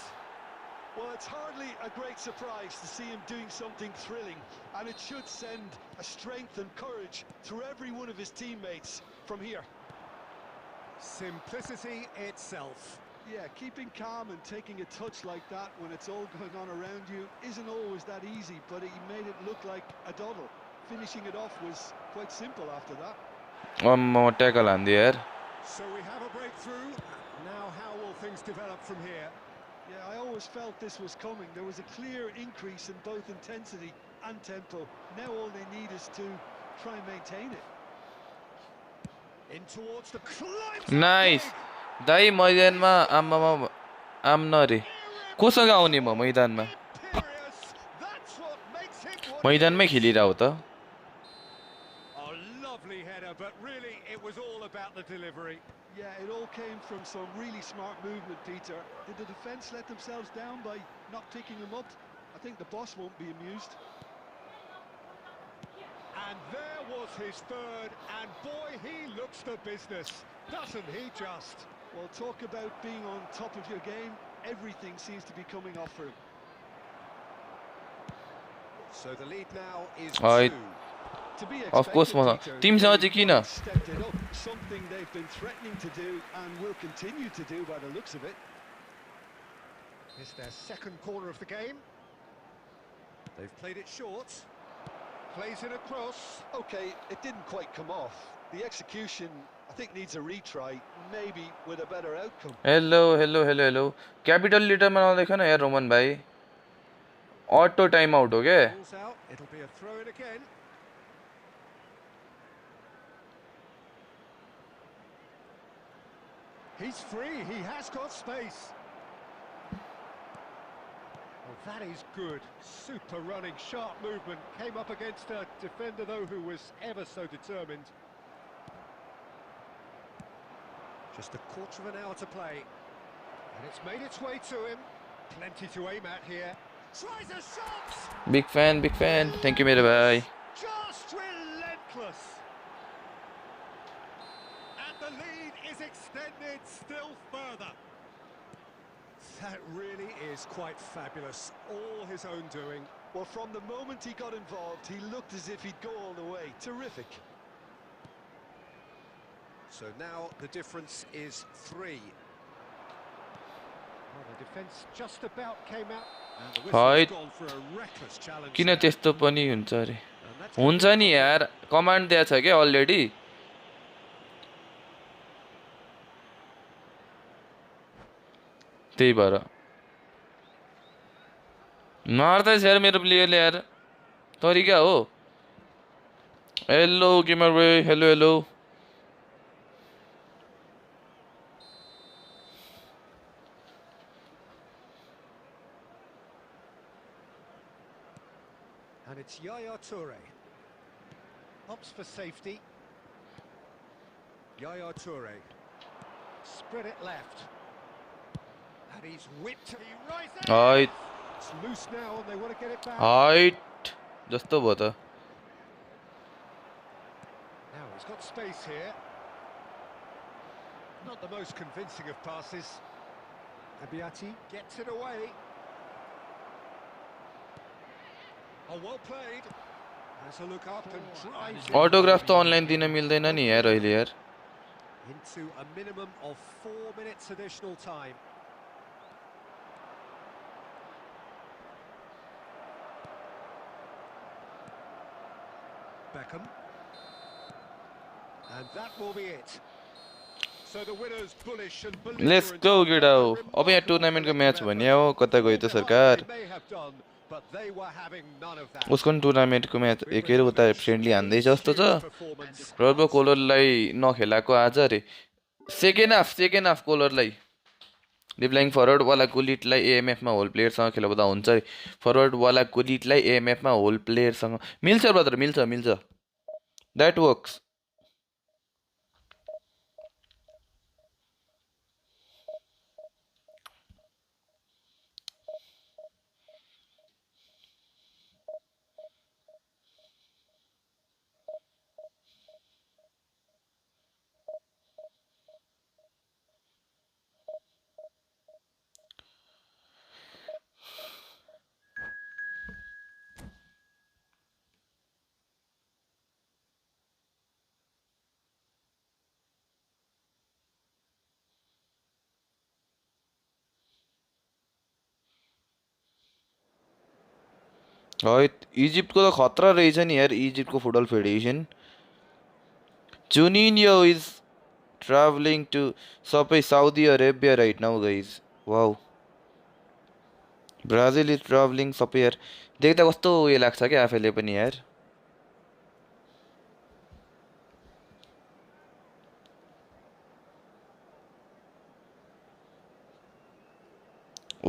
[SPEAKER 3] Well, it's hardly a great surprise to see him doing something thrilling, and it should send a strength and courage through every one of his teammates from here.
[SPEAKER 2] Simplicity itself.
[SPEAKER 3] Yeah, keeping calm and taking a touch like that when it's all going on around you isn't always that easy, but he made it look like a doddle. Finishing it off was quite simple after that.
[SPEAKER 1] म tackle हान्दिए यार
[SPEAKER 2] So we have a breakthrough. Now how will things develop from here?
[SPEAKER 3] Yeah, I always felt this was coming. There was a clear increase in both intensity and tempo. Now all they need is to try and maintain it.
[SPEAKER 2] In towards the climb.
[SPEAKER 1] Nice दाइ मैदानमा आम्मामा आम्न रे कोसँग आउने म मैदानमा
[SPEAKER 2] Imperious. That's what makes him what
[SPEAKER 1] मैदानमै खेलिरह हो त
[SPEAKER 2] A lovely header, but really it was all about the delivery.
[SPEAKER 3] Yeah, it all came from some really smart movement, Peter. Did the defence let themselves down by not picking him up? I think the boss won't be amused.
[SPEAKER 2] And there was his third, and boy, he looks the business, doesn't he just?
[SPEAKER 3] Well, talk about being on top of your game. Everything seems to be coming off for him.
[SPEAKER 2] So the lead now is
[SPEAKER 1] Alright.
[SPEAKER 2] 2.
[SPEAKER 3] To be
[SPEAKER 1] Of course,
[SPEAKER 3] expected,
[SPEAKER 1] मलाई
[SPEAKER 3] Peter,
[SPEAKER 1] टिमसँग चाहिँ
[SPEAKER 3] they've
[SPEAKER 1] किन
[SPEAKER 3] really stepped it up, something they've been threatening to do and will continue to do by the looks of it.
[SPEAKER 2] It's their second corner of the game. They've played it short. Plays it across.
[SPEAKER 3] Okay, it didn't quite come off. The execution, I think, needs a retry, maybe with a better outcome.
[SPEAKER 1] Hello capital लिटरमा नदेख न यार Roman भाइ अटो time out हो क्या
[SPEAKER 2] Ball's out. It'll be a throw in again. He's free. He has got space. Well, that is good. Super running, sharp movement. Came up against a defender, though, who was ever so determined. Just a quarter of an hour to play. And it's made its way to him. Plenty to aim at here. Tries a shot!
[SPEAKER 1] Big fan thank you मेरो भाइ
[SPEAKER 2] Just relentless. And the lead is extended still further. That really is quite fabulous. All his own doing.
[SPEAKER 3] Well, from the moment he got involved, he looked as if he'd go all the way. Terrific.
[SPEAKER 2] So now the difference is 3. Well, the defence just about came out. And the
[SPEAKER 1] Right.
[SPEAKER 2] whistle's gone for a reckless challenge.
[SPEAKER 1] किन
[SPEAKER 2] there.
[SPEAKER 1] त्यस्तो पनि हुन्छ अरे
[SPEAKER 2] And that's
[SPEAKER 1] हुन्छ नि यार command दिएको छ क्या अलरेडी त्यही भएर मार्दैछ यार मेरो प्लेयरले यार तरिका हो hello gamer way hello
[SPEAKER 2] And it's Yaya Toure. Opts for safety. Yaya Toure. Spread it left. And he's whipped. He rises.
[SPEAKER 1] Height
[SPEAKER 2] It's loose now and they want to get it back.
[SPEAKER 1] Height जस्तो भयो त
[SPEAKER 2] Now he's got space here. Not the most convincing of passes. Abiati gets it away. Oh, well played. Has a look up and drives it
[SPEAKER 1] autograph त online दिन मिल्दैन नि यार अहिले यार
[SPEAKER 2] into a minimum of 4 minutes additional time. Beckham. And that will be it. So the winners bullish and
[SPEAKER 1] let's go गेडा हो अब यहाँ टुर्नामेन्टको म्याच भन्ने हो कता गयो त सरकार
[SPEAKER 2] They may have done, but they were having none of that.
[SPEAKER 1] उसको पनि टुर्नामेन्टको म्याच एकेर उता फ्रेन्डली हान्दै जस्तो छ रर्बो कोलरलाई नखेलाको आज अरे सेकेन्ड हाफ कोलरलाई डिप्लाइङ फरवर्डवाला कुलिटलाई एएमएफमा होल प्लेयरसँग खेलाउँदा हुन्छ अरे फरवर्डवाला कुलिटलाई एएमएफमा होल प्लेयरसँग मिल्छ ब्रदर मिल्छ द्याट वर्क्स है इजिप्टको त खतरा रहेछ नि यार इजिप्टको फुटबल फेडरेसन जुनियो इज ट्राभलिङ टु सबै Saudi Arabia right now guys wow Brazil is travelling सबै यार देख्दा कस्तो उयो लाग्छ क्या आफैले पनि यार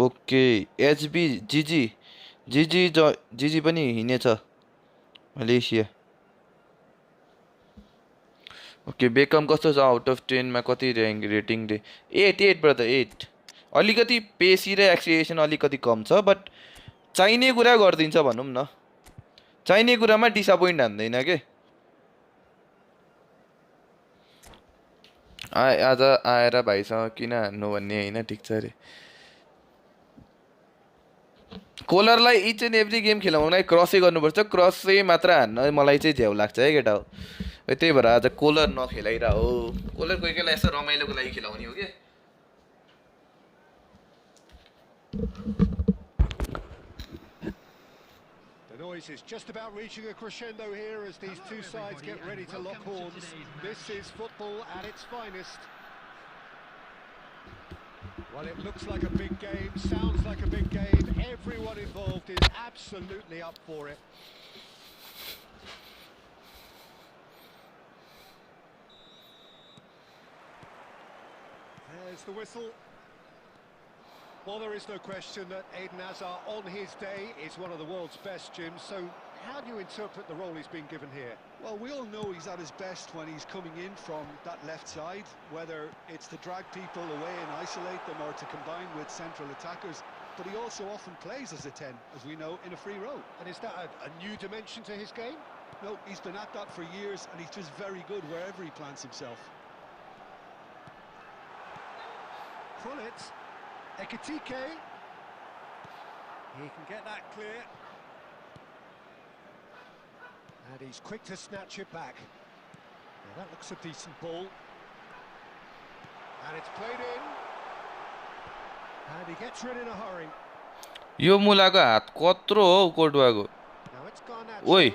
[SPEAKER 1] ओके एचबी जिजी पनि हिँडेछ मलेसिया ओके बेकम कस्तो छ आउट अफ 10 मा कति रेटिङ दे 8 ब्रदर 8 अलिकति पेसी र एक्सिलेरेसन अलिकति कम छ बट चाहिने कुरा गरिदिन्छ भनौँ न चाहिने कुरामा डिसअपोइन्ट हान्दैन के आज आएर भाइसँग किन हान्नु भन्ने होइन ठिक छ अरे कोलरलाई इच एन्ड एभ्री गेम खेलाउनलाई क्रसै गर्नुपर्छ क्रसै मात्र हान्न मलाई चाहिँ झ्याउ लाग्छ है केटा हो त्यही भएर आज कोलर नखेलाइरह हो कोलर कोही कोहीलाई यसो रमाइलोको लागि खेलाउने हो कि
[SPEAKER 2] The noise is just about reaching a crescendo here as these two sides get ready to lock horns. This is football at its finest. Well, it looks like a big game, sounds like a big game. Everyone involved is absolutely up for it. There's the whistle. Well, there is no question that Eden Hazard, on his day, is one of the world's best, Jim. So, how do you interpret the role he's been given here?
[SPEAKER 3] Well, we all know he's at his best when he's coming in from that left side, whether it's to drag people away and isolate them or to combine with central attackers. But he also often plays as a 10, as we know, in a free role.
[SPEAKER 2] And is that a new dimension to his game?
[SPEAKER 3] No, he's been at that for years, and he's just very good wherever he plants himself.
[SPEAKER 2] Krulitz, Ekitike. He can get that clear. And he's quick to snatch it back. Now that looks a decent ball. And it's played in. And he gets rid in a hurry.
[SPEAKER 1] यो मुलाको हात कत्रो हो कोटवाको
[SPEAKER 2] Now it's Garnacho.
[SPEAKER 1] ओइ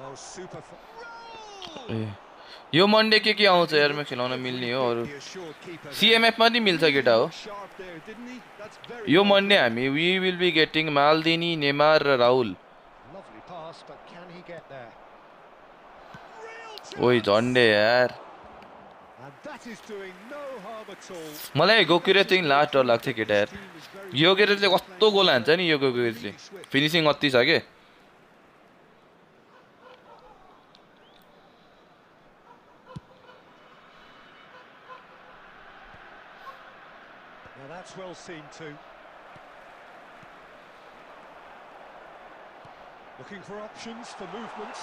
[SPEAKER 2] Oh, super.
[SPEAKER 1] ए यो Monday के आउँछ यार म खेलाउन मिल्ने हो अरु सीएमएफ मा नि मिल्छ केटा हो यो मन्डे हामी we will be getting Maldini Neymar र Rahul
[SPEAKER 2] Lovely pass, but can he get there?
[SPEAKER 1] ओइ झन्डे यार
[SPEAKER 2] And that is doing no harm at all.
[SPEAKER 1] मलाई गोकिरे चाहिँ लास्ट डर लाग्छ केटा यार यो गोकिरे चाहिँ कस्तो गोल हान्छ नि यो गोकिरे चाहिँ फिनिशिङ अति छ के
[SPEAKER 2] Now that's well seen too. Looking for options for movement.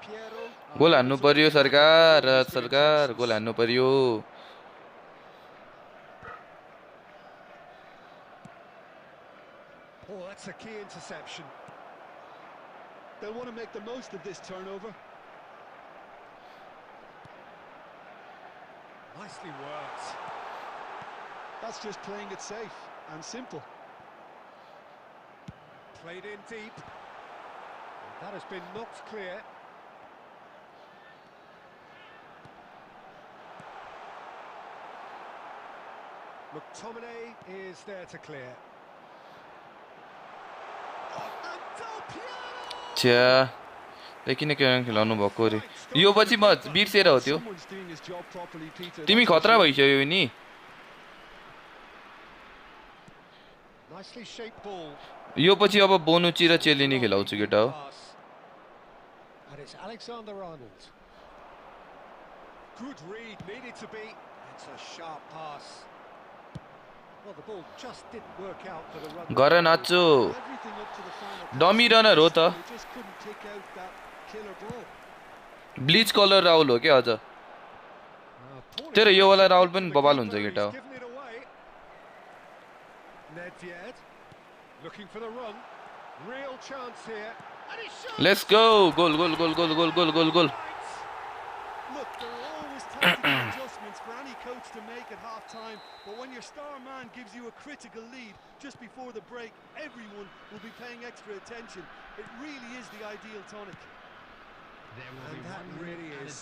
[SPEAKER 2] Piero.
[SPEAKER 1] गोल हान्नु पर्यो सरकार सरकार गोल हान्नु पर्यो
[SPEAKER 2] Oh, that's a key interception.
[SPEAKER 3] They'll want to make the most of this turnover.
[SPEAKER 2] Nicely worked.
[SPEAKER 3] That's just playing it safe and simple.
[SPEAKER 2] Played in deep. That has been knocked clear. McTominay is there to clear.
[SPEAKER 1] छ्या किन खेलाउनु भएको रे यो पछि म बिर्सेर हो त्यो
[SPEAKER 3] Someone's doing his job properly, Peter.
[SPEAKER 1] तिमी खतरा भइसक्यो नि
[SPEAKER 2] Nicely shaped ball.
[SPEAKER 1] यो पछि अब बोनुची र चेलिनी खेलाउँछु केटा हो
[SPEAKER 2] And it's Alexander Arnold. Good read, needed to be. It's a sharp pass. Well, the ball just didn't work out for the run.
[SPEAKER 1] गर नाचो
[SPEAKER 3] Everything up to the final.
[SPEAKER 1] Dummy runner हो त
[SPEAKER 3] They just couldn't kick out that killer ball.
[SPEAKER 1] Bleach colour Rahul हो क्या अझ तेरो यो वाला राहुल पनि बबाल हुन्छ केटा हो
[SPEAKER 2] Given it away. Nedved looking for the run. Real chance here. And he shot.
[SPEAKER 1] Let's go goal goal goal goal goal goal goal goal
[SPEAKER 3] Look, there are always tactical adjustments for any coach to make at half-time, but when your star man gives you a critical lead just before the break, everyone will be paying extra attention. It really is the ideal tonic.
[SPEAKER 2] And that really is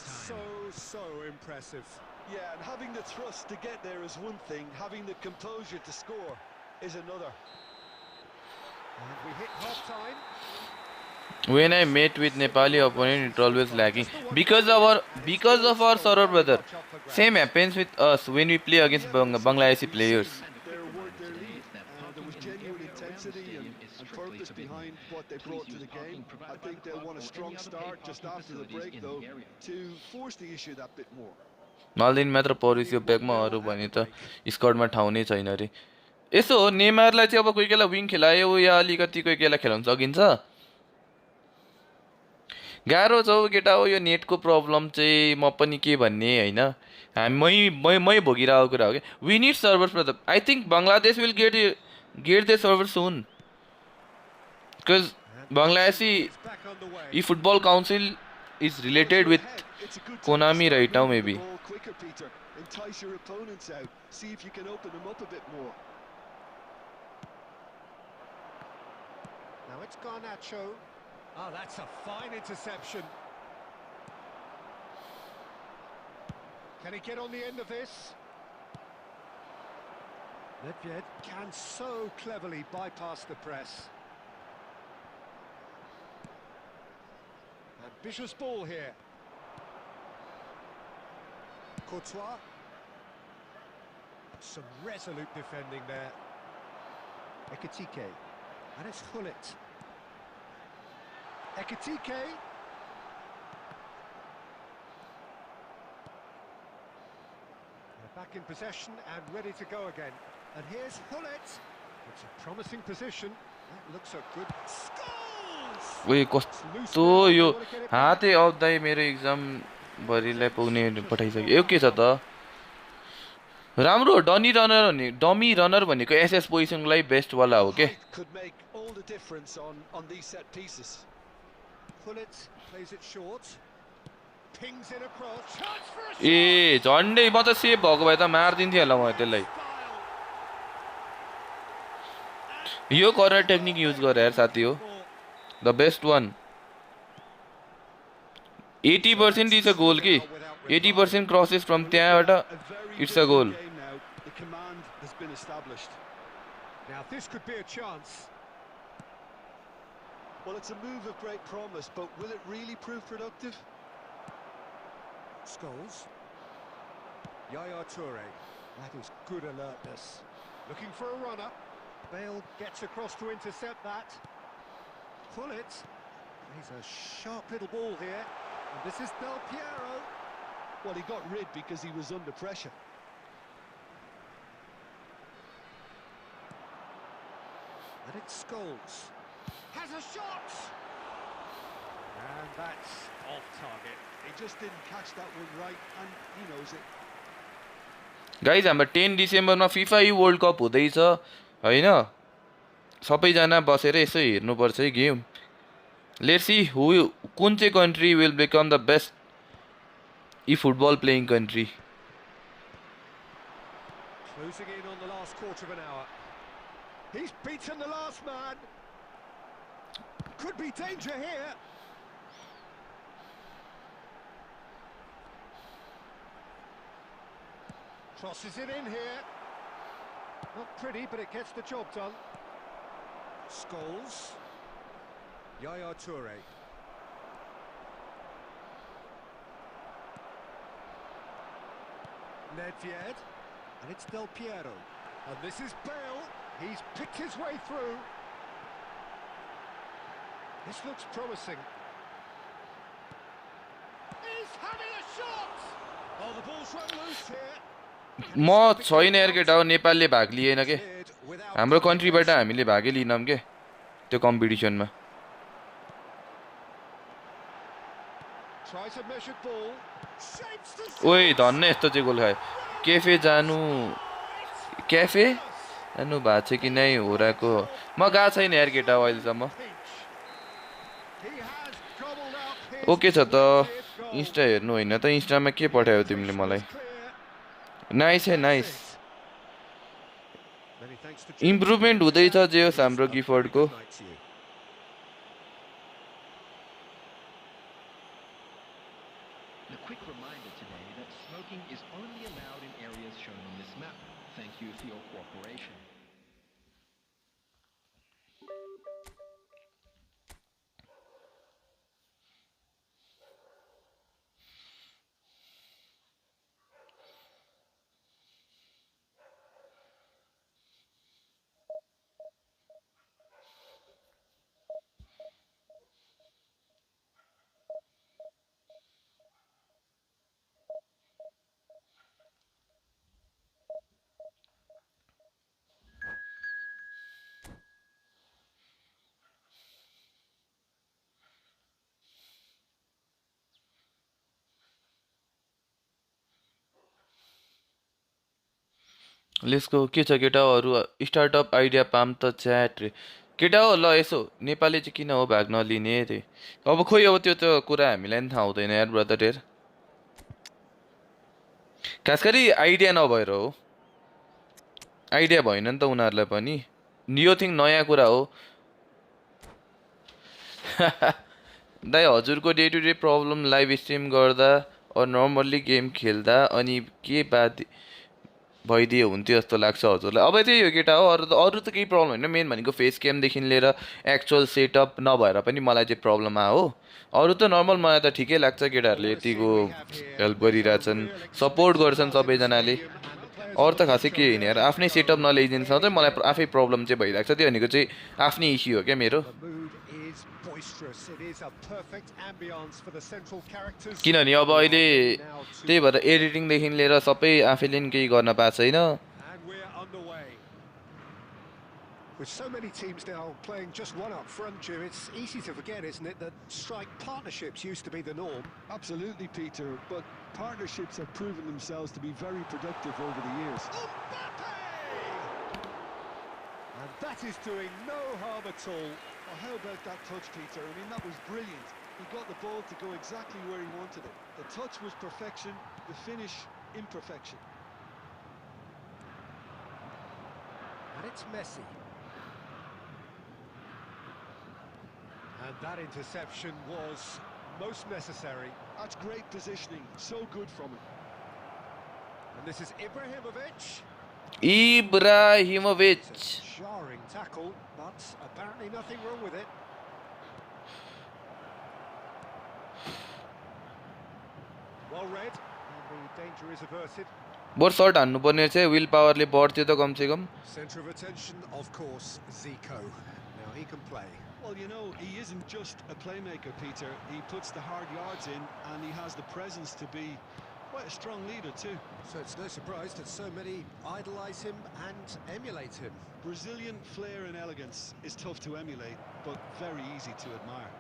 [SPEAKER 2] so impressive.
[SPEAKER 3] Yeah, and having the thrust to get there is one thing, having the composure to score is another.
[SPEAKER 2] And we hit half-time.
[SPEAKER 1] When I met with Nepali opponent, it always lagging because of our server brother. Same happens with us when we play against Bangladeshi players.
[SPEAKER 3] There was genuine intensity and purpose behind what they brought to the game. I think they'll want a strong start just after the break, though, to force the issue that bit more.
[SPEAKER 1] मालदिन मात्र परोस् यो ब्याकमा अरू भने त स्क्वाडमा ठाउँ नै छैन रे यसो हो नेमारलाई चाहिँ अब कोही बेला विङ खेलायो या अलिकति कोही बेला खेलाउन सकिन्छ गाह्रो छ हौ केटा हो यो नेटको प्रब्लम चाहिँ म पनि के भन्ने हैन मै भोगिरहेको कुरा हो के we need servers for the I think Bangladesh will get the server soon because Bangladeshi e-football council is related with Konami right now maybe.
[SPEAKER 3] Entice your opponents out. See if you can open them up a bit more.
[SPEAKER 2] Now it's Garnacho. Oh, that's a fine interception. Can he get on the end of this? Nedved can so cleverly bypass the press. Ambitious ball here. Courtois. Some resolute defending there. Ekitike. And it's Hullet. Ekitike. They're back in possession and ready to go again. And here's Hullet. It's a promising position. That looks a good score.
[SPEAKER 1] Wait, कस्तो यो हातै आउँदै मेरो exam भरिलाई पुग्ने पठाइसक्यो यो के छ त राम्रो dummy runner भनेको SS पोजिसनको लागि बेस्ट वाला हो के ए झन्डै म त सेभ भएको भए त मार्दिन्थेँ होला म त्यसलाई यो कर्नर टेक्निक युज गरे यार साथी हो The best one. 80% is a goal ki. 80% crosses from there. It's a goal.
[SPEAKER 3] The command has been established.
[SPEAKER 2] Now this could be a chance.
[SPEAKER 3] Well, it's a move of great promise, but will it really prove productive?
[SPEAKER 2] Scholes. Yaya Toure. That is good alertness. Looking for a runner. Bale gets across to intercept that. Hullet. He's a sharp little ball here. And this is Del Piero.
[SPEAKER 3] Well, he got rid because he was under pressure.
[SPEAKER 2] And it's Scholes. Has a shot! And that's off target.
[SPEAKER 3] He just didn't catch that one right, and he knows it.
[SPEAKER 1] Guys, हाम्रो 10 डिसेम्बरमा FIFA world cup हुँदैछ हैन सबैजना बसेर यसो हेर्नुपर्छ है game let's see कुन चाहिँ country will become the best e-football playing country.
[SPEAKER 2] Closing in on the last quarter of an hour. He's beaten the last man. Could be danger here. Crosses it in here. Not pretty, but it gets the job done. Scholes. Yaya Toure. Nedved. And it's Del Piero. And this is Bale. He's picked his way through. This looks promising. He's having a shot! Oh, the ball's run loose here.
[SPEAKER 1] म छैन यार केटा हो नेपालले भाग lien के हाम्रो कन्ट्रीबाट हामीले भागै लिनौँ के त्यो कम्पिटिसनमा ओइ धन्न यस्तो चाहिँ गोल खायो क्याफे जानु भएको छ कि नै होराको म गएको छैन यार केटा हो अहिलेसम्म ओके छ त इन्स्टा हेर्नु होइन त इन्स्टामा के पठायो तिमीले मलाई नाइस है नाइस इम्प्रुभमेन्ट हुँदैछ जे होस् हाम्रो गिफर्डको लेट्स गो के छ केटा हो अरू स्टार्टअप आइडिया पाम त च्याट रे केटा हो ल यसो नेपाली चाहिँ किन हो भाग नलिने रे अब खोइ अब त्यो त कुरा हामीलाई पनि थाहा हुँदैन यार ब्रदर यार खास गरी आइडिया नभएर हो आइडिया भएन नि त उनीहरूलाई पनि यो थिङ नयाँ कुरा हो दाइ हजुरको day to day problem live stream गर्दा नर्मल्ली गेम खेल्दा अनि के बात भइदियो हुन्थ्यो जस्तो लाग्छ हजुरलाई अब त्यही हो केटा हो अरू त केही प्रब्लम होइन मेन भनेको फेस क्यामदेखि लिएर एक्चुअल सेटअप नभएर पनि मलाई चाहिँ प्रब्लम आयो अरू त नर्मल मलाई त ठिकै लाग्छ
[SPEAKER 2] Well,
[SPEAKER 1] केटाहरूले
[SPEAKER 2] let's see
[SPEAKER 1] यतिको
[SPEAKER 2] what we have here.
[SPEAKER 1] Help
[SPEAKER 2] This is a
[SPEAKER 1] गरिरहेछन्
[SPEAKER 2] real
[SPEAKER 1] support
[SPEAKER 2] exciting
[SPEAKER 1] गर्छन्
[SPEAKER 2] start in the
[SPEAKER 1] सबैजनाले
[SPEAKER 2] stadium, and the players
[SPEAKER 1] अरू
[SPEAKER 2] will
[SPEAKER 1] त
[SPEAKER 2] need
[SPEAKER 1] खासै
[SPEAKER 2] to
[SPEAKER 1] केही होइन यार
[SPEAKER 2] really
[SPEAKER 1] आफ्नै
[SPEAKER 2] go
[SPEAKER 1] सेटअप नल्याइदिन्छ चाहिँ मलाई
[SPEAKER 2] very
[SPEAKER 1] आफै प्रब्लम चाहिँ भइरहेको छ त्यो भनेको चाहिँ आफ्नै इस्यु हो क्या मेरो
[SPEAKER 2] The mood is boisterous. It is a perfect ambience for the central characters.
[SPEAKER 1] किनभने अब
[SPEAKER 2] We are
[SPEAKER 1] अहिले
[SPEAKER 2] ready now to-
[SPEAKER 1] त्यही भएर एडिटिङदेखि लिएर सबै आफैले पनि केही गर्न पाएको छैन
[SPEAKER 2] And we're underway. With so many teams now playing just one up front, Jim, it's easy to forget, isn't it, that strike partnerships used to be the norm.
[SPEAKER 3] Absolutely, Peter, but partnerships have proven themselves to be very productive over the years.
[SPEAKER 2] Mbappe! And that is doing no harm at all.
[SPEAKER 3] Oh, how about that touch, Peter? I mean, that was brilliant. He got the ball to go exactly where he wanted it. The touch was perfection, the finish imperfection.
[SPEAKER 2] And it's Messi. And that interception was most necessary.
[SPEAKER 3] That's great positioning, so good from him.
[SPEAKER 2] And this is Ibrahimovic.
[SPEAKER 1] इब्राहिमोभिच
[SPEAKER 2] It's a jarring tackle, but apparently nothing wrong with it. Well read, and the danger is averted.
[SPEAKER 1] बरु shirt हान्नुपर्ने चाहिँ will पावरले बढ्थ्यो त कमसेकम
[SPEAKER 2] Centre of attention, of course, Zico. Now he can play.
[SPEAKER 3] Well, you know, he isn't just a playmaker, Peter. He puts the hard yards in, and he has the presence to be quite a strong leader too.
[SPEAKER 2] So it's no surprise that so many idolise him and emulate him.
[SPEAKER 3] Brazilian flair and elegance is tough to emulate, but very easy to admire.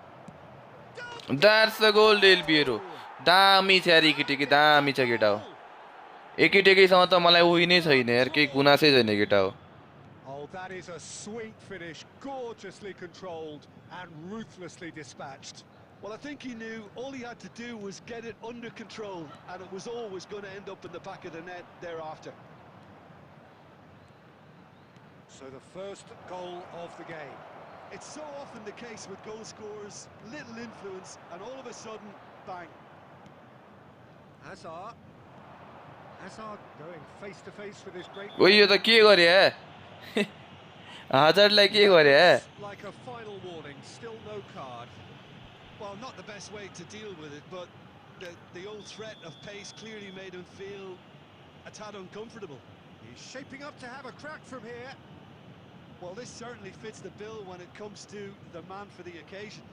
[SPEAKER 1] That's the goal Del Piero दामी छ यार एकीटेकी दामी छ केटा हो एकीटेकीसँग त मलाई उही नै छैन यार केही गुनासै छैन केटा हो
[SPEAKER 2] Oh, that is a sweet finish, gorgeously controlled and ruthlessly dispatched.
[SPEAKER 3] Well, I think he knew all he had to do was get it under control, and it was always going to end up in the back of the net thereafter.
[SPEAKER 2] So the first goal of the game.
[SPEAKER 3] It's so often the case with goal scorers, little influence, and all of a sudden, bang.
[SPEAKER 2] Hazard. Hazard going face to face with his great...
[SPEAKER 1] ओ यो त के गरे हजारलाई के गरे
[SPEAKER 2] Like a final warning, still no card.
[SPEAKER 3] Well, not the best way to deal with it, but the old threat of pace clearly made him feel a tad uncomfortable.
[SPEAKER 2] He's shaping up to have a crack from here.
[SPEAKER 3] Well, this certainly fits the bill when it comes to the man for the occasion.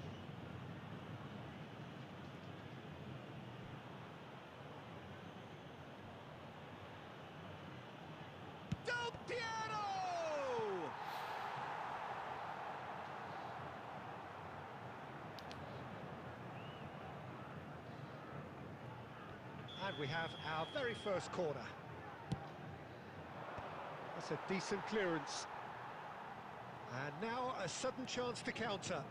[SPEAKER 2] Del Piero! And we have our very first corner. That's a decent clearance. And now a sudden chance to counter.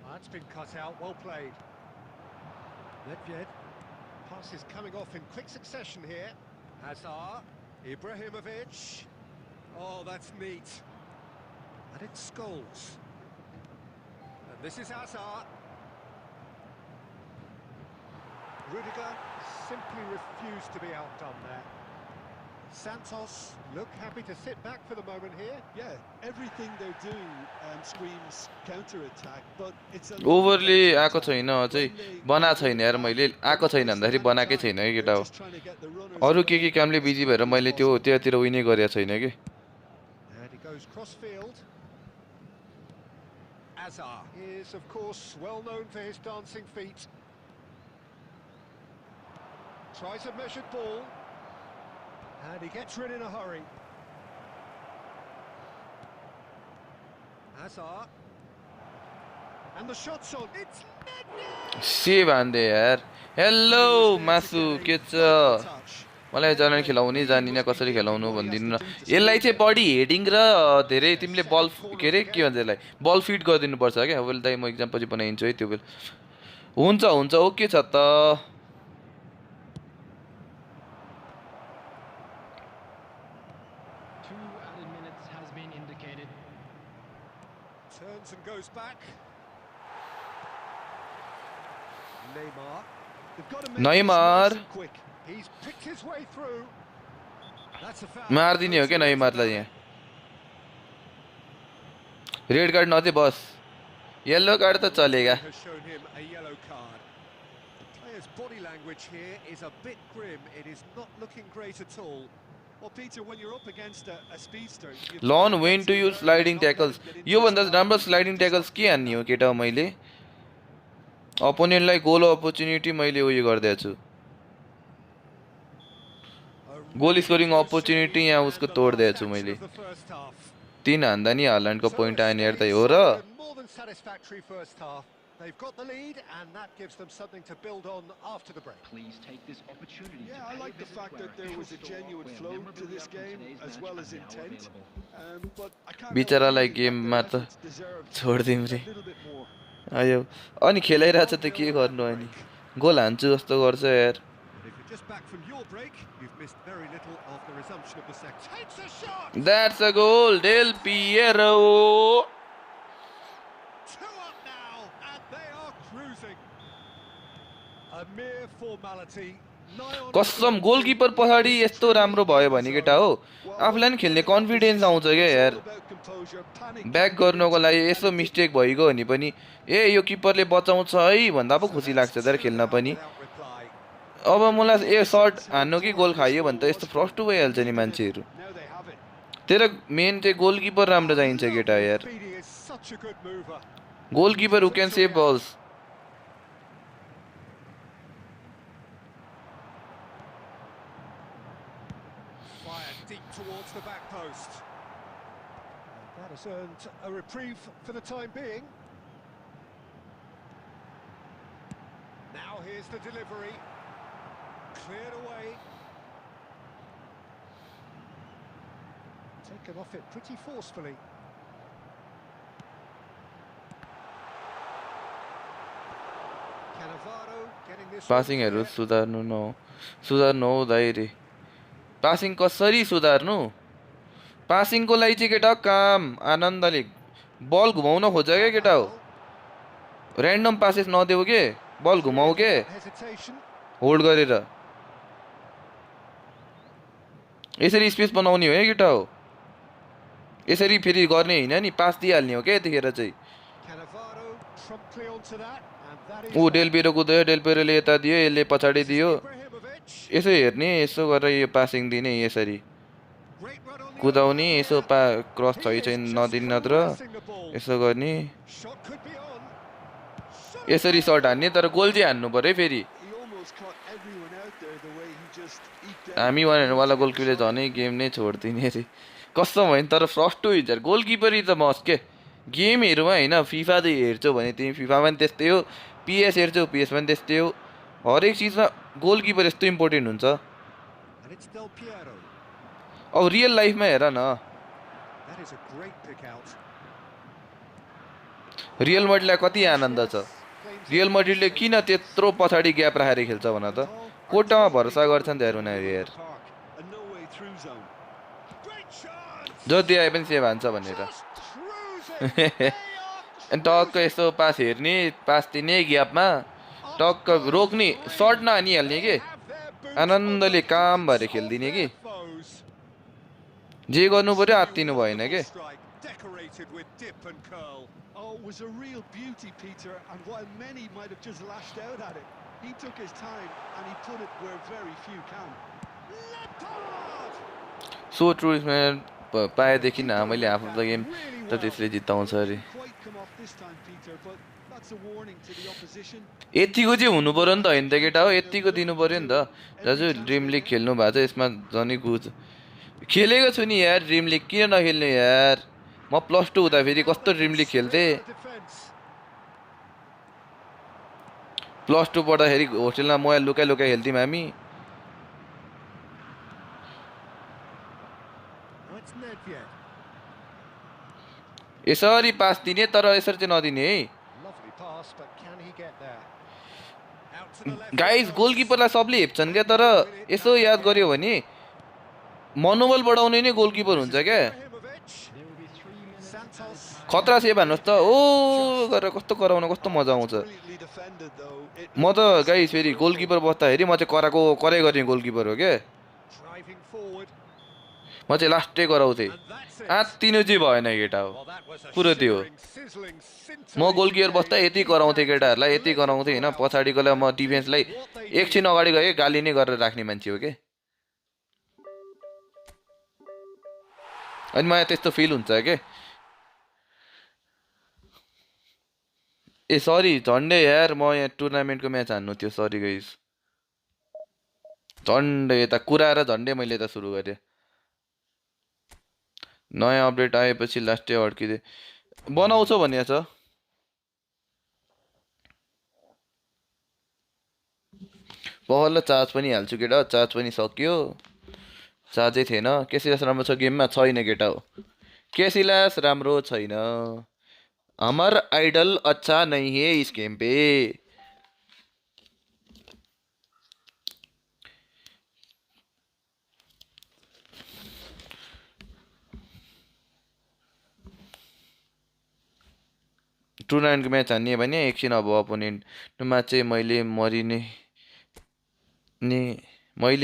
[SPEAKER 2] That's been cut out, well played. Nedved. Pass is coming off in quick succession here. Hazard, Ibrahimovic. Oh, that's neat. And it's Scholes. And this is Hazard. Rudiger simply refused to be outdone there. Santos look happy to sit back for the moment here.
[SPEAKER 3] Yeah, everything they're doing screams counter-attack, but it's a...
[SPEAKER 1] ओभरले आएको छैन अझै बनाएको छैन यार मैले आएको छैन भन्दाखेरि बनाएकै छैन कि केटा हो अरू के कामले बिजी भएर मैले त्यो त्यतातिर उही नै गरेको छैन कि
[SPEAKER 2] And he goes crossfield. Hazard is, of course, well known for his dancing feet. Tries a measured ball. And he gets rid in a hurry. Hazard. And the shot's on. It's
[SPEAKER 1] save हान्दे यार hello मासु के छ मलाई जन खेलाउनै जानिन कसरी खेलाउनु भनिदिनु न यसलाई चाहिँ बडी हेडिङ र धेरै तिमीले बल के अरे के भन्छ यसलाई बल फिट गरिदिनु पर्छ क्या वेल दाइ म एक्जाम पछि बनाइदिन्छु है त्यो बेल हुन्छ हुन्छ ओके छ त
[SPEAKER 4] 2 added minutes has been indicated.
[SPEAKER 2] turns and goes back. Neymar. They've got to make
[SPEAKER 1] Neymar.
[SPEAKER 2] this nice and quick. He's picked his way through. That's a foul.
[SPEAKER 1] मारिदिने हो क्या नेइमारलाई यहाँ रेड कार्ड नथे बस yellow card त चलेगा
[SPEAKER 2] Has shown him a yellow card. The player's body language here is a bit grim. It is not looking great at all.
[SPEAKER 3] Well, Peter, when you're up against a speedster,
[SPEAKER 1] लॉन when to use sliding tackles यो भन्दा राम्रो sliding ट्याकल्स के हान्ने हो केटा मैले अपोनेन्टलाई गोल opportunity मैले उयो गर्दैछु गोल स्कोरिङ अपर्च्युनिटी यहाँ उसको तोड्दैछु मैले 3 हान्दा नि हाल्यान्डको पोइन्ट आएन हेर्दै हो र
[SPEAKER 2] More than satisfactory first half. They've got the lead, and that gives them something to build on after the break.
[SPEAKER 4] Please take this opportunity.
[SPEAKER 3] Yeah, I like the fact that there was a genuine flow to this game as well as intent. But I can't
[SPEAKER 1] बिचरालाई गेममा त छोड्दिम रे आयो अनि खेलाइरहेछ त के गर्नु अनि गोल हान्छु जस्तो गर्छ यार
[SPEAKER 2] If you're just back from your break, you've missed very little of the resumption of the second. Takes a shot!
[SPEAKER 1] That's a goal Del Piero
[SPEAKER 2] 2 up now, and they are cruising. A mere formality.
[SPEAKER 1] कसम goalkeeper पछाडि यस्तो राम्रो भयो भने केटा हो आफूलाई नि खेल्ने कन्फिडेन्स आउँछ क्या यार ब्याक गर्नको लागि यसो मिस्टेक भइगयो भने पनि ए यो किपरले बचाउँछ है भन्दा पो खुसी लाग्छ तर खेल्न पनि अब मलाई ए सर्ट हान्नु कि गोल खाइयो भने त यस्तो फ्रस्टु भइहाल्छ नि मान्छेहरू तेरो मेन चाहिँ गोलकिपर राम्रो चाहिन्छ केटा यार goalkeeper who can save balls
[SPEAKER 2] Deep towards the back post. That has earned a reprieve for the time being. Now here's the delivery. Cleared away. Taken off it pretty forcefully. Cannavaro getting this.
[SPEAKER 1] पासिङहरु सुधार्नु हुँदै रे passing कसरी सुधार्नु पासिङको लागि चाहिँ केटा काम आनन्दले बल घुमाउन खोज के केटा हो र्यान्डम पासेस नदेऊ के बल घुमाऊ के होल्ड गरेर यसरी स्पेस बनाउने हो है केटा हो यसरी फेरि गर्ने हैन नि पास दिइहाल्ने हो के यतिखेर चाहिँ ऊ डेलपेरो कुद्यो डेलपेरोले यता दियो यसले पछाडि दियो यसो हेर्ने यसो गरेर यो पासिङ दिने यसरी कुदाउने यसो क्रस छैन नदिने नत्र यसो गर्ने यसरी सर्ट हान्ने तर गोल चाहिँ हान्नु पर्यो फेरि हामी वाला गोलकिपरले झनै गेम नै छोड्दिने रे कसम होइन तर फर्स्ट हुन्छ गोलकिपर त मस्ट के गेमहरुमा हैन फिफा त हेर्छौ भने तिमी फिफामा पनि त्यस्तै हो पीएस हेर्छौ पीएस पनि त्यस्तै हो हरेक चीजमा गोलकिपर यस्तो इम्पोर्टेन्ट हुन्छ अब रियल लाइफमा हेर न रियल मड्रिडलाई कति आनन्द छ रियल मड्रिडले किन त्यत्रो पछाडि ग्याप राखेर खेल्छ भन त कोटामा भरोसा गर्छन् त हेर्नु यार जति आए पनि सेभ हान्छ भनेर अनि टक्क यसो पास हेर्ने पास दिने ग्यापमा टक्क रोक्ने सर्ट नहानिहाल्ने के आनन्दले काम भएर खेलिदिने कि जे गर्नु पर्यो आत्तिनु भएन के
[SPEAKER 3] Oh, it was a real beauty, Peter, and while many might have just lashed out at it, he took his time and he put it where very few can.
[SPEAKER 1] So true man पाएदेखि मैले आफू त game त त्यसले जिताउँछ अरे यतिको चाहिँ हुनु पर्यो नि त होइन त केटा हो यतिको दिनु पर्यो नि त दाजु ड्रिम लिग खेल्नु भएको छ यसमा झनै गुज खेलेको छु नि यार ड्रिम लिग किन नखेल्ने यार म +2 हुँदा फेरि कस्तो ड्रिम लिग खेल्थे +2 पढ्दाखेरि होस्टेलमा मोबाइल लुकाइ लुकाइ खेल्थ्यौँ हामी।
[SPEAKER 2] Now it's Nedved.
[SPEAKER 1] यसरी पास दिने तर यसरी चाहिँ नदिने है
[SPEAKER 2] Lovely pass, but can he get there? Out to the left it
[SPEAKER 1] guys.
[SPEAKER 2] goes.
[SPEAKER 1] गोलकिपरलाई सबले हेप्छन् क्या, तर
[SPEAKER 2] Able to win it
[SPEAKER 1] Yesso
[SPEAKER 2] back
[SPEAKER 1] याद
[SPEAKER 2] again.
[SPEAKER 1] गर्यो भने मनोबल बढाउने नै गोलकिपर
[SPEAKER 2] This
[SPEAKER 1] हुन्छ
[SPEAKER 2] is
[SPEAKER 1] क्या।
[SPEAKER 2] Ibrahimovic.
[SPEAKER 4] There will be 3 minutes
[SPEAKER 2] Santos.
[SPEAKER 4] added time.
[SPEAKER 1] खतरा सेभ हान्नुहोस् त ओ गरेर कस्तो कराउन कस्तो
[SPEAKER 3] Oh,
[SPEAKER 1] मजा
[SPEAKER 3] that's
[SPEAKER 1] आउँछ।
[SPEAKER 3] brilliantly defended, though. It
[SPEAKER 1] म
[SPEAKER 3] looked
[SPEAKER 1] त
[SPEAKER 3] risky
[SPEAKER 1] गाइस
[SPEAKER 3] but
[SPEAKER 1] फेरि
[SPEAKER 3] clinical.
[SPEAKER 1] गोलकिपर बस्दाखेरि म चाहिँ कराइ गर्ने गोलकिपर हो क्या।
[SPEAKER 2] Driving forward.
[SPEAKER 1] म चाहिँ लास्टै कराउँथेँ।
[SPEAKER 2] And that's it.
[SPEAKER 1] आत्तिनु चाहिँ भएन केटा हो,
[SPEAKER 2] Well, that was a
[SPEAKER 1] कुरो त्यो हो।
[SPEAKER 2] shimmering, sizzling,
[SPEAKER 1] म
[SPEAKER 2] scintillating
[SPEAKER 1] गोलकिपर बस्दा
[SPEAKER 2] game.
[SPEAKER 1] यति
[SPEAKER 2] He
[SPEAKER 1] कराउँथेँ
[SPEAKER 2] had to
[SPEAKER 1] केटाहरूलाई, यति
[SPEAKER 2] let it
[SPEAKER 1] कराउँथेँ होइन।
[SPEAKER 2] flow out
[SPEAKER 1] पछाडिकोलाई म
[SPEAKER 2] and did
[SPEAKER 1] डिफेन्सलाई
[SPEAKER 2] what they
[SPEAKER 1] एकछिन
[SPEAKER 2] did.
[SPEAKER 1] अगाडि गएँ गाली नै गरेर राख्ने मान्छे हो क्या। अनि मलाई त्यस्तो फिल हुन्छ क्या। ए सरी झन्डै यार, म यहाँ टुर्नामेन्टको म्याच हान्नु थियो, सरी गाइस। झन्डै यता कुरा र झन्डै मैले यता सुरु गरेँ। नयाँ अपडेट आएपछि लास्टै अड्किँदै बनाउँछ भनिएको छ। पहल चार्ज पनि हाल्छु केटा, चार्ज पनि सक्यो। चार्जै थिएन। केसिलास राम्रो छ गेममा? छैन केटा हो, केसिलास राम्रो छैन। हमर आइडल अच्छा नहीं है इस गेम पे। टुर्नामेन्टको म्याच हान्ने भने एकछिन अब अपोनेन्टमा चाहिँ मैले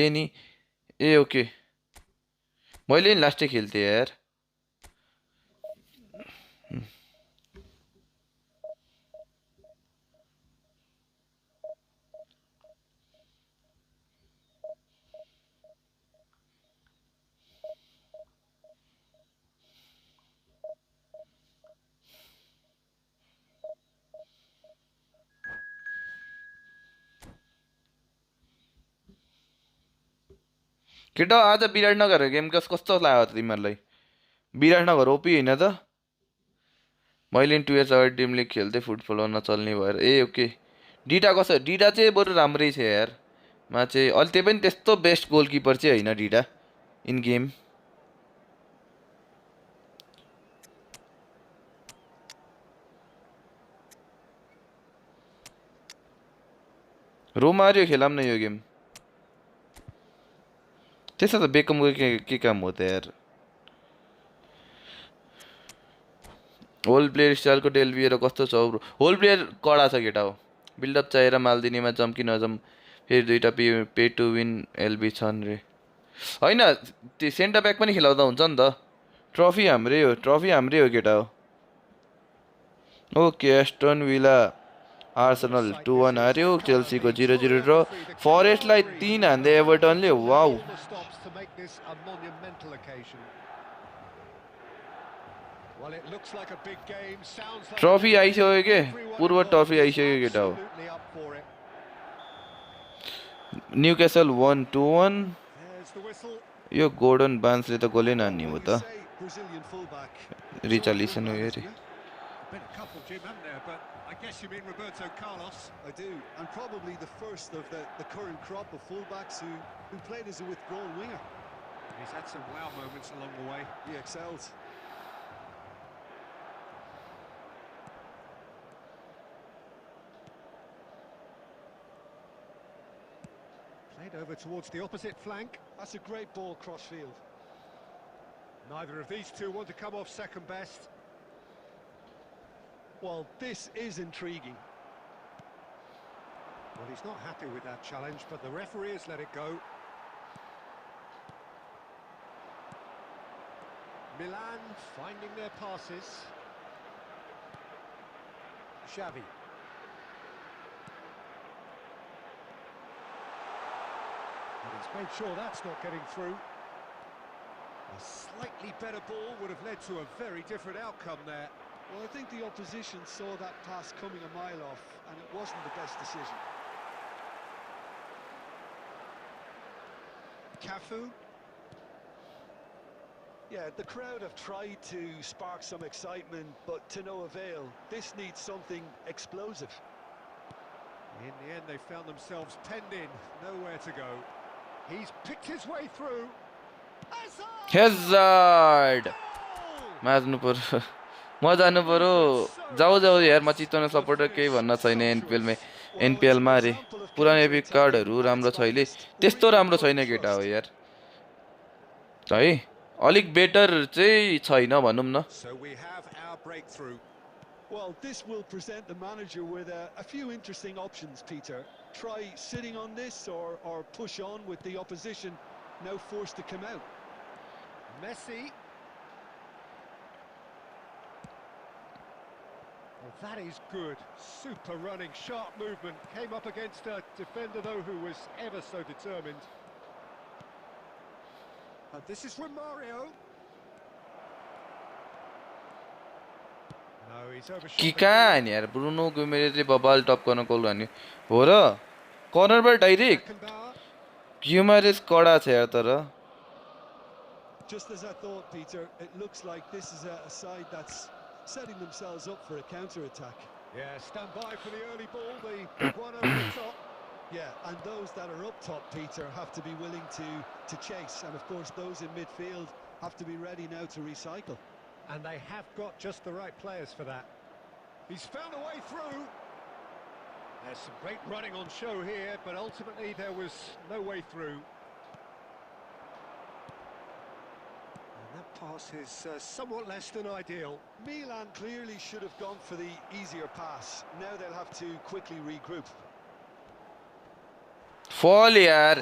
[SPEAKER 1] नि ए ओके मैले नि लास्टै खेल्थेँ यार। केटा आज विराटनगर गेम कस्तो लाग्यो त तिमीहरूलाई? विराटनगर ओपी होइन त? मैले 2 इयर्स अगाडि टिम लिग खेल्थेँ, फुटबल नचल्ने भएर। ए ओके। डिडा कसो? डिडा चाहिँ बरु राम्रै छ यार। मा चाहिँ अहिले त्यही पनि त्यस्तो बेस्ट गोलकिपर चाहिँ होइन डिडा इन गेम। रोमारियो खेलाम न यो गेम। त्यसो त बेकमको के काम हो त यार? होल प्लेयर स्टाइलको डेलबिएर कस्तो छ? होल प्लेयर कडा छ केटा हो। बिल्डअप चाहिएर मालदिनीमा जम कि नजम, फेरि दुईवटा पे टु विन एलबी छन् रे। होइन त्यो सेन्टर ब्याक पनि खेलाउँदा हुन्छ नि त। ट्रफी हाम्रै हो केटा हो। ओके एस्टन विला आर्सेनल 2-1 हार्यो, चेल्सीको 0-0 ड्र, फरेस्टलाई 3 हान्दै एभर्टनले। Wow,
[SPEAKER 2] All the stops to make this a monumental occasion. Well, it looks like a big game. Sounds like
[SPEAKER 1] trophy
[SPEAKER 2] a big
[SPEAKER 1] आइसक्यो
[SPEAKER 2] game.
[SPEAKER 1] के?
[SPEAKER 2] Everyone
[SPEAKER 1] पूर्व
[SPEAKER 2] involved
[SPEAKER 1] ट्रफी
[SPEAKER 2] is
[SPEAKER 1] आइसक्यो केटा हो।
[SPEAKER 2] absolutely up for it.
[SPEAKER 1] Newcastle 1-2-1।
[SPEAKER 2] There's the whistle.
[SPEAKER 1] यो Gordon बान्सले त गोलै नान्ने हो
[SPEAKER 3] When you
[SPEAKER 1] त।
[SPEAKER 3] say Brazilian fullback,
[SPEAKER 1] रिचालिसन हो यो रे।
[SPEAKER 2] Been a couple, Jim, haven't there? But I guess you mean Roberto Carlos.
[SPEAKER 3] I do, and probably the first of the current crop of fullbacks who played as a withdrawn winger.
[SPEAKER 2] He's had some wow moments along the way.
[SPEAKER 3] He excels.
[SPEAKER 2] Played over towards the opposite flank.
[SPEAKER 3] That's a great ball cross-field.
[SPEAKER 2] Neither of these two want to come off second best.
[SPEAKER 3] Well, this is intriguing.
[SPEAKER 2] Well, he's not happy with that challenge, but the referee has let it go. Milan finding their passes. Xavi. And he's made sure that's not getting through. A slightly better ball would have led to a very different outcome there.
[SPEAKER 3] Well, I think the opposition saw that pass coming a mile off, and it wasn't the best decision.
[SPEAKER 2] Cafu.
[SPEAKER 3] Yeah, the crowd have tried to spark some excitement, but to no avail. This needs something explosive.
[SPEAKER 2] In the end, they found themselves penned in, nowhere to go. He's picked his way through.
[SPEAKER 1] Hazard
[SPEAKER 2] Goal!
[SPEAKER 1] मार्नु पर्यो म जानु पर्यो जाऊ जाऊ यार म चितवन supporter केही भन्न छैन एनपिएलमा
[SPEAKER 3] Well, it's an
[SPEAKER 1] एनपिएलमा रे
[SPEAKER 3] example of
[SPEAKER 1] पुरानो एपिक
[SPEAKER 3] counter-attacking
[SPEAKER 1] कार्डहरू
[SPEAKER 3] at
[SPEAKER 1] राम्रो
[SPEAKER 3] its
[SPEAKER 1] छैन
[SPEAKER 3] finest.
[SPEAKER 1] त्यस्तो
[SPEAKER 3] Really
[SPEAKER 1] राम्रो
[SPEAKER 3] put
[SPEAKER 1] छैन केटा हो
[SPEAKER 3] trust.
[SPEAKER 1] यार है अलिक बेटर चाहिँ छैन भनौँ न
[SPEAKER 2] So we have our breakthrough.
[SPEAKER 3] Well, this will present the manager with a few interesting options, Peter. Try sitting on this or push on with the opposition now forced to come out.
[SPEAKER 2] Messi. Well, that is good. Super running, sharp movement. Came up against a defender, though, who was ever so determined. This is Romario. No, he's overshot.
[SPEAKER 1] कि कहाँ नि यार Bruno गुमेरे चाहिँ बबाल टप गर्न कल गर्ने हो र कर्नरबाट डाइरेक्ट
[SPEAKER 2] Beckenbauer.
[SPEAKER 1] ग्युमारेस कडा छ यार तर
[SPEAKER 3] Just as I thought, Peter, it looks like this is a side that's setting themselves up for a counter-attack.
[SPEAKER 2] Yeah, stand by for the early ball, the big one over the top.
[SPEAKER 3] Yeah, and those that are up top, Peter, have to be willing to chase. And, of course, those in midfield have to be ready now to recycle.
[SPEAKER 2] And they have got just the right players for that. He's found a way through. There's some great running on show here, but ultimately there was no way through. And that pass is somewhat less than ideal.
[SPEAKER 3] Milan clearly should have gone for the easier pass. Now they'll have to quickly regroup.
[SPEAKER 1] फल यार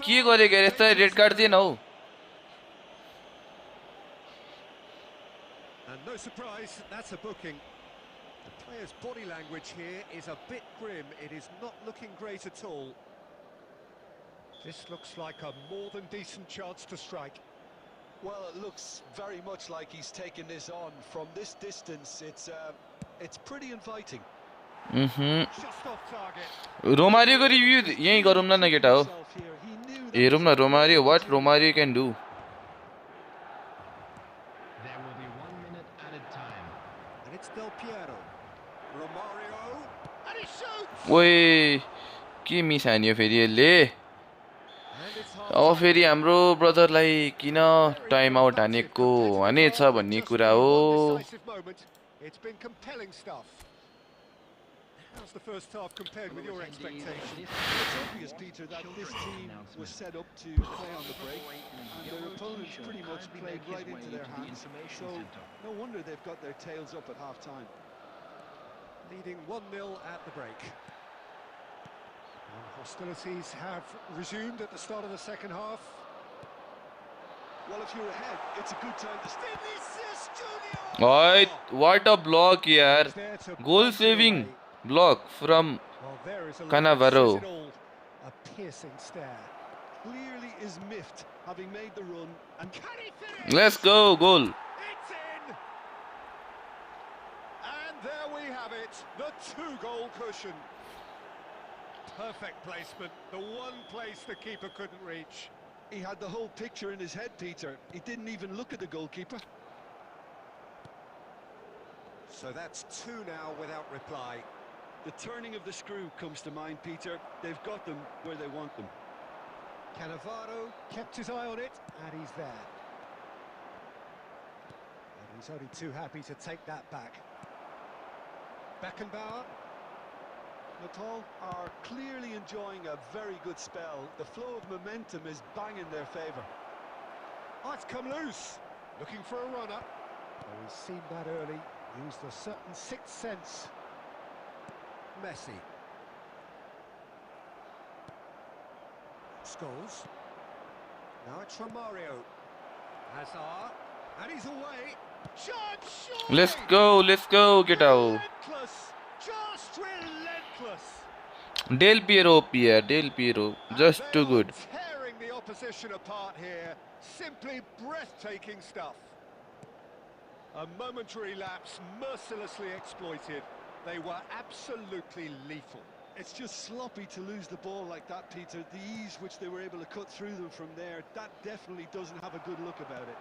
[SPEAKER 1] के गरेको यार यस्तो red card दिएन हौ
[SPEAKER 2] And no surprise, that's a booking. The player's body language here is a bit grim. It is not looking great at all. This looks like a more than decent chance to strike.
[SPEAKER 3] Well, it looks very much like he's taken this on. From this distance, it's pretty inviting.
[SPEAKER 2] Just off target.
[SPEAKER 1] रोमारियोको review यही गरौँ न केटा हो
[SPEAKER 3] Himself here, he knew that
[SPEAKER 1] हेरौँ न
[SPEAKER 3] was
[SPEAKER 1] Romario
[SPEAKER 3] the
[SPEAKER 1] what
[SPEAKER 3] team.
[SPEAKER 1] Romario can do
[SPEAKER 4] There will be 1 minute added time.
[SPEAKER 2] And it's Del Piero. Romario. And he shoots!
[SPEAKER 1] ओए के मिस हान्यो फेरि यसले
[SPEAKER 2] And it's
[SPEAKER 1] अब
[SPEAKER 2] half-time.
[SPEAKER 1] फेरि हाम्रो ब्रदरलाई किन टाइम आउट हानेको हानेछ भन्ने कुरा हो
[SPEAKER 2] Decisive moment. It's been compelling stuff. How's the first half compared with your expectations?
[SPEAKER 3] It's obvious, Peter, that this team was set up to play on the break, and their opponents pretty much played right into their hands. So no wonder they've got their tails up at half-time.
[SPEAKER 2] Leading 1-0 at the break. And hostilities have resumed at the start of the second half.
[SPEAKER 3] Well, if you're ahead, it's a good time to stay.
[SPEAKER 2] Vinicius Junior!
[SPEAKER 1] Right, what a block यार
[SPEAKER 2] There to
[SPEAKER 1] goal
[SPEAKER 2] punch it
[SPEAKER 1] saving
[SPEAKER 2] away.
[SPEAKER 1] block from
[SPEAKER 2] Well, there is a look
[SPEAKER 1] Cannavaro.
[SPEAKER 2] that says it all. A piercing stare.
[SPEAKER 3] Clearly is miffed, having made the run, and
[SPEAKER 2] Can he finish?
[SPEAKER 1] let's go goal
[SPEAKER 2] It's in! And there we have it, the 2-goal cushion. Perfect placement, the one place the keeper couldn't reach.
[SPEAKER 3] he had the whole picture in his head, Peter. He didn't even look at the goalkeeper.
[SPEAKER 2] So that's 2 now without reply.
[SPEAKER 3] The turning of the screw comes to mind, Peter. They've got them where they want them.
[SPEAKER 2] Cannavaro kept his eye on it, and he's there. And he's only too happy to take that back. Beckenbauer.
[SPEAKER 3] Natal are clearly enjoying a very good spell. The flow of momentum is bang in their favour.
[SPEAKER 2] Oh, it's come loose. Looking for a runner. Oh, he's seen that early. Used a certain sixth sense. Messi. Scholes. Now it's Romario. Hazard. And he's away. Shot!
[SPEAKER 1] let's go केटा हो
[SPEAKER 2] Relentless. Just relentless.
[SPEAKER 1] Del Piero OP यार Del Piero just
[SPEAKER 2] And
[SPEAKER 1] too
[SPEAKER 2] they
[SPEAKER 1] good
[SPEAKER 2] are tearing the opposition apart here. Simply breathtaking stuff. A momentary lapse mercilessly exploited. They were absolutely lethal.
[SPEAKER 3] It's just sloppy to lose the ball like that, Peter. The ease which they were able to cut through them from there, that definitely doesn't have a good look about it.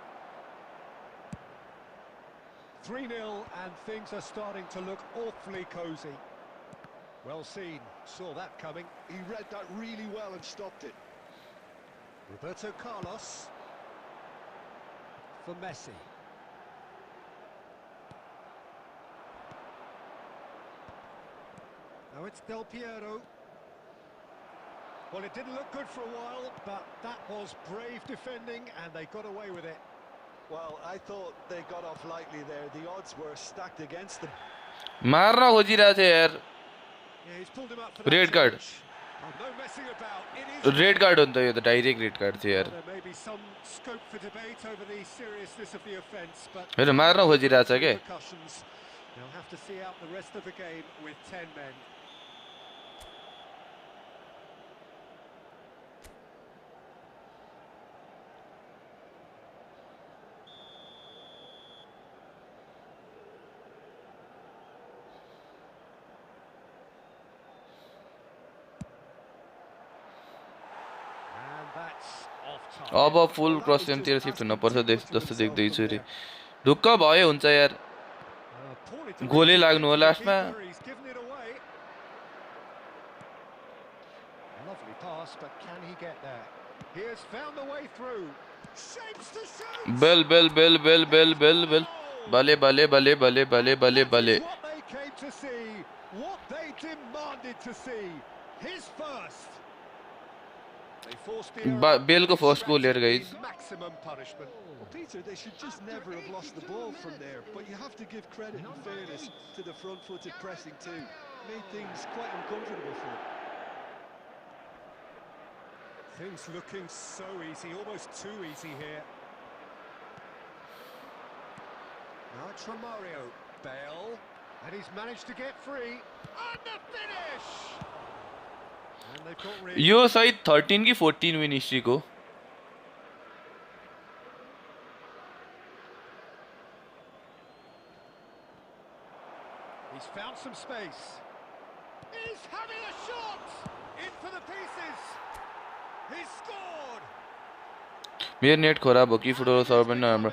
[SPEAKER 2] 3-0 and things are starting to look awfully cosy. Well seen. Saw that coming.
[SPEAKER 3] He read that really well and stopped it.
[SPEAKER 2] Roberto Carlos. For Messi. Now it's Del Piero. Well, it didn't look good for a while, but that was brave defending, and they got away with it.
[SPEAKER 3] Well, I thought they got off lightly there. The odds were stacked against them.
[SPEAKER 1] मार्न खोजिरहेछ यार
[SPEAKER 2] Yeah, he's pulled him up for that
[SPEAKER 1] red card
[SPEAKER 2] challenge. No messing about. It is
[SPEAKER 1] red card हो नि त यो त direct red card थियो यार
[SPEAKER 2] There may be some scope for debate over the seriousness of the offence, but
[SPEAKER 1] हेर मार्न खोजिरहेछ के
[SPEAKER 2] repercussions. They'll have to see out the rest of the game with 10 men. And that's off target.
[SPEAKER 1] अब full cross तिर shift हुन पर्छ जस्तो देख्दैछु रे ढुक्क भयो हुन्छ यार
[SPEAKER 2] Poorly
[SPEAKER 1] गोलै
[SPEAKER 2] defended
[SPEAKER 1] लाग्नु हो
[SPEAKER 2] against the
[SPEAKER 1] लास्टमा
[SPEAKER 2] keeper, he's given it away. Lovely pass, but can he get there? He has found the way through. Shapes to shoot.
[SPEAKER 1] Bale Bale Bale Bale Bale Bale Bale Bale Bale Bale Bale Bale Bale बले
[SPEAKER 2] What they came to see, what they demanded to see. His first. They forced the error.
[SPEAKER 1] बेलको first goal हेर guys
[SPEAKER 2] Maximum punishment.
[SPEAKER 3] Well, Peter, they should just never have lost the ball from there. But you have to give credit and fairness to the front-footed pressing too. Made things quite uncomfortable for them.
[SPEAKER 2] Things looking so easy, almost too easy here. Now it's Romario. Bale. And he's managed to get free. And the finish! And they've got rid.
[SPEAKER 1] यो सायद 13 कि 14 win हिस्ट्रीको
[SPEAKER 2] He's found some space. He's having a shot! In for the pieces. He's scored!
[SPEAKER 1] मेरो net खराब हो कि football server पनि नराम्रो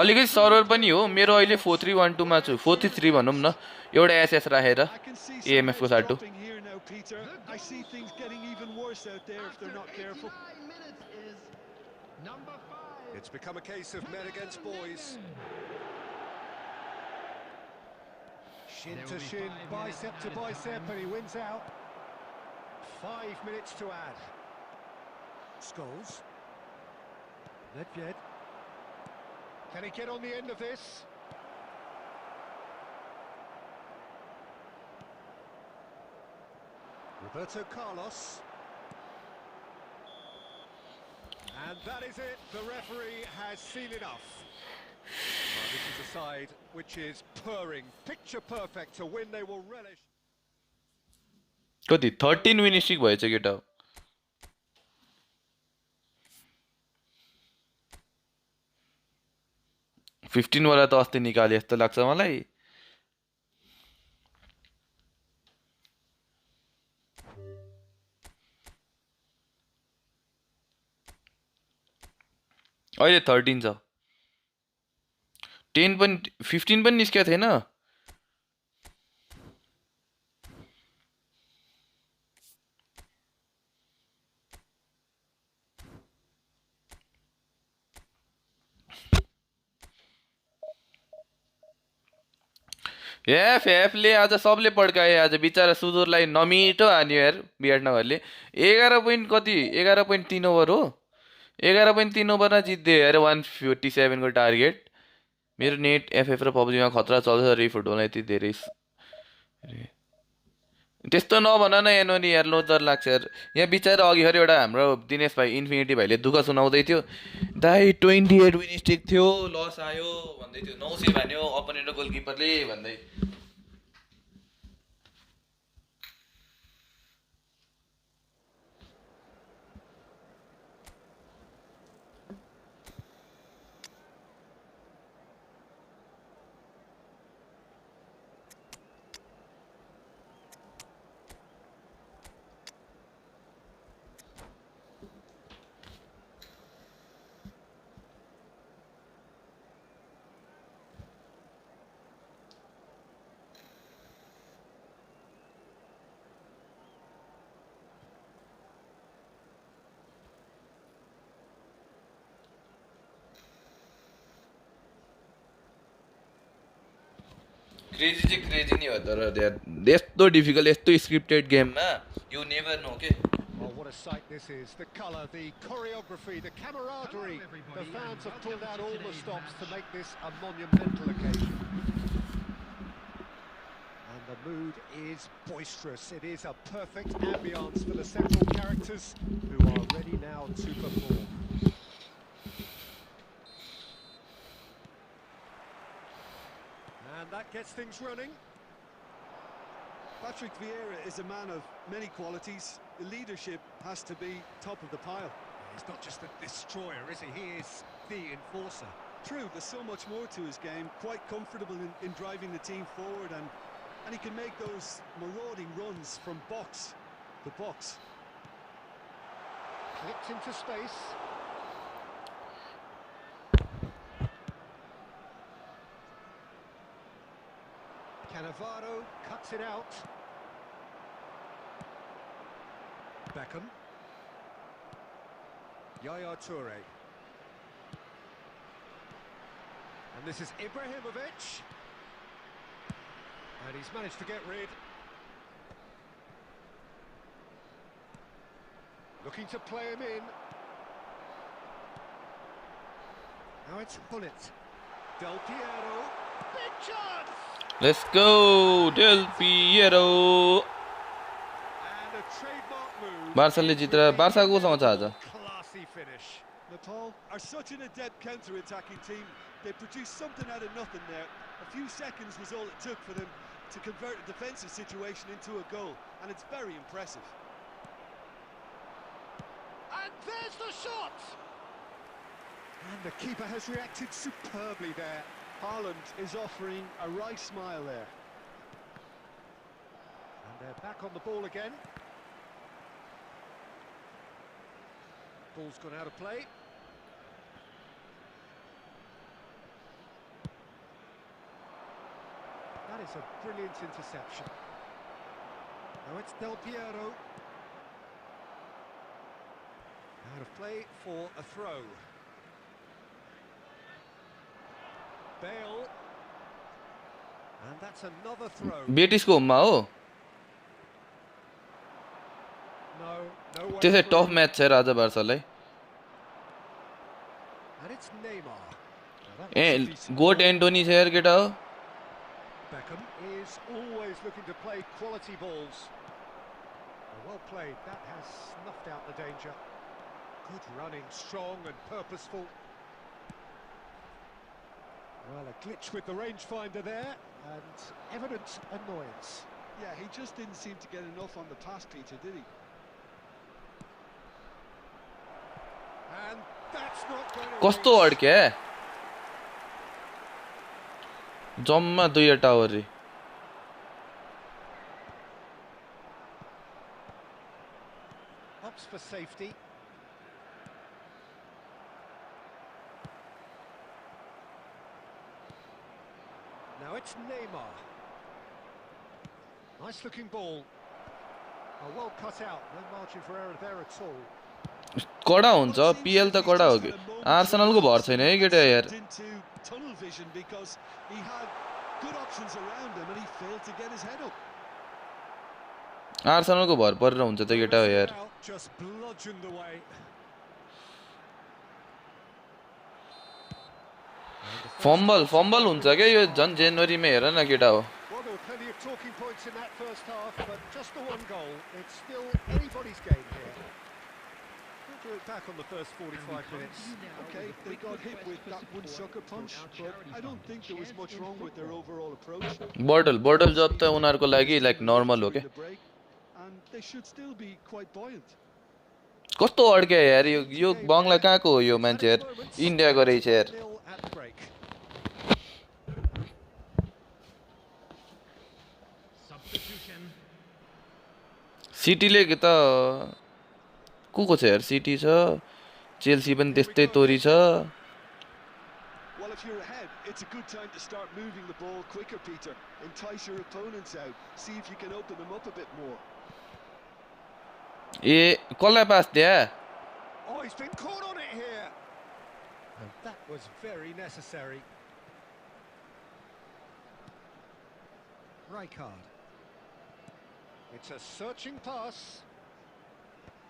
[SPEAKER 1] अलिकति server पनि हो मेरो अहिले 4312 मा छु 43 भनौँ न एउटा एसएस राखेर
[SPEAKER 3] I can see
[SPEAKER 1] AMF
[SPEAKER 3] some
[SPEAKER 1] को
[SPEAKER 3] heads
[SPEAKER 1] साटु
[SPEAKER 3] dropping here now, Peter. I see things getting even worse out there if they're not careful.
[SPEAKER 4] 89 minutes is number 5.
[SPEAKER 2] It's become a case of men against boys. Shin
[SPEAKER 4] There
[SPEAKER 2] to
[SPEAKER 4] will be
[SPEAKER 2] shin,
[SPEAKER 4] 5
[SPEAKER 2] bicep
[SPEAKER 4] minutes
[SPEAKER 2] to
[SPEAKER 4] added
[SPEAKER 2] bicep,
[SPEAKER 4] time.
[SPEAKER 2] and he wins out. 5 minutes to add. Scholes. Nedved. Can he get on the end of this? Roberto Carlos. And that is it. The referee has seen enough. Well, this is a side which is purring, picture perfect to win. They will relish.
[SPEAKER 1] कति 13 win history भएछ केटा 15 वाला त अस्ति निकाले जस्तो लाग्छ मलाई अहिले 13 छ 10 पनि 15 पनि निस्केको थिएन एफएफले आज सबले पड्काए आज बिचारा सुदूरलाई नमिठो हान्यो यार विराटनगरले 11 पोइन्ट कति 11 पोइन्ट 3 ओभर हो 11 पोइन्ट 3 ओभरमा जित्दै यार 157 को टार्गेट मेरो नेट एफएफ र पबजीमा खतरा चल्छ रे फुटबलमा यति धेरै त्यस्तो नभन न एनोनी यार लोदर लाग्छ यार यहाँ बिचारा अघि खरि एउटा हाम्रो दिनेश भाइ इन्फिनिटी भाइले दुःख सुनाउँदै थियो दाइ 28 विन स्ट्रिक थियो लस आयो भन्दै थियो 900 भन्यो अपोनेन्ट गोलकिपरले भन्दै क्रेजी चाहिँ क्रेजी नै हो तर यस्तो डिफिकल्ट यस्तो स्क्रिप्टेड गेममा यु नेभर नो के
[SPEAKER 2] Oh, what a sight this is. The colour, the choreography, the camaraderie. The fans have pulled out all the stops to make this a monumental occasion. And the mood is boisterous. It is a perfect ambience for the central characters who are ready now to perform. And that gets things running.
[SPEAKER 3] Patrick Vieira is a man of many qualities. The leadership has to be top of the pile.
[SPEAKER 2] He's not just a destroyer, is he? He is the enforcer.
[SPEAKER 3] True, there's so much more to his game. Quite comfortable in driving the team forward, and he can make those marauding runs from box to box.
[SPEAKER 2] Clipped into space. Cannavaro cuts it out. Beckham. Yaya Toure. And this is Ibrahimovic. And he's managed to get rid. Looking to play him in. Now it's Hullet. Del Piero. Big chance!
[SPEAKER 1] Let's go Del Piero
[SPEAKER 2] And a trademark move.
[SPEAKER 1] बार्साले जितेर बार्साको सँग छ आज
[SPEAKER 2] Classy finish.
[SPEAKER 3] Nepal are such an adept counter-attacking team. They produced something out of nothing there. A few seconds was all it took for them to convert a defensive situation into a goal, and it's very impressive.
[SPEAKER 2] And there's the shot! And the keeper has reacted superbly there.
[SPEAKER 3] Haaland is offering a right smile there.
[SPEAKER 2] And they're back on the ball again. Ball's gone out of play. That is a brilliant interception. Now it's Del Piero. Out of play for a throw. Bale. And that's another throw.
[SPEAKER 1] बेटिसको होममा हो
[SPEAKER 2] No, no way
[SPEAKER 1] त्यसै
[SPEAKER 2] through.
[SPEAKER 1] Tough match छ राजा बार्सालाई
[SPEAKER 2] And it's Neymar. Now that
[SPEAKER 1] ए
[SPEAKER 2] was a decent
[SPEAKER 1] गोट
[SPEAKER 2] ball.
[SPEAKER 1] Antony छ यार केटा हो
[SPEAKER 2] Beckham is always looking to play quality balls. Well played, that has snuffed out the danger. Good running, strong and purposeful. Well, a glitch with the rangefinder there, and evident annoyance.
[SPEAKER 3] Yeah, he just didn't seem to get enough on the pass, Peter, did he?
[SPEAKER 2] And that's not going to
[SPEAKER 1] कस्तो
[SPEAKER 2] reach.
[SPEAKER 1] अड्क्या जम्मा दुईवटा tower रे
[SPEAKER 2] Ups for safety. Now it's Neymar. Nice looking ball. Oh, well cut out. No margin for error there at all.
[SPEAKER 1] कडा हुन्छ PL त कडा हो कि आर्सेनलको भर छैन है केटा यार
[SPEAKER 3] Into tunnel vision because he had good options around him and he failed to get his head up.
[SPEAKER 1] आर्सेनलको भर परेर हुन्छ त केटा हो यार
[SPEAKER 2] Out, just bludgeoned away.
[SPEAKER 1] Fumble हुन्छ क्या यो झन् जनवरीमा हेर न केटा हो
[SPEAKER 2] Well, there were plenty of talking points in that first half, but just the one goal. It's still anybody's game here. We'll do it back on the first 45 minutes.
[SPEAKER 3] Okay, they got hit with that one sucker punch, but I don't think there was much wrong with their overall approach.
[SPEAKER 1] बर्डल जब त उनीहरूको लागि like normal हो
[SPEAKER 3] During
[SPEAKER 1] क्या
[SPEAKER 3] the break, and they should still be quite buoyant.
[SPEAKER 1] कस्तो अड्क्या यार यो बङ्गला कहाँको हो यो मान्छे यार इन्डियाको रहेछ यार
[SPEAKER 2] 0 at the break.
[SPEAKER 4] Substitution.
[SPEAKER 1] सिटीले त को छ यार सिटी छ चेल्सी पनि त्यस्तै तोरी छ
[SPEAKER 3] Well, if you're ahead, it's a good time to start moving the ball quicker, Peter. Entice your opponents out. See if you can open them up a bit more.
[SPEAKER 1] ए कसलाई पास दिया
[SPEAKER 2] Oh, he's been caught on it here. And that was very necessary. Rijkaard. It's a searching pass.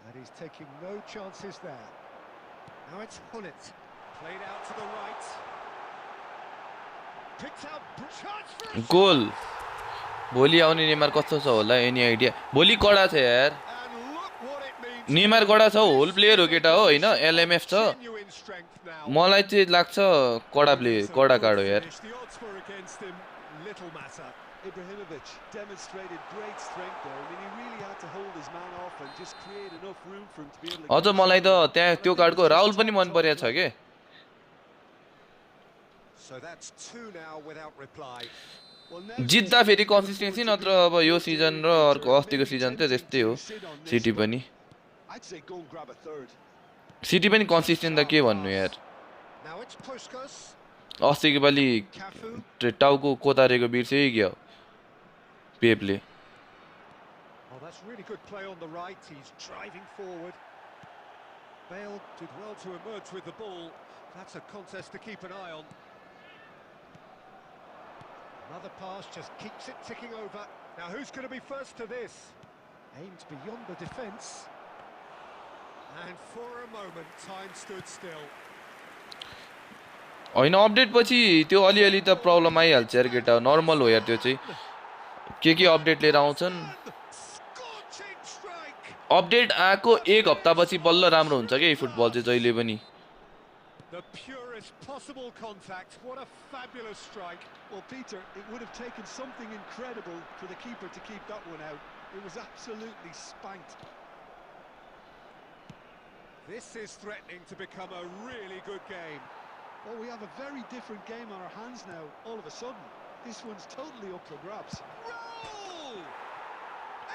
[SPEAKER 2] And he's taking no chances there. Now it's Hullet. Played out to the right. Picked out chance for a
[SPEAKER 1] goal
[SPEAKER 2] shot.
[SPEAKER 1] भोलि आउने Neymar कस्तो छ होला any idea भोलि कडा छ यार
[SPEAKER 2] And look what it means.
[SPEAKER 1] Neymar कडा छ होल प्लेयर हो केटा हो हैन एलएमएफ छ
[SPEAKER 2] Genuine strength now.
[SPEAKER 1] मलाई चाहिँ लाग्छ कडा प्लेयर कडा कार्ड हो यार
[SPEAKER 2] The odds were against him. Little matter.
[SPEAKER 3] Ibrahimovic demonstrated great strength there. I mean, he really had to hold his man off and just create enough room for him to be able to...
[SPEAKER 1] अझ मलाई त त्यहाँ त्यो कार्डको राहुल पनि मन परेको छ के
[SPEAKER 2] So that's two now without reply.
[SPEAKER 3] Well, now
[SPEAKER 1] जित्दा फेरि कन्सिस्टेन्सी नत्र अब यो सिजन र अर्को अस्तिको सिजन त त्यस्तै हो सिटी पनि
[SPEAKER 3] I'd say go and grab a third.
[SPEAKER 1] City पनि कन्सिस्टेन्ट त के भन्नु यार
[SPEAKER 2] Now it's Puskas.
[SPEAKER 1] अस्तिको पालि
[SPEAKER 2] Cafu.
[SPEAKER 1] टाउको कोतारेको बिर्सै गयो पेपले
[SPEAKER 2] Oh, that's really good play on the right. He's driving forward. Bale did well to emerge with the ball. That's a contest to keep an eye on. Another pass just keeps it ticking over. Now who's going to be first to this? Aimed beyond the defence. And for a moment, time stood still.
[SPEAKER 1] होइन update पछि त्यो अलिअलि त problem आइहाल्छ यार केटा normal हो यार त्यो चाहिँ के अपडेट लिएर आउँछन्
[SPEAKER 2] Scorching strike.
[SPEAKER 1] अपडेट आएको एक हप्तापछि बल्ल राम्रो हुन्छ के फुटबल चाहिँ जहिले पनि
[SPEAKER 2] The purest possible contact. What a fabulous strike.
[SPEAKER 3] Well, Peter, it would have taken something incredible for the keeper to keep that one out. It was absolutely spanked.
[SPEAKER 2] This is threatening to become a really good game.
[SPEAKER 3] Oh, we have a very different game on our hands now, all of a sudden. This one's totally up for grabs.
[SPEAKER 2] Raul!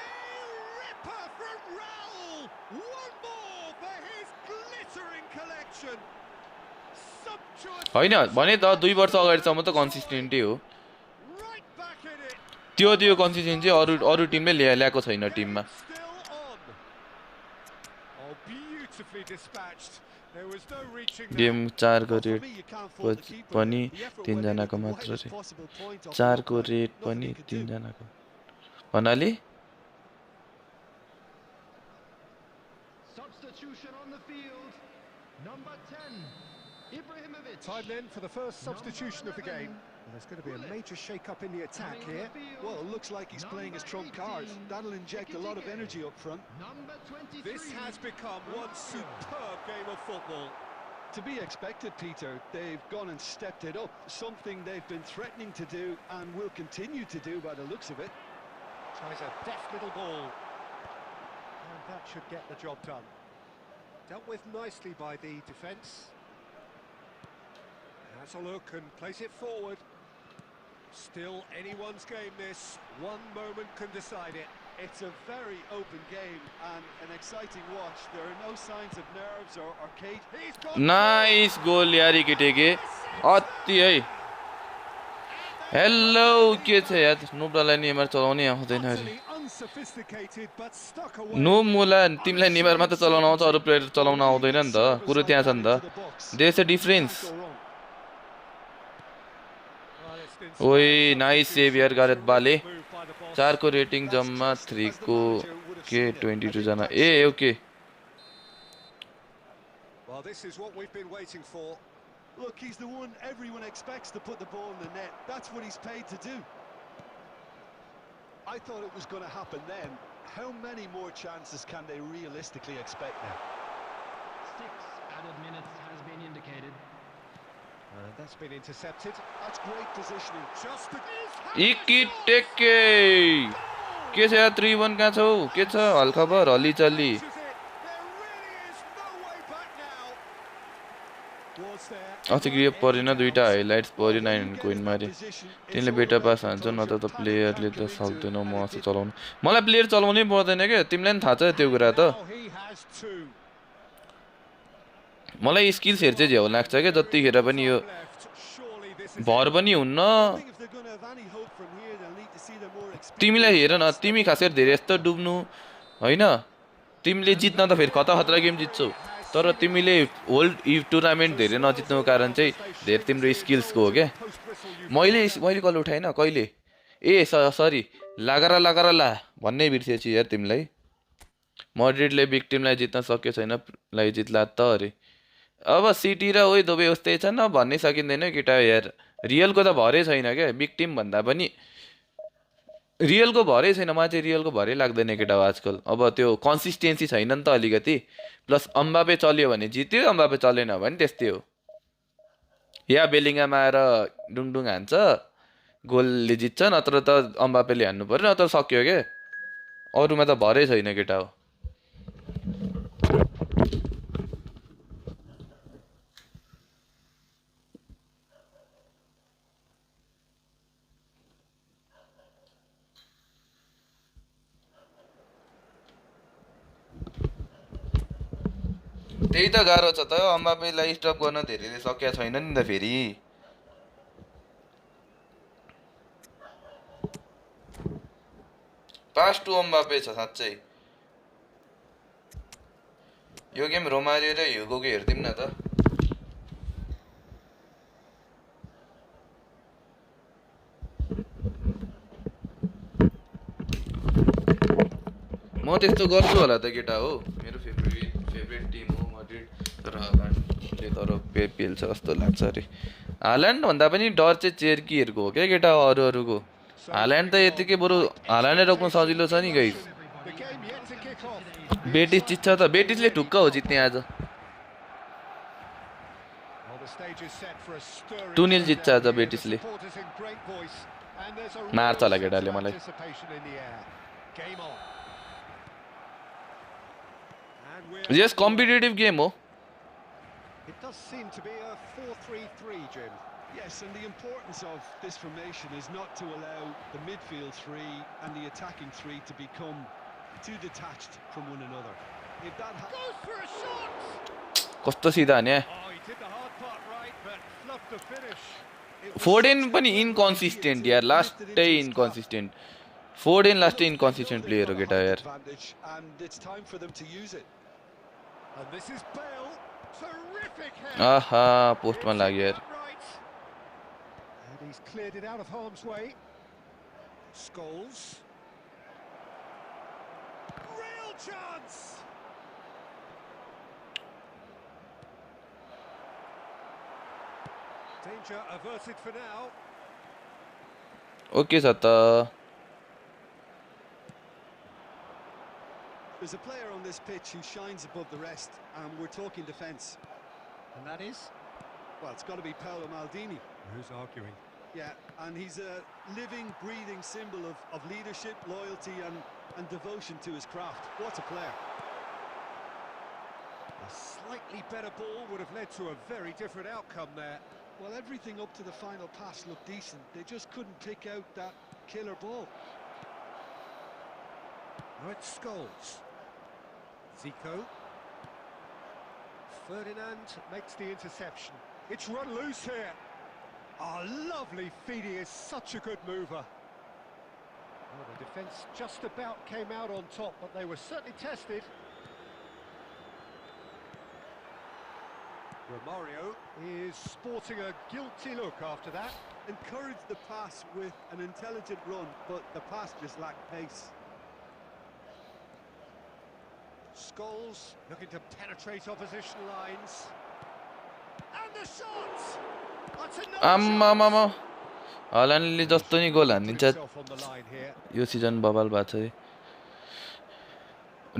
[SPEAKER 2] A ripper from Raul! One more for his glittering collection. Sumptuous.
[SPEAKER 1] होइन भने त 2 वर्ष अगाडिसम्म त कन्सिस्टेन्टै हो
[SPEAKER 2] Right back in it.
[SPEAKER 1] त्यो consistent चाहिँ अरू टिमले ल्याएको छैन टिममा
[SPEAKER 2] Still on. Oh, beautifully dispatched. There was no reaching there.
[SPEAKER 1] Game 4 को
[SPEAKER 3] For
[SPEAKER 1] rate
[SPEAKER 3] me, you can't fault the keeper.
[SPEAKER 1] पनि
[SPEAKER 3] The effort
[SPEAKER 1] 3
[SPEAKER 3] went in
[SPEAKER 1] जनाको
[SPEAKER 3] at the
[SPEAKER 1] मात्र
[SPEAKER 3] widest
[SPEAKER 1] रे
[SPEAKER 3] possible point off
[SPEAKER 1] 4
[SPEAKER 3] the
[SPEAKER 1] को
[SPEAKER 3] ball.
[SPEAKER 1] रेट
[SPEAKER 3] Nothing
[SPEAKER 1] पनि
[SPEAKER 3] he could
[SPEAKER 1] 3
[SPEAKER 3] do.
[SPEAKER 1] जनाको भन्नाले
[SPEAKER 4] Substitution on the field. Number 10, Ibrahimovic.
[SPEAKER 2] Time then for the first substitution of the game. There's going to be a major shake-up in the attack here.
[SPEAKER 3] Well, it looks like he's playing his trump card. That'll inject a lot of energy up front.
[SPEAKER 4] Number 23.
[SPEAKER 2] This has become one superb game of football.
[SPEAKER 3] To be expected, Peter. They've gone and stepped it up. Something they've been threatening to do and will continue to do by the looks of it.
[SPEAKER 2] Tries a deft little ball. And that should get the job done. Dealt with nicely by the defence. Has a look and plays it forward. Still anyone's game this. One moment can decide it.
[SPEAKER 3] It's a very open game and an exciting watch. There are no signs of nerves or arcade.
[SPEAKER 2] He's got
[SPEAKER 1] nice goal यार केटेके अति है hello के छ यार नुब्रालाई Neymar चलाउनै आउँदैन अरे
[SPEAKER 2] utterly unsophisticated but stuck away.
[SPEAKER 1] नो मुला तिमीलाई नेमार मात्र चलाउन आउँछ अरू प्लेयर चलाउन आउँदैन नि त कुरो त्यहाँ छ नि त there is a difference
[SPEAKER 2] Well, it's been
[SPEAKER 1] ओइ नाइस सेभ यार Gareth Bale
[SPEAKER 2] moved by the boss.
[SPEAKER 1] 4 को रेटिङ जम्मा 3 को के 22 जना ए okay
[SPEAKER 2] Well, this is what we've been waiting for.
[SPEAKER 3] Look, he's the one everyone expects to put the ball in the net. That's what he's paid to do. I thought it was going to happen then. How many more chances can they realistically expect now?
[SPEAKER 4] 6 added minutes has been indicated.
[SPEAKER 2] That's been intercepted.
[SPEAKER 3] That's great positioning.
[SPEAKER 2] Just to...
[SPEAKER 1] इकी टेके के छ यार 3-1 कहाँ छौ के छ हल्खबर हली चल्ली
[SPEAKER 2] There really is no way back now. Was there...
[SPEAKER 1] अस्ति ग्रिप परेन दुईटा हाइलाइट्स पर्यो 900 कोइन मारे तिमीले बेटा पास हान्छ न त प्लेयरले त सक्दैन म अस्ति चलाउनु मलाई प्लेयर चलाउनै पर्दैन के तिमीलाई नि थाहा छ त्यो कुरा त
[SPEAKER 2] Now he has two.
[SPEAKER 1] मलाई स्किल्सहरु चाहिँ झ्याउ लाग्छ के जतिखेर पनि यो
[SPEAKER 2] Left. Surely this is...
[SPEAKER 1] भर पनि हुन्न
[SPEAKER 3] I think if they're going to have any hope from here, they'll need to see them more experienced.
[SPEAKER 1] तिमीलाई हेर न तिमी खास गरी धेरै जस्तो डुब्नु हैन तिमीले जित्न त फेरि खतरा खतरा गेम जित्छौ तर तिमीले होल टुर्नामेन्ट धेरै नजित्नुको कारण चाहिँ धेरै तिम्रो स्किल्सको हो के
[SPEAKER 2] Post whistle you...
[SPEAKER 1] मैले कल उठाइन कहिले ए सरी लागरा लागरा ला भन्नै बिर्सेछु यार तिमीलाई मड्रिडले बिग टिमलाई जित्न सक्यो छैन लाई जित्ला त अरे अब सिटी र ओइ दुबई उस्तै छन् भन्नै सकिँदैन केटा यार रियलको त भरै छैन क्या बिग टिम भन्दा पनि रियलको भरै छैन मलाई चाहिँ रियलको भरै लाग्दैन केटा आजकल अब त्यो कन्सिस्टेन्सी छैन नि त अलिकति प्लस अम्बापे चल्यो भने जित्यो अम्बापे चलेन भने त्यस्तै हो या बेलिङमा आएर डुङडुङ हान्छ गोलले जित्छ नत्र त अम्बापेले हान्नु पर्यो नत्र सक्यो क्या अरूमा त भरै छैन केटा हो त्यही त गाह्रो छ त अम्बापेलाई स्टप गर्न धेरैले सकेका छैन नि त फेरि पास टु अम्बापे छ साँच्चै यो गेम रोमारियो र ह्युगोको हेरिदिउँ न त म त्यस्तो गर्छु होला त केटा हो मेरो फेभरेट टिम हो मड्रिड तर हाल्यान्डले तर पेल्छ जस्तो लाग्छ अरे हाल्यान्ड भन्दा पनि डर चाहिँ चेर्कीहरूको हो क्या केटा अरूको हाल्यान्ड त यतिकै बरु हाल्यान्डै रोक्नु सजिलो छ नि guys
[SPEAKER 2] The game yet to kick off.
[SPEAKER 1] Betis जित्छ त बेटिसले ढुक्क हो जित्ने आज
[SPEAKER 2] Well, the stage is set for a stirring
[SPEAKER 1] 2-0
[SPEAKER 2] showdown
[SPEAKER 1] जित्छ आज
[SPEAKER 2] here. The
[SPEAKER 1] बेटिसले
[SPEAKER 2] supporters in great voice, and there's a
[SPEAKER 1] मार्छ
[SPEAKER 2] real
[SPEAKER 1] होला
[SPEAKER 2] sense
[SPEAKER 1] केटाले
[SPEAKER 2] of
[SPEAKER 1] मलाई
[SPEAKER 2] anticipation in the air. Game on. And we're
[SPEAKER 1] yes competitive game हो
[SPEAKER 2] It does seem to be a 4-3-3, Jim.
[SPEAKER 3] Yes, and the importance of this formation is not to allow the midfield three and the attacking three to become too detached from one another. If that
[SPEAKER 2] Goes for a shot!
[SPEAKER 1] कस्तो सिधा हान्या
[SPEAKER 2] Oh, he did the hard part right, but fluffed the finish.
[SPEAKER 1] फोर्डेन पनि inconsistent यार लास्टै inconsistent फोर्डेन लास्टै inconsistent player हो केटा यार
[SPEAKER 3] and it's time for them to use it.
[SPEAKER 2] And this is Bale. Terrific head.
[SPEAKER 1] आहा पोस्टमा लाग्यो यार
[SPEAKER 2] Right. And he's cleared it out of harm's way. Scholes. Real chance. Danger averted for now.
[SPEAKER 1] Okay छ त
[SPEAKER 3] There's a player on this pitch who shines above the rest, and we're talking defence.
[SPEAKER 2] And that is?
[SPEAKER 3] Well, it's got to be Paolo Maldini.
[SPEAKER 2] Who's arguing?
[SPEAKER 3] Yeah, and he's a living, breathing symbol of leadership, loyalty, and devotion to his craft. What a player.
[SPEAKER 2] A slightly better ball would have led to a very different outcome there.
[SPEAKER 3] Well, everything up to the final pass looked decent. They just couldn't pick out that killer ball.
[SPEAKER 2] Now it's Scholes. Zico. Ferdinand makes the interception. It's run loose here. Oh, lovely feed. He is such a good mover. Well, the defence just about came out on top, but they were certainly tested. Romario is sporting a guilty look after that.
[SPEAKER 3] Encouraged the pass with an intelligent run, but the pass just lacked pace.
[SPEAKER 2] Scholes looking to penetrate opposition lines. And the shot! That's another
[SPEAKER 1] आम्मामामा हल्यान्डले जस्तो नि गोल हानिदिन्छ
[SPEAKER 2] himself on the line here.
[SPEAKER 1] Yo season बबाल भएको छ है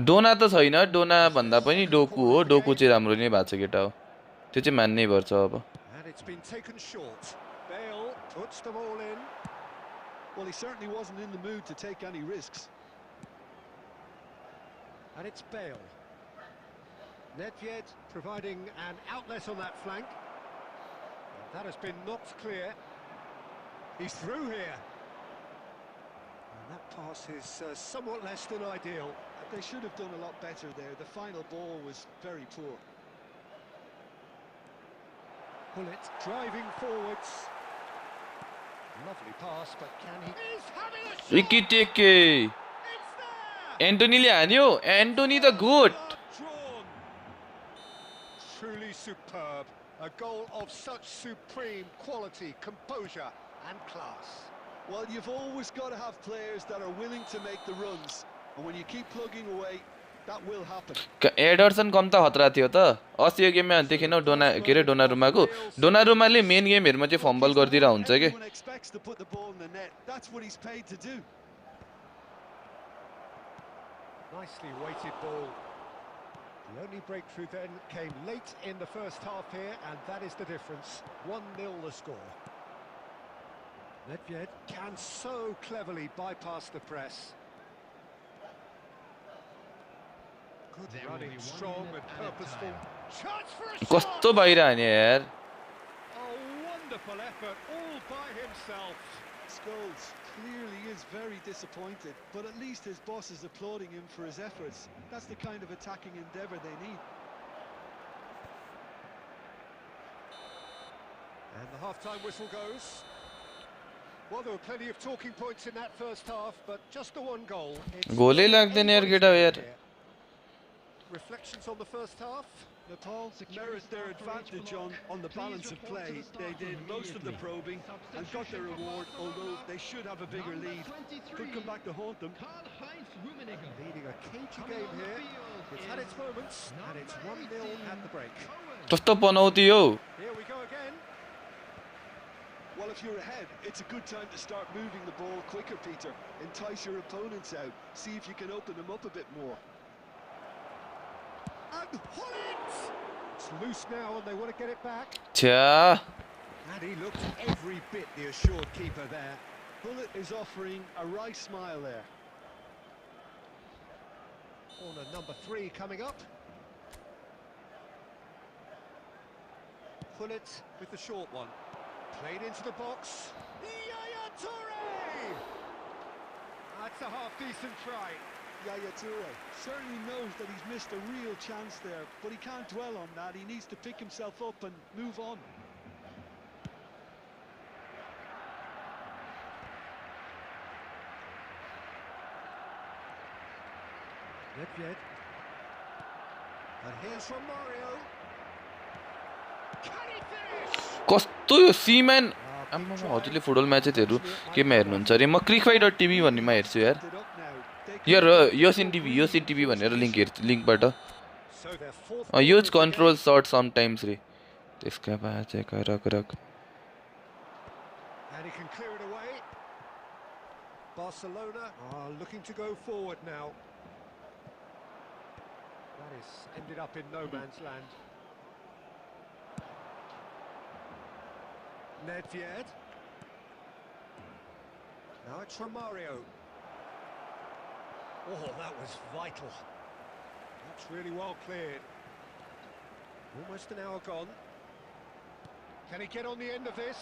[SPEAKER 1] डोना त छैन डोना भन्दा पनि डोकु हो डोकु चाहिँ राम्रो नै भएको छ केटा हो त्यो चाहिँ मान्नै पर्छ अब
[SPEAKER 2] And it's been taken short. Bale puts them all in.
[SPEAKER 3] Well, he certainly wasn't in the mood to take any risks.
[SPEAKER 2] And it's Bale. Nedved providing an outlet on that flank. And that has been knocked clear. He's through here. And that pass is somewhat less than ideal.
[SPEAKER 3] They should have done a lot better there. The final ball was very poor.
[SPEAKER 2] Pullet driving forwards. Lovely pass, but can he? He's having a shot!
[SPEAKER 1] इकी टेके
[SPEAKER 2] It's there!
[SPEAKER 1] एन्टोनीले हान्यो Antony the good
[SPEAKER 2] Drawn. Truly superb. A goal of such supreme quality, composure and class.
[SPEAKER 3] Well, you've always got to have players that are willing to make the runs, and when you keep plugging away, that will happen.
[SPEAKER 1] Ederson कम त खतरा थियो त अस्ति यो गेममा देखेनौ के अरे डोनारुमाले main गेमहरुमा चाहिँ फम्बल गर्दिरा हुन्छ के
[SPEAKER 3] Everyone expects to put the ball in the net. That's what he's paid to do.
[SPEAKER 2] Nicely weighted ball. The only breakthrough then came late in the first half here, and that is the difference. 1-0 the score. Nedved can so cleverly bypass the press. Good running, strong and purposeful. Chance for a shot!
[SPEAKER 1] कस्तो बाहिर हाने यार
[SPEAKER 2] A wonderful effort, all by himself.
[SPEAKER 3] Scholes clearly is very disappointed, but at least his boss is applauding him for his efforts. That's the kind of attacking endeavour they need.
[SPEAKER 2] And the half-time whistle goes. Well, there were plenty of talking points in that first half, but just the one goal.
[SPEAKER 1] गोलै लाग्दैन यार केटा यार
[SPEAKER 2] Reflections on the first half.
[SPEAKER 3] Nepal merit their advantage on the balance of play. They did most of the probing and got their reward, although they should have a bigger lead. Could come back to haunt them.
[SPEAKER 2] Leading a cagey game here. It's had its moments, and it's 1-0 at the break.
[SPEAKER 1] कस्तो पनौती हो
[SPEAKER 2] Here we go again.
[SPEAKER 3] Well, if you're ahead, it's a good time to start moving the ball quicker, Peter. Entice your opponents out. See if you can open them up a bit more.
[SPEAKER 2] And Holland! It's loose now, and they want to get it back.
[SPEAKER 1] छ्या
[SPEAKER 2] And he looked every bit the assured keeper there.
[SPEAKER 3] Bullet is offering a right smile there.
[SPEAKER 2] Corner number 3 coming up. Bullet with the short one. Played into the box. Yaya Toure! That's a half-decent try.
[SPEAKER 3] Yaya Toure certainly knows that he's missed a real chance there, but he can't dwell on that. He needs to pick himself up and move on.
[SPEAKER 2] Nedved. And here's from Mario. Can he finish?
[SPEAKER 1] कस्तो यो seaman आम्मा हजुरले football matches हेर्नु केमा हेर्नुहुन्छ अरे म क्रिकफाई.tv भन्नेमा हेर्छु यार
[SPEAKER 3] It up now. They
[SPEAKER 1] यार योसिन टिभी भनेर लिंक हेर्छु लिंकबाट
[SPEAKER 2] So their fourth
[SPEAKER 1] use control short sometimes रे त्यसका बाद चाहिँ रक
[SPEAKER 2] And he can clear it away. Barcelona are looking to go forward now. That is ended up in no man's land. Nedved. Now it's from Mario. Oh, that was vital. That's really well cleared. Almost an hour gone. Can he get on the end of this?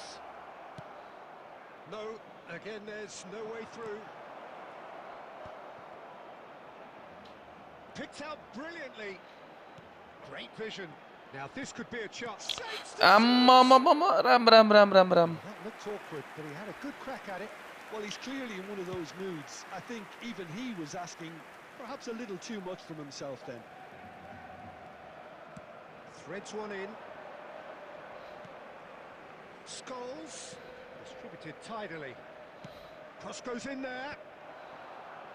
[SPEAKER 2] No, again there's no way through. Picked out brilliantly. Great vision. Now this could be a chance.
[SPEAKER 1] आम्मा Ram
[SPEAKER 2] That looked awkward, but he had a good crack at it.
[SPEAKER 3] Well, he's clearly in one of those moods. I think even he was asking perhaps a little too much from himself then.
[SPEAKER 2] Threads one in. Scholes. Distributed tidily. Cross goes in there.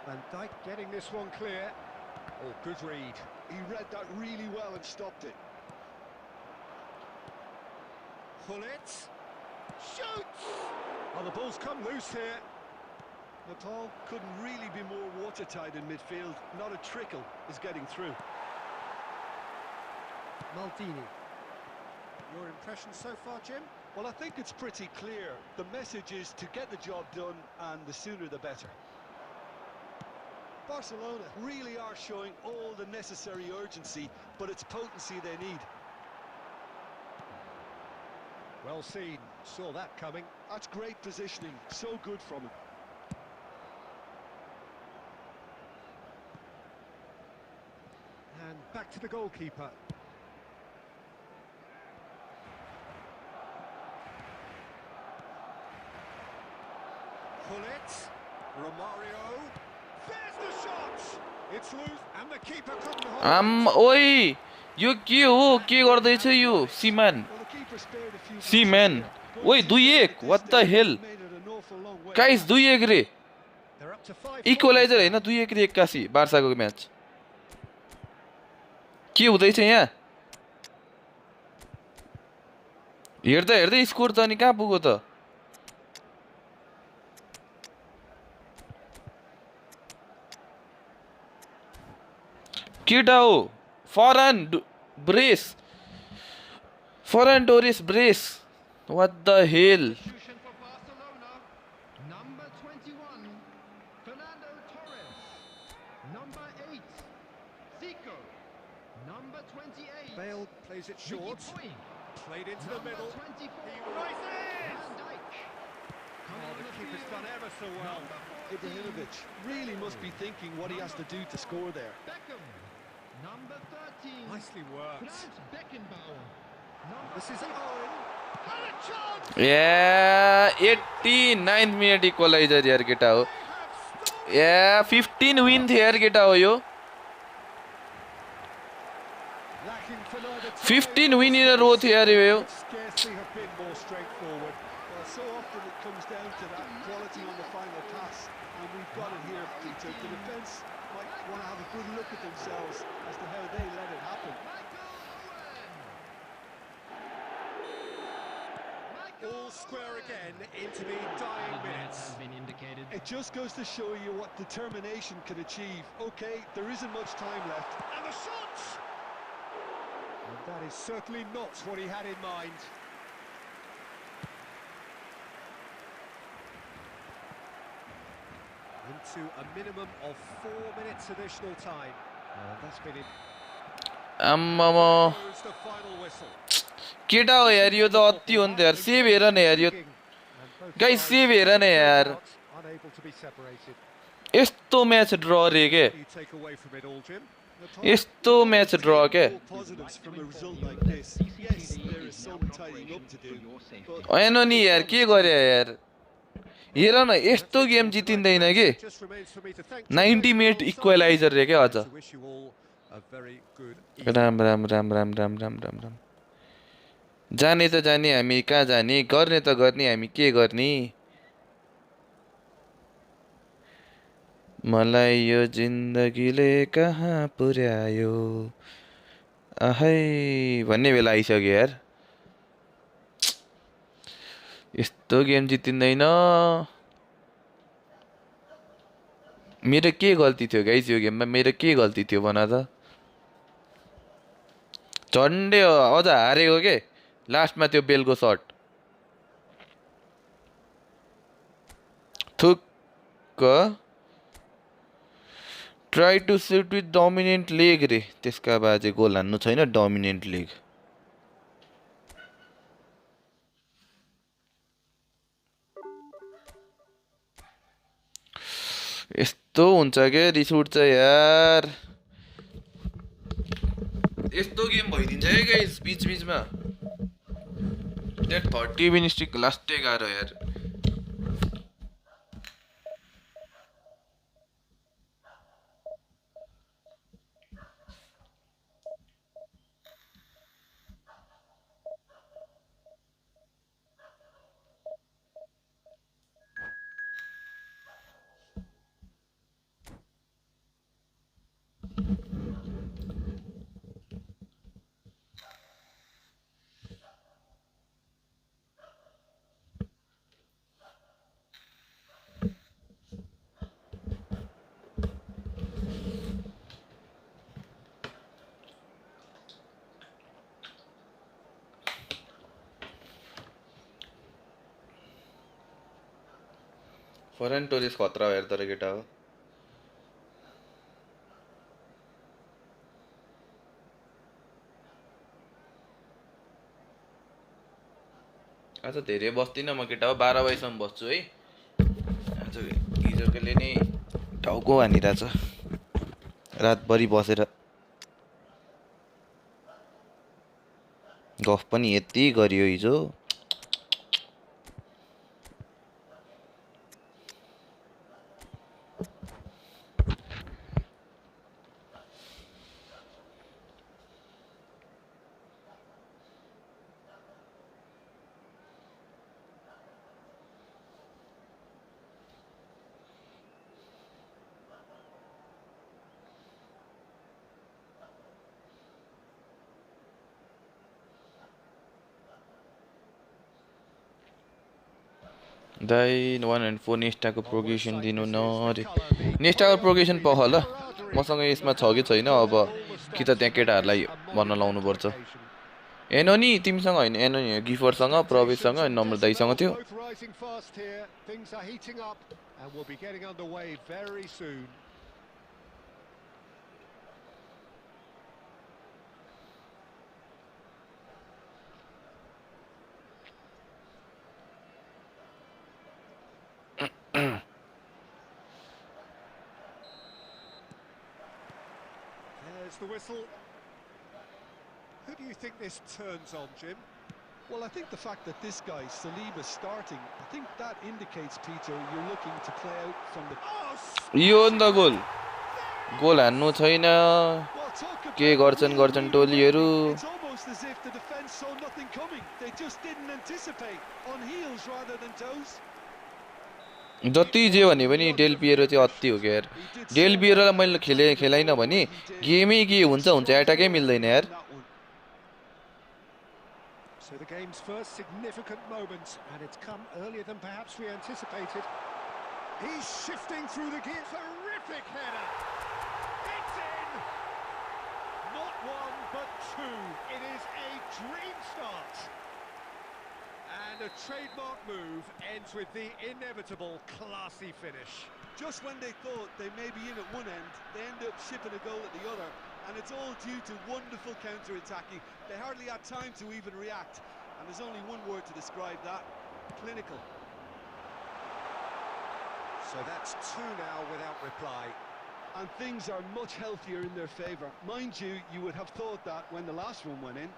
[SPEAKER 2] Van Dijk getting this one clear. Oh, good read.
[SPEAKER 3] He read that really well and stopped it.
[SPEAKER 2] Bullet. Shoots! Oh, the ball's come loose here.
[SPEAKER 3] Nepal couldn't really be more watertight in midfield. Not a trickle is getting through.
[SPEAKER 2] Maldini. Your impression so far, Jim?
[SPEAKER 3] Well, I think it's pretty clear. The message is to get the job done, and the sooner the better. Barcelona really are showing all the necessary urgency, but it's potency they need.
[SPEAKER 2] Well seen. Saw that coming.
[SPEAKER 3] That's great positioning. So good from him.
[SPEAKER 2] And back to the goalkeeper. Bullet. Romario. There's the shot. It's loose, and the keeper couldn't hold it.
[SPEAKER 1] ओइ यो के हो के गर्दैछ यो Seaman
[SPEAKER 3] Well, the keeper spared a few
[SPEAKER 1] Seaman ओइ 2-1 what the hell
[SPEAKER 3] made it an awful long way
[SPEAKER 1] guys
[SPEAKER 3] back.
[SPEAKER 1] 2-1 रे
[SPEAKER 2] They're up to 5
[SPEAKER 1] equaliser
[SPEAKER 2] points
[SPEAKER 1] हैन
[SPEAKER 2] now.
[SPEAKER 1] 2-1 रे 81 बार्साको म्याच के हुँदैछ यहाँ हेर्दा हेर्दै स्कोर त अनि कहाँ पुग्यो त केटा हो फरन ब्रेस फरन Torres brace what the hell
[SPEAKER 4] Substitution for Barcelona. Number 21, Fernando Torres. Number 8, Zico. Number 28,
[SPEAKER 2] Bale plays it
[SPEAKER 4] Ricky
[SPEAKER 2] short.
[SPEAKER 4] Puig.
[SPEAKER 2] Played into the
[SPEAKER 4] Number
[SPEAKER 2] middle.
[SPEAKER 4] 24,
[SPEAKER 2] He races!
[SPEAKER 4] Van Dijk. Coming
[SPEAKER 2] Oh,
[SPEAKER 4] on
[SPEAKER 2] the
[SPEAKER 4] the
[SPEAKER 2] keeper's
[SPEAKER 4] field,
[SPEAKER 2] done ever so well.
[SPEAKER 4] number 14,
[SPEAKER 3] Ibrahimovic really must be thinking what he has to do to score there.
[SPEAKER 4] Beckham. Number 13,
[SPEAKER 2] Nicely worked.
[SPEAKER 4] Franz Beckenbauer. Number
[SPEAKER 2] This is
[SPEAKER 4] 6,
[SPEAKER 2] Owen. And a chance!
[SPEAKER 1] या 89th minute equaliser यार केटा हो
[SPEAKER 2] They have stolen
[SPEAKER 1] या 15 win थियो यार केटा हो यो
[SPEAKER 2] Lacking further time.
[SPEAKER 1] 15 win in row थियो यार यो
[SPEAKER 2] Could scarcely have been more straightforward.
[SPEAKER 3] Well, so often it comes down to that quality on the final pass, and we've got it here, Peter. The defence might want to have a good look at themselves as to how they let it happen.
[SPEAKER 2] All square again into the dying minutes.
[SPEAKER 4] has been indicated.
[SPEAKER 3] It just goes to show you what determination can achieve. Okay, there isn't much time left.
[SPEAKER 2] And the shot! And that is certainly not what he had in mind. Into a minimum of 4 minutes additional time. That's been it.
[SPEAKER 1] आम्मामा
[SPEAKER 2] Goes the final whistle.
[SPEAKER 1] केटा हो यार यो त अति हो नि त यार save हेर न यार यो गाइस सेभ हेर न यार
[SPEAKER 2] Unable to be separated.
[SPEAKER 1] यस्तो म्याच ड्र रे के
[SPEAKER 2] You take away from it all, Jim.
[SPEAKER 1] यस्तो म्याच ड्र के
[SPEAKER 3] All positives from a result like this. Yes, there is some tidying up to do, but
[SPEAKER 1] होइन नि यार के गरे यार हेर न यस्तो गेम जितिँदैन के
[SPEAKER 2] Just remains for me to thank
[SPEAKER 1] 90 minute equalizer रे के अझ
[SPEAKER 2] to wish you all a very good evening.
[SPEAKER 1] Ram Ram Ram Ram Ram Ram Ram Ram जाने त जाने हामी कहाँ जाने गर्ने त गर्ने हामी के गर्ने मलाई यो जिन्दगीले कहाँ पुर्यायो आहै भन्ने बेला आइसक्यो यार यस्तो गेम जितिँदैन मेरो के गल्ती थियो गाइस यो गेममा मेरो के गल्ती थियो भन त झन्डै अझ हारेको के लास्टमा त्यो बेलको सर्ट थुक्क try to shoot with dominant leg रे त्यसका बाजे गोल हान्नु छैन डोमिनेन्ट लेग यस्तो हुन्छ के रिस उठ्छ यार यस्तो गेम भइदिन्छ है गाइस बीच बीचमा त्यहाँ 30 विन स्ट्रिक लास्टै गाह्रो यार फरेन टोरिस खतरा हो यार तर केटा हो आज धेरै बस्दिनँ म केटा हो 12 बजीसम्म बस्छु है आज हिजोकोले नै टाउको हानिरहेछ रातभरि बसेर गफ पनि यति गरियो हिजो दाइ 1 and 4 नेस्टाको
[SPEAKER 2] Well, worst
[SPEAKER 1] progression
[SPEAKER 2] sight
[SPEAKER 1] दिनु
[SPEAKER 2] this
[SPEAKER 1] न
[SPEAKER 2] is, the
[SPEAKER 1] अरे
[SPEAKER 2] colour, the
[SPEAKER 1] नेस्टाको प्रोग्रेसन
[SPEAKER 2] choreography,
[SPEAKER 1] पख
[SPEAKER 2] the
[SPEAKER 1] ल
[SPEAKER 2] camaraderie,
[SPEAKER 1] मसँग
[SPEAKER 2] and
[SPEAKER 1] यसमा
[SPEAKER 2] the
[SPEAKER 1] छ कि
[SPEAKER 2] fans
[SPEAKER 1] छैन अब
[SPEAKER 2] pulling all the
[SPEAKER 1] कि त
[SPEAKER 2] stops
[SPEAKER 1] त्यहाँ
[SPEAKER 2] to make this
[SPEAKER 1] केटाहरूलाई
[SPEAKER 2] a
[SPEAKER 1] भर्न
[SPEAKER 2] monumental
[SPEAKER 1] लाउनुपर्छ
[SPEAKER 2] occasion.
[SPEAKER 1] एनोनी तिमीसँग होइन एनोनी गिफरसँग प्रवेशसँग
[SPEAKER 2] Expectations and
[SPEAKER 1] नम्र दाइसँग
[SPEAKER 2] decibels
[SPEAKER 1] थियो
[SPEAKER 2] both rising fast here. Things are heating up and we'll be getting underway very soon. There's the whistle. Who do you think this turns on, Jim?
[SPEAKER 3] Well, I think the fact that this guy, Saliba, is starting, I think that indicates, Peter, you're looking to play out from the...
[SPEAKER 2] Oh,
[SPEAKER 1] यो हो नि त गोल
[SPEAKER 2] there it
[SPEAKER 1] goal
[SPEAKER 2] is!
[SPEAKER 1] हान्नु छैन
[SPEAKER 3] Well, talk
[SPEAKER 1] के
[SPEAKER 3] about
[SPEAKER 1] गर्छन् गर्छन् टोलीहरू
[SPEAKER 3] It's almost as if the defence saw nothing coming. They just didn't anticipate. On heels rather than toes.
[SPEAKER 1] जति जे भने पनि डेल पिएरो चाहिँ अति हो क्या यार डेल पिएरोलाई मैले खेलाइनँ भने गेमै के हुन्छ हुन्छ एटाकै मिल्दैन यार
[SPEAKER 2] So the game's first significant moment, and it's come earlier than perhaps we anticipated. He's shifting through the gear. Terrific header. It's in. Not one, but two. It is a dream start. And a trademark move ends with the inevitable classy finish.
[SPEAKER 3] Just when they thought they may be in at one end, they end up shipping a goal at the other. And it's all due to wonderful counter-attacking. They hardly had time to even react. And there's only one word to describe that: clinical.
[SPEAKER 2] So that's two now without reply.
[SPEAKER 3] And things are much healthier in their favour. Mind you, you would have thought that when the last one went in.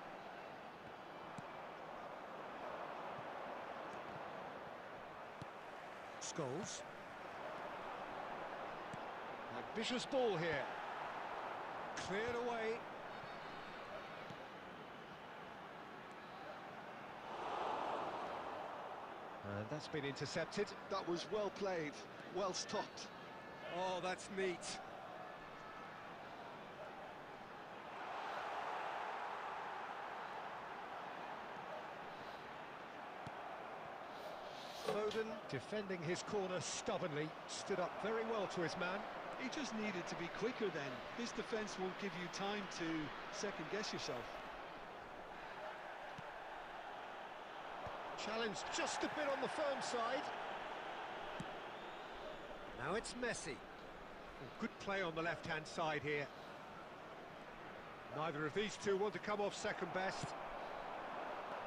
[SPEAKER 2] Scholes. Ambitious ball here. Cleared away. And that's been intercepted.
[SPEAKER 3] That was well played, well stopped.
[SPEAKER 2] Oh, that's neat. Foden defending his corner stubbornly, stood up very well to his man.
[SPEAKER 3] He just needed to be quicker then. This defence won't give you time to second-guess yourself.
[SPEAKER 2] Challenge just a bit on the firm side. Now it's Messi. Good play on the left-hand side here. Neither of these two want to come off second best.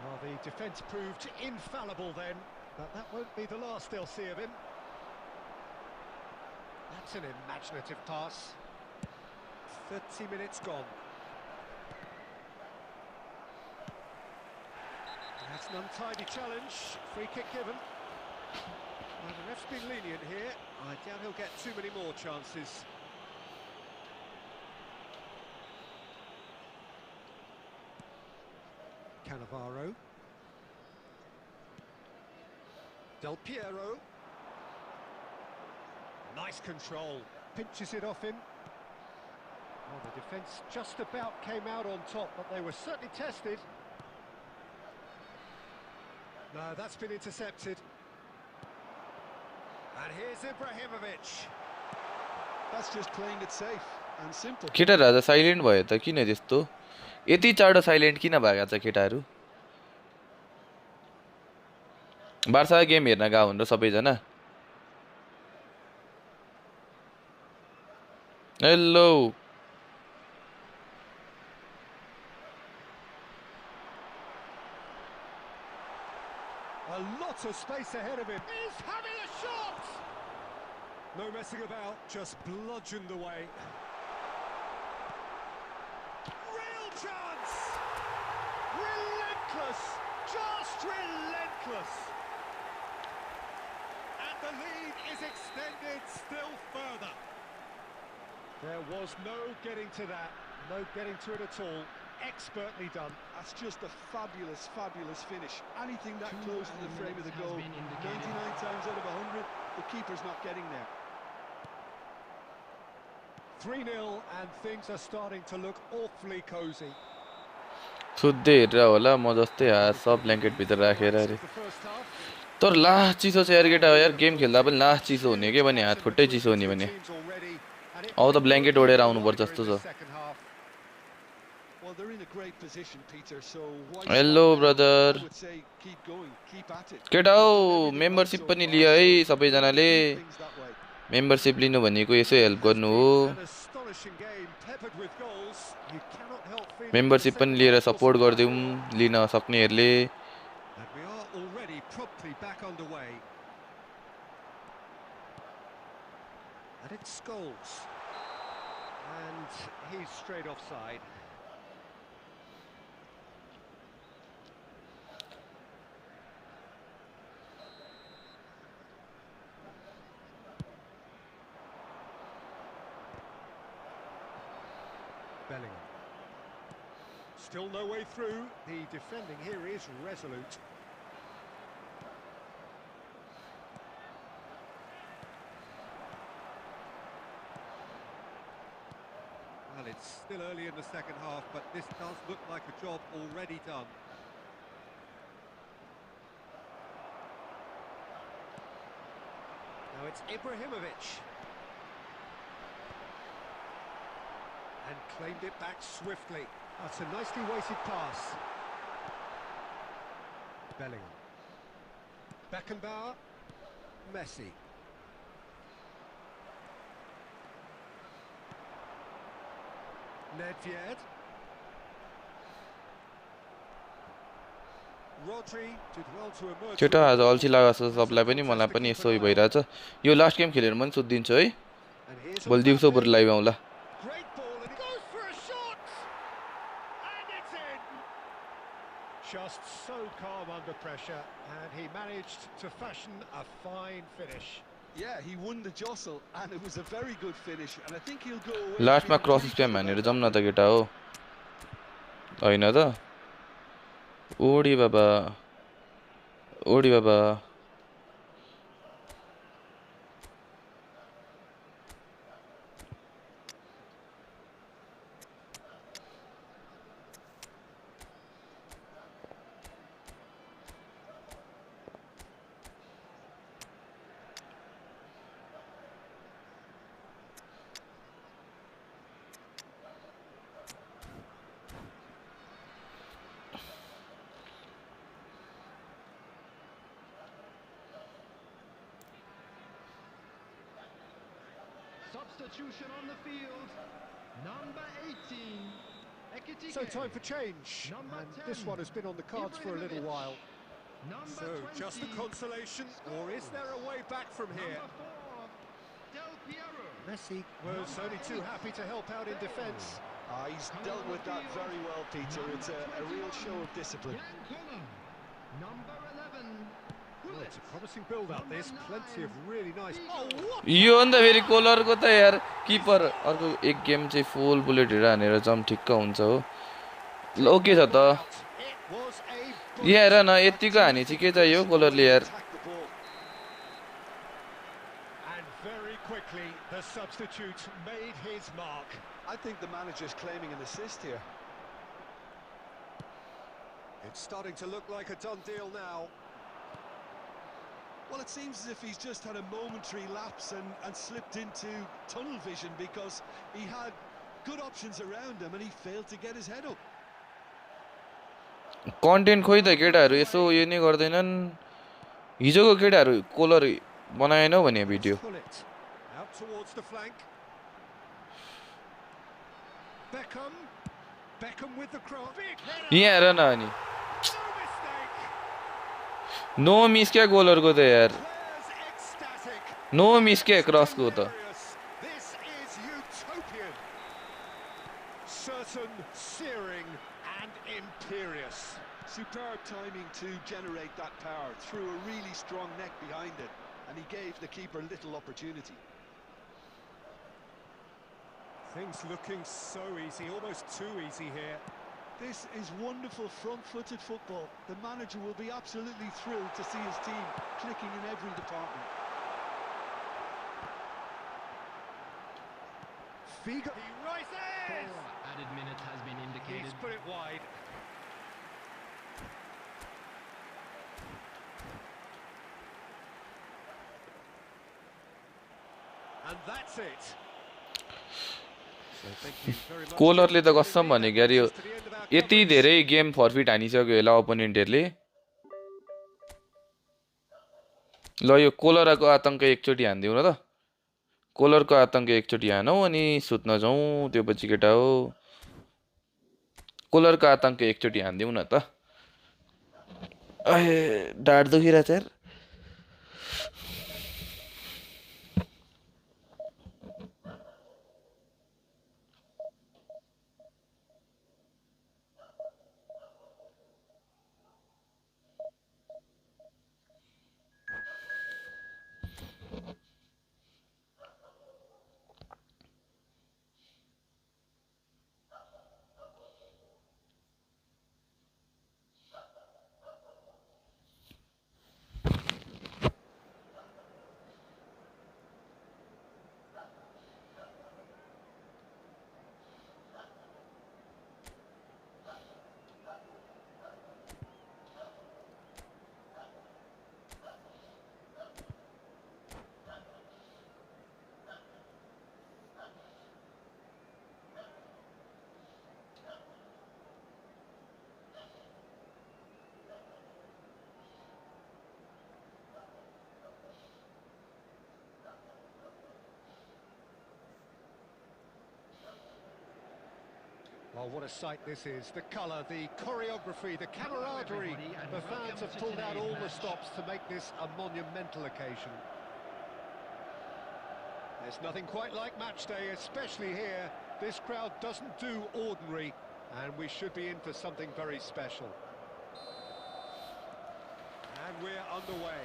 [SPEAKER 2] Well, the defence proved infallible then, but that won't be the last they'll see of him. That's an imaginative pass. 30 minutes gone. That's an untidy challenge. Free kick given. Well, the ref's been lenient here. I doubt he'll get too many more chances. Cannavaro. Del Piero. Nice control. Pinches it off him. Well, the defence just about came out on top, but they were certainly tested. No, that's been intercepted. And here's Ibrahimovic.
[SPEAKER 3] That's just playing it safe and simple.
[SPEAKER 1] केटाहरू आज silent भयो त किन त्यस्तो यति चाँडो silent किन भएका छ केटाहरू बार्सा गेम हेर्न गएको हुन् र सबैजना hello
[SPEAKER 2] A lot of space ahead of him. He's having a shot! No messing about, just bludgeoned away. Real chance! Relentless! Just relentless! And the lead is extended still further. There was no getting to that, no getting to it at all. Expertly done.
[SPEAKER 3] That's just a fabulous, fabulous finish. Anything that close to the frame of the goal, 99 times out of 100, the keeper's not getting there.
[SPEAKER 2] 3-0 and things are starting to look awfully cosy.
[SPEAKER 1] सुत्दै हेरेर होला म जस्तै हात सब blanket भित्र राखेर अरे
[SPEAKER 2] The first half.
[SPEAKER 1] तर लास्ट चिसो छ यार केटा यार गेम खेल्दा पनि लास्ट चिसो हुने के भने हात खुट्टै चिसो हुने भने अब त ब्ल्याङ्केट ओढेर आउनुपर्छ जस्तो छ
[SPEAKER 3] Well, they're in a great position, Peter, so why
[SPEAKER 1] hello
[SPEAKER 3] stop now?
[SPEAKER 1] Brother
[SPEAKER 3] I would say keep going, keep at it.
[SPEAKER 1] केटा
[SPEAKER 3] They've done
[SPEAKER 1] हो
[SPEAKER 3] everything right
[SPEAKER 1] मेम्बरसिप
[SPEAKER 3] so
[SPEAKER 1] पनि
[SPEAKER 3] far,
[SPEAKER 1] लियो है
[SPEAKER 3] so they want
[SPEAKER 1] सबैजनाले
[SPEAKER 3] to keep things that way.
[SPEAKER 1] Membership लिनु भनेको यसो help
[SPEAKER 2] Has
[SPEAKER 1] गर्नु हो
[SPEAKER 2] been an astonishing game, peppered with goals. You cannot help feeling that the
[SPEAKER 1] membership पनि
[SPEAKER 2] second
[SPEAKER 1] लिएर
[SPEAKER 2] half
[SPEAKER 1] support
[SPEAKER 2] wasn't
[SPEAKER 1] गरिदिउँ
[SPEAKER 2] bad.
[SPEAKER 1] Lin सक्नेहरूले
[SPEAKER 2] And we are already promptly back underway. And it's Scholes. And he's straight offside. Bellingham. Still no way through. The defending here is resolute. Well, it's still early in the second half, but this does look like a job already done. Now it's Ibrahimovic. And claimed it back swiftly. That's a nicely weighted pass. Bellingham. Beckenbauer. Messi. Nedved. Rodri did well to emerge.
[SPEAKER 1] केटा आज अल्छी लागेको छ सबलाई पनि मलाई पनि यसो भइरहेछ यो लास्ट गेम खेलेर पनि सुत्दिन्छु है
[SPEAKER 2] And here's
[SPEAKER 1] भोलि दिउँसो बरु live आउँला
[SPEAKER 2] great ball and he goes for a shot. And it's in. Just so calm under pressure and he managed to fashion a fine finish.
[SPEAKER 3] Yeah, he won the jostle, and it was a very good finish, and I think he'll go away.
[SPEAKER 1] लास्टमा
[SPEAKER 3] feeling
[SPEAKER 1] cross
[SPEAKER 3] pretty
[SPEAKER 1] spam
[SPEAKER 3] good
[SPEAKER 1] हानेर
[SPEAKER 3] about
[SPEAKER 1] जाउँ न त केटा हो होइन त ओडी बाबा ओडी बाबा
[SPEAKER 4] Substitution on the field. Number 18. Ekitike.
[SPEAKER 2] So time for change.
[SPEAKER 4] Number
[SPEAKER 2] And
[SPEAKER 4] 10,
[SPEAKER 2] this one has been on the cards for a little
[SPEAKER 4] Ibrahimovic.
[SPEAKER 2] while.
[SPEAKER 4] Number
[SPEAKER 2] So
[SPEAKER 4] 20.
[SPEAKER 2] just a consolation, or is there a way back from here?
[SPEAKER 4] Number 4. Del Piero.
[SPEAKER 2] Messi was only too happy to help out in defence.
[SPEAKER 3] He's dealt with that very well, Peter. It's a real show of discipline.
[SPEAKER 4] Number 11.
[SPEAKER 2] Well, it's a promising build-up, this. Plenty of really nice...
[SPEAKER 4] Oh,
[SPEAKER 2] what?
[SPEAKER 1] यो अन्त फेरि कोलरको त यार किपर अर्को एक game चाहिँ full bullet हिँडेर हानेर जाउँ ठिक्क हुन्छ हो ल ओके छ त
[SPEAKER 2] It was a
[SPEAKER 1] यहाँ हेर न यतिको हाने चाहिँ के चाहियो कोलरले यार
[SPEAKER 3] Attack the ball.
[SPEAKER 2] And very quickly, the substitute made his mark.
[SPEAKER 3] I think the manager's claiming an assist here.
[SPEAKER 2] It's starting to look like a done deal now.
[SPEAKER 3] Well, it seems as if he's just had a momentary lapse and slipped into tunnel vision because he had good options around him and he failed to get his head up.
[SPEAKER 1] Content खोइ त केटाहरू यसो यो नै गर्दैनन् हिजोको केटाहरू collar बनाएन भने video
[SPEAKER 2] Pull it out towards the flank. Beckham with the cross. Big header.
[SPEAKER 1] यहाँ हेर न अनि
[SPEAKER 2] No mistake.
[SPEAKER 1] नो मिस क्या कोलरको त यार
[SPEAKER 2] Players ecstatic.
[SPEAKER 1] नो मिस क्या क्रसको त
[SPEAKER 2] Hilarious. This is utopian. Certain, searing, and imperious.
[SPEAKER 3] Superb timing to generate that power, threw a really strong neck behind it, and he gave the keeper little opportunity.
[SPEAKER 2] Things looking so easy, almost too easy here.
[SPEAKER 3] This is wonderful front-footed football. The manager will be absolutely thrilled to see his team clicking in every department.
[SPEAKER 2] Figo. He rises!
[SPEAKER 4] Added minute has been indicated.
[SPEAKER 2] He's put it wide. And that's it. So thank you very much.
[SPEAKER 1] कोलरले त कसम भने Gary
[SPEAKER 2] That brings us to the end of our
[SPEAKER 1] यति
[SPEAKER 2] coverage.
[SPEAKER 1] धेरै game forfeit हानिसक्यो होला अपोनेन्टहरुले ल यो कोलरको आतंक एकचोटी हान्दिउ न त कोलरको आतंक एकचोटी हानौ अनि सुत्न जाऊ त्यो पछि केटा हो कोलरको आतंक एकचोटी हान्दिउ न त अहे ढाड दुखिरहेछ यार
[SPEAKER 2] Oh, what a sight this is. The colour, the choreography, the camaraderie. The fans have pulled out all the stops to make this a monumental occasion. There's nothing quite like match day, especially here. This crowd doesn't do ordinary, and we should be in for something very special. And we're underway.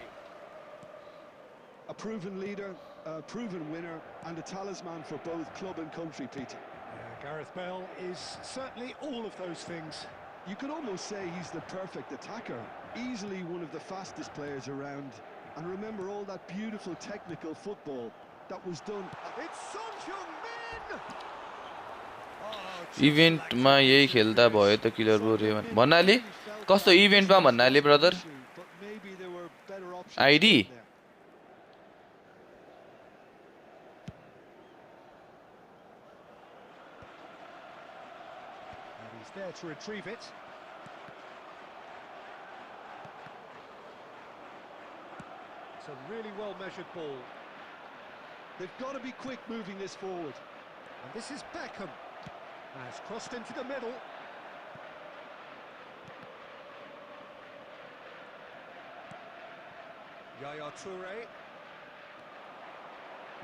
[SPEAKER 3] A proven leader, a proven winner, and a talisman for both club and country, Peter.
[SPEAKER 2] Yeah, Gareth Bale is certainly all of those things.
[SPEAKER 3] You could almost say he's the perfect attacker, easily one of the fastest players around. And remember all that beautiful technical football that was done.
[SPEAKER 2] It's Son Heung-min!
[SPEAKER 1] इभेन्टमा यही खेल्दा भयो त killer बोरेवन भन्नाले कस्तो इभेन्टमा भन्नाले brother
[SPEAKER 3] But maybe there were better options
[SPEAKER 1] ID
[SPEAKER 3] there.
[SPEAKER 2] And he's there to retrieve it. It's a really well-measured ball.
[SPEAKER 3] They've got to be quick moving this forward.
[SPEAKER 2] And this is Beckham. Has crossed into the middle. Yaya Toure.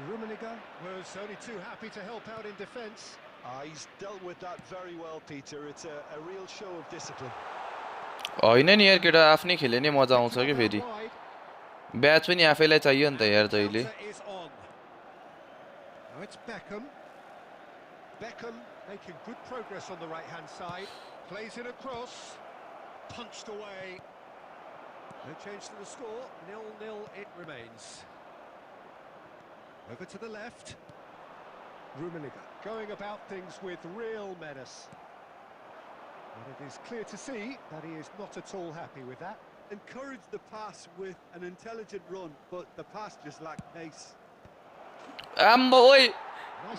[SPEAKER 2] Rummenigge was only too happy to help out in defence.
[SPEAKER 3] He's dealt with that very well, Peter. It's a real show of discipline.
[SPEAKER 1] होइन नि यार केटा आफ्नै खेले नै मजा आउँछ के फेरि
[SPEAKER 2] Wide.
[SPEAKER 1] ब्याच पनि आफैलाई चाहियो नि त यार जहिले
[SPEAKER 2] Counter is on. Now it's Beckham. Beckham making good progress on the right-hand side. Plays in a cross. Punched away. No change to the score. 0-0 it remains. Over to the left. Rummenigge going about things with real menace. And it is clear to see that he is not at all happy with that.
[SPEAKER 3] Encouraged the pass with an intelligent run, but the pass just lacked pace.
[SPEAKER 1] आम्बो ओइ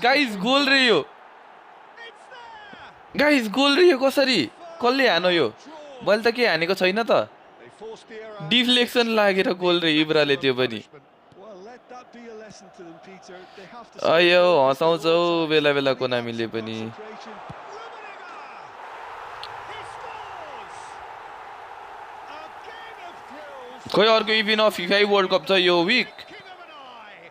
[SPEAKER 1] guys गोल रे यो
[SPEAKER 2] It's there!
[SPEAKER 1] Guys गोल रे यो कसरी कसले हानो यो मैले त के हानेको छैन त
[SPEAKER 2] They forced the error.
[SPEAKER 1] Deflection लागेर गोल रे इब्राले त्यो पनि
[SPEAKER 3] Well, let that be a lesson to them, Peter. They have to
[SPEAKER 1] अयो हँसाउँछौ बेला बेला कोनामीले पनि
[SPEAKER 3] concentration.
[SPEAKER 2] He scores! A game of thrills.
[SPEAKER 1] खोइ अर्को event of FIFA World cup छ यो Wick
[SPEAKER 2] King of an eye.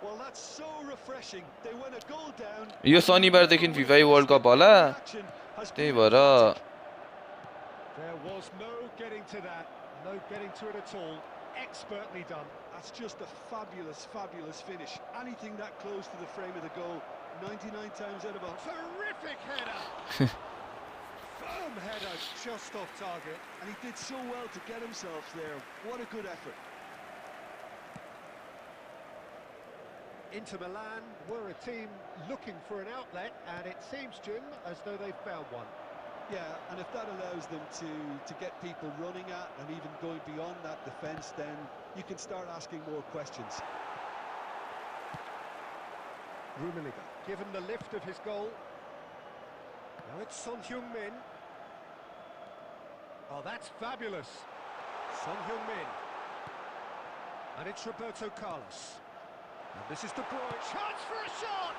[SPEAKER 3] Well, that's so refreshing. They went a goal down.
[SPEAKER 1] यो शनिबारदेखि FIFA World Cup होला
[SPEAKER 3] Action has
[SPEAKER 1] त्यही
[SPEAKER 3] been
[SPEAKER 1] भएर
[SPEAKER 2] There was no getting to that. No getting to it at all. Expertly done.
[SPEAKER 3] That's just a fabulous, fabulous finish. Anything that close to the frame of the goal, 99 times out of 100.
[SPEAKER 2] Terrific header. Firm header just off target.
[SPEAKER 3] And he did so well to get himself there. What a good effort.
[SPEAKER 2] Inter Milan were a team looking for an outlet, and it seems, Jim, as though they've found one.
[SPEAKER 3] Yeah, and if that allows them to get people running at and even going beyond that defence, then you can start asking more questions.
[SPEAKER 2] Rummenigge, given the lift of his goal. Now it's Son Heung-min. Oh, that's fabulous. Son Heung-min. And it's Roberto Carlos. And this is De Bruyne. Chance for a shot!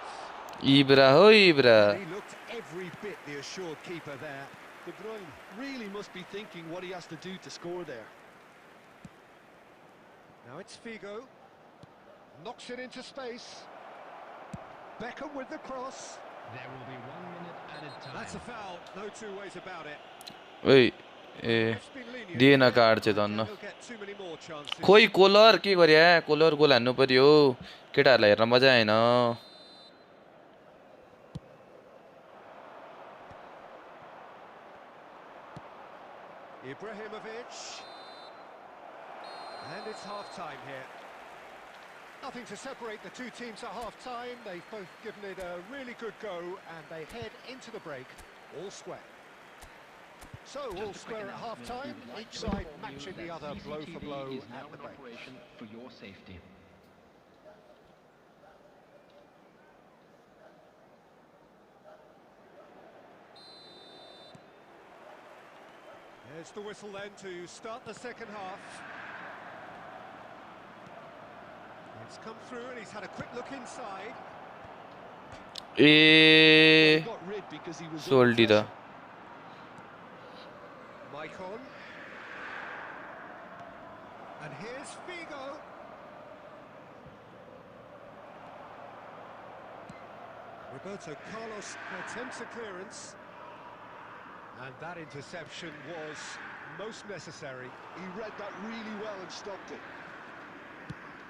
[SPEAKER 1] Ibra ho Ibra.
[SPEAKER 3] He looked every bit the assured keeper there. De Bruyne really must be thinking what he has to do to score there.
[SPEAKER 2] Now it's Figo. Knocks it into space. Beckham with the cross.
[SPEAKER 4] There will be 1 minute added time.
[SPEAKER 2] That's a foul. No two ways about it.
[SPEAKER 1] ओइ ए
[SPEAKER 2] It's been lenient.
[SPEAKER 1] दिएन card चाहिँ धन्न
[SPEAKER 2] He'll get too many more chances.
[SPEAKER 1] खोइ collar के गर्या collar गोल हान्नु पर्यो केटाहरूलाई हेर्न मजा आएन
[SPEAKER 2] Ibrahimovic. And it's half-time here. Nothing to separate the two teams at half-time. They've both given it a really good go, and they head into the break all square. So, all square at half-time, each side matching the other blow for blow at the break.
[SPEAKER 4] For your safety.
[SPEAKER 2] There's the whistle then to start the second half. It's come through and he's had a quick look inside.
[SPEAKER 1] A
[SPEAKER 3] Got rid because he was
[SPEAKER 1] सोल्टी त
[SPEAKER 2] Maicon. And here's Figo. Roberto Carlos attempts a clearance. And that interception was most necessary.
[SPEAKER 3] He read that really well and stopped it.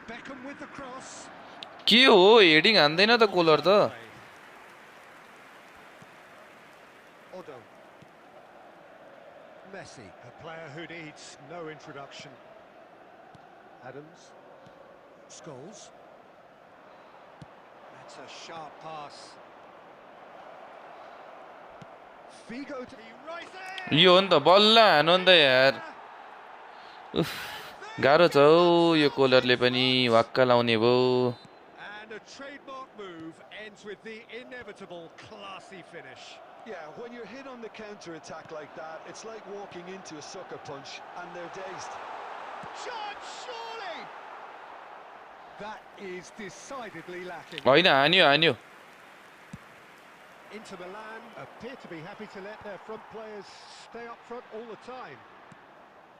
[SPEAKER 2] Beckham with the cross.
[SPEAKER 1] के हो heading हान्दैन त collar त
[SPEAKER 2] Odo. Messi, a player who needs no introduction. Adams. Scholes. That's a sharp pass. Figo to the right there.
[SPEAKER 1] यो हो नि त बल्ल हानु नि त यार उफ गाह्रो छ हौ यो कोलरले पनि वाक्क लाउने भयो
[SPEAKER 2] And a trademark move ends with the inevitable classy finish.
[SPEAKER 3] Yeah, when you're hit on the counter-attack like that, it's like walking into a sucker punch and they're dazed.
[SPEAKER 2] Shot, surely! That is decidedly lacking.
[SPEAKER 1] होइन हान्यो हान्यो
[SPEAKER 2] Inter Milan appear to be happy to let their front players stay up front all the time.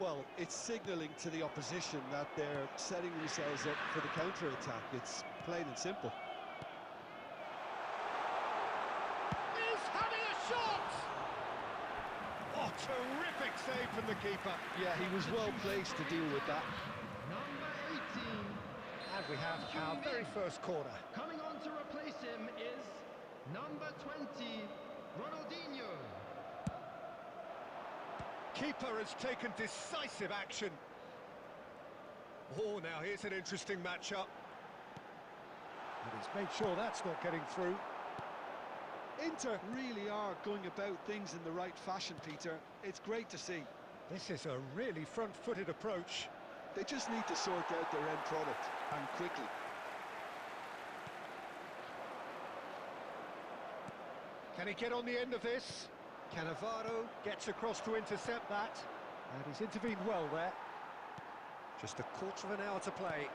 [SPEAKER 3] Well, it's signalling to the opposition that they're setting themselves up for the counter-attack. It's plain and simple.
[SPEAKER 2] He's having a shot! Oh, terrific save from the keeper.
[SPEAKER 3] Yeah, he was well placed to deal with that.
[SPEAKER 4] Number 18.
[SPEAKER 2] And we have our very first corner.
[SPEAKER 4] Coming on to replace him is number 20, Ronaldinho.
[SPEAKER 2] Keeper has taken decisive action. Oh, now here's an interesting matchup. And he's made sure that's not getting through.
[SPEAKER 3] Inter really are going about things in the right fashion, Peter. It's great to see.
[SPEAKER 2] This is a really front-footed approach.
[SPEAKER 3] They just need to sort out their end product, and quickly.
[SPEAKER 2] Can he get on the end of this? Cannavaro gets across to intercept that. And he's intervened well there. Just a quarter of an hour to play.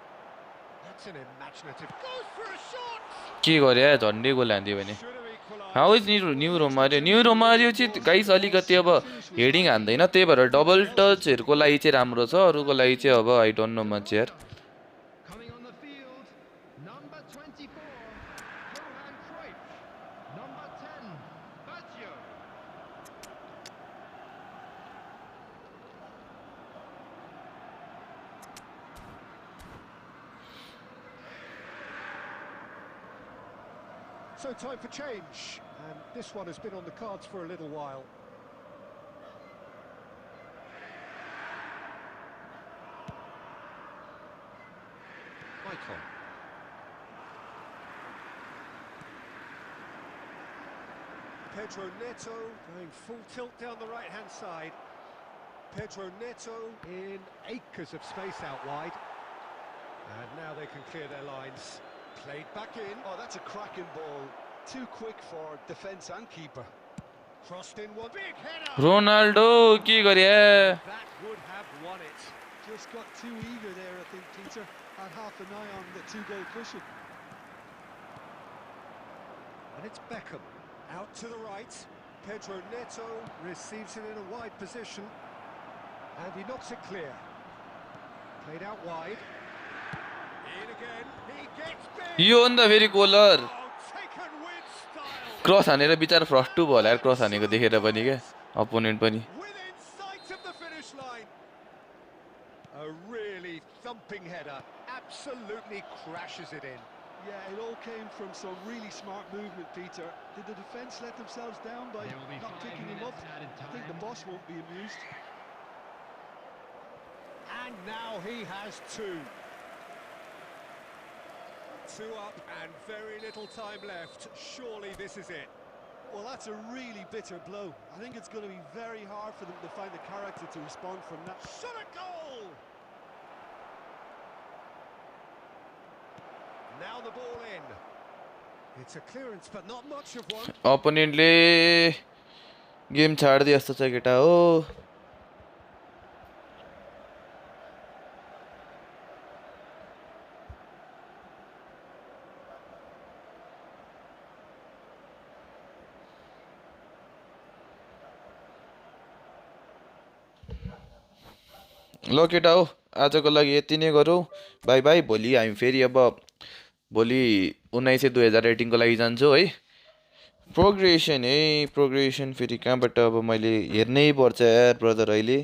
[SPEAKER 2] That's an imaginative... Goes for a shot!
[SPEAKER 1] के गर्यो झन्डै गोल हान्दियो भने
[SPEAKER 2] Should have equalised.
[SPEAKER 1] How is new Romario चाहिँ guys अलिकति अब heading हान्दैन त्यही भएर double टचहरूको लागि चाहिँ राम्रो छ अरूको लागि चाहिँ अब आई डोन्ट नो मच यार
[SPEAKER 4] Coming on the field, number 24, Johan Cruyff. Number 10, Baggio.
[SPEAKER 2] So time for change, and this one has been on the cards for a little while. Michael. Pedro Neto going full tilt down the right-hand side. Pedro Neto in acres of space out wide. And now they can clear their lines. Played back in.
[SPEAKER 3] Oh, that's a cracking ball. Too quick for defence and keeper.
[SPEAKER 2] Crossed in one. Big header!
[SPEAKER 1] Ronaldo के गरे
[SPEAKER 2] That would have won it.
[SPEAKER 3] Just got too eager there, I think, Peter. Had half an eye on the two-goal cushion.
[SPEAKER 2] And it's Beckham. Out to the right. Pedro Neto receives it in a wide position. And he knocks it clear. Played out wide. In again. He gets big.
[SPEAKER 1] यो अन्त फेरि Koller
[SPEAKER 2] Oh, taken with style.
[SPEAKER 1] Cross हानेर बिचारा फ्रस्टु भयो होला यार cross हानेको देखेर पनि क्या अपोनेन्ट पनि
[SPEAKER 2] Within sight of the finish line. A really thumping header. Absolutely crashes it in.
[SPEAKER 3] Yeah, it all came from some really smart movement, Peter. Did the defence let themselves down by
[SPEAKER 4] There will be
[SPEAKER 3] not
[SPEAKER 4] 5
[SPEAKER 3] picking him up?
[SPEAKER 4] minutes added
[SPEAKER 3] I think the
[SPEAKER 4] time.
[SPEAKER 3] boss won't be amused.
[SPEAKER 2] And now he has two. Two up and very little time left. Surely this is it.
[SPEAKER 3] Well, that's a really bitter blow. I think it's going to be very hard for them to find the character to respond from that.
[SPEAKER 2] Shot a goal! Now the ball in. It's a clearance, but not much of one.
[SPEAKER 1] अपोनेन्टले game छाड्दिए जस्तो छ केटा हो ल केटा हो आजको लागि यति नै गरौँ बाई बाई भोलि हामी फेरि अब भोलि 19/2018 को लागि जान्छौँ है प्रोग्रेसन फेरि कहाँबाट अब मैले हेर्नै पर्छ यार ब्रदर अहिले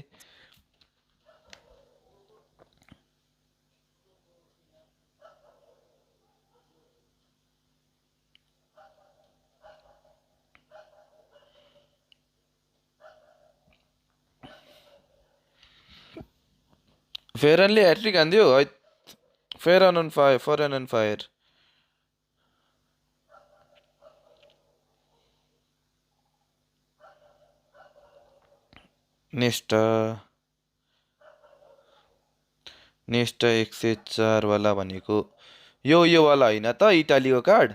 [SPEAKER 1] फेरनले ह्याट्रिक हान्दियो है फेरन अन फायर नेस्टा 104 वाला भनेको यो वाला होइन त इटालीको कार्ड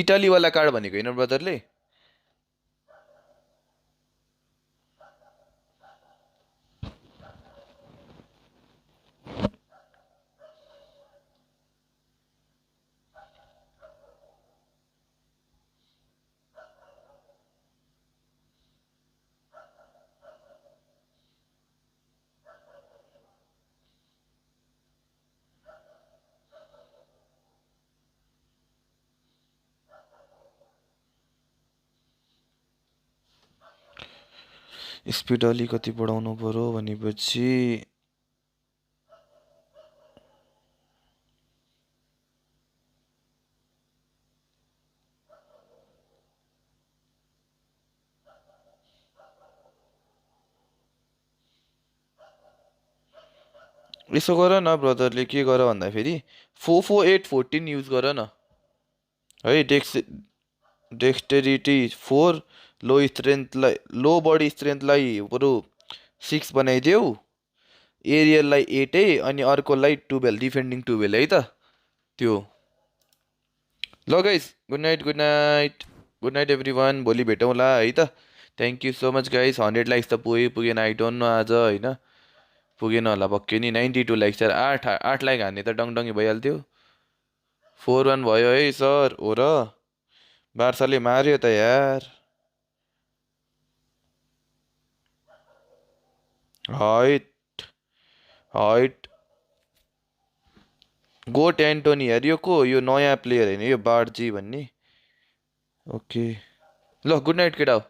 [SPEAKER 1] इटाली वाला कार्ड भनेको होइन ब्रदरले स्पिड अलिकति बढाउनु पर्यो भनेपछि यसो गर न ब्रदरले के गर भन्दाखेरि 44814 युज गर न है डेक्सटेरिटी 4 लो बडी स्ट्रेन्थलाई बरु 6 बनाइदेऊ एरियललाई 8 अनि अर्कोलाई 12 डिफेन्डिङ 12 है त त्यो ल गाइस गुड नाइट एभ्रिवान भोलि भेटौँला है त thank you so much guys 100 likes त पुगेन आई डोन्ट नो आज होइन पुगेन होला पक्कै नि 92 लाइक्स यार 8 लाइक हान्ने त डङडङ्गी भइहाल्थ्यो 4-1 भयो है सर हो र बार्साले मार्यो त यार हाइट गोट एन्टोनी यार यो को यो नयाँ प्लेयर होइन यो बार्जी भन्ने ओके ल गुड नाइट केटा हो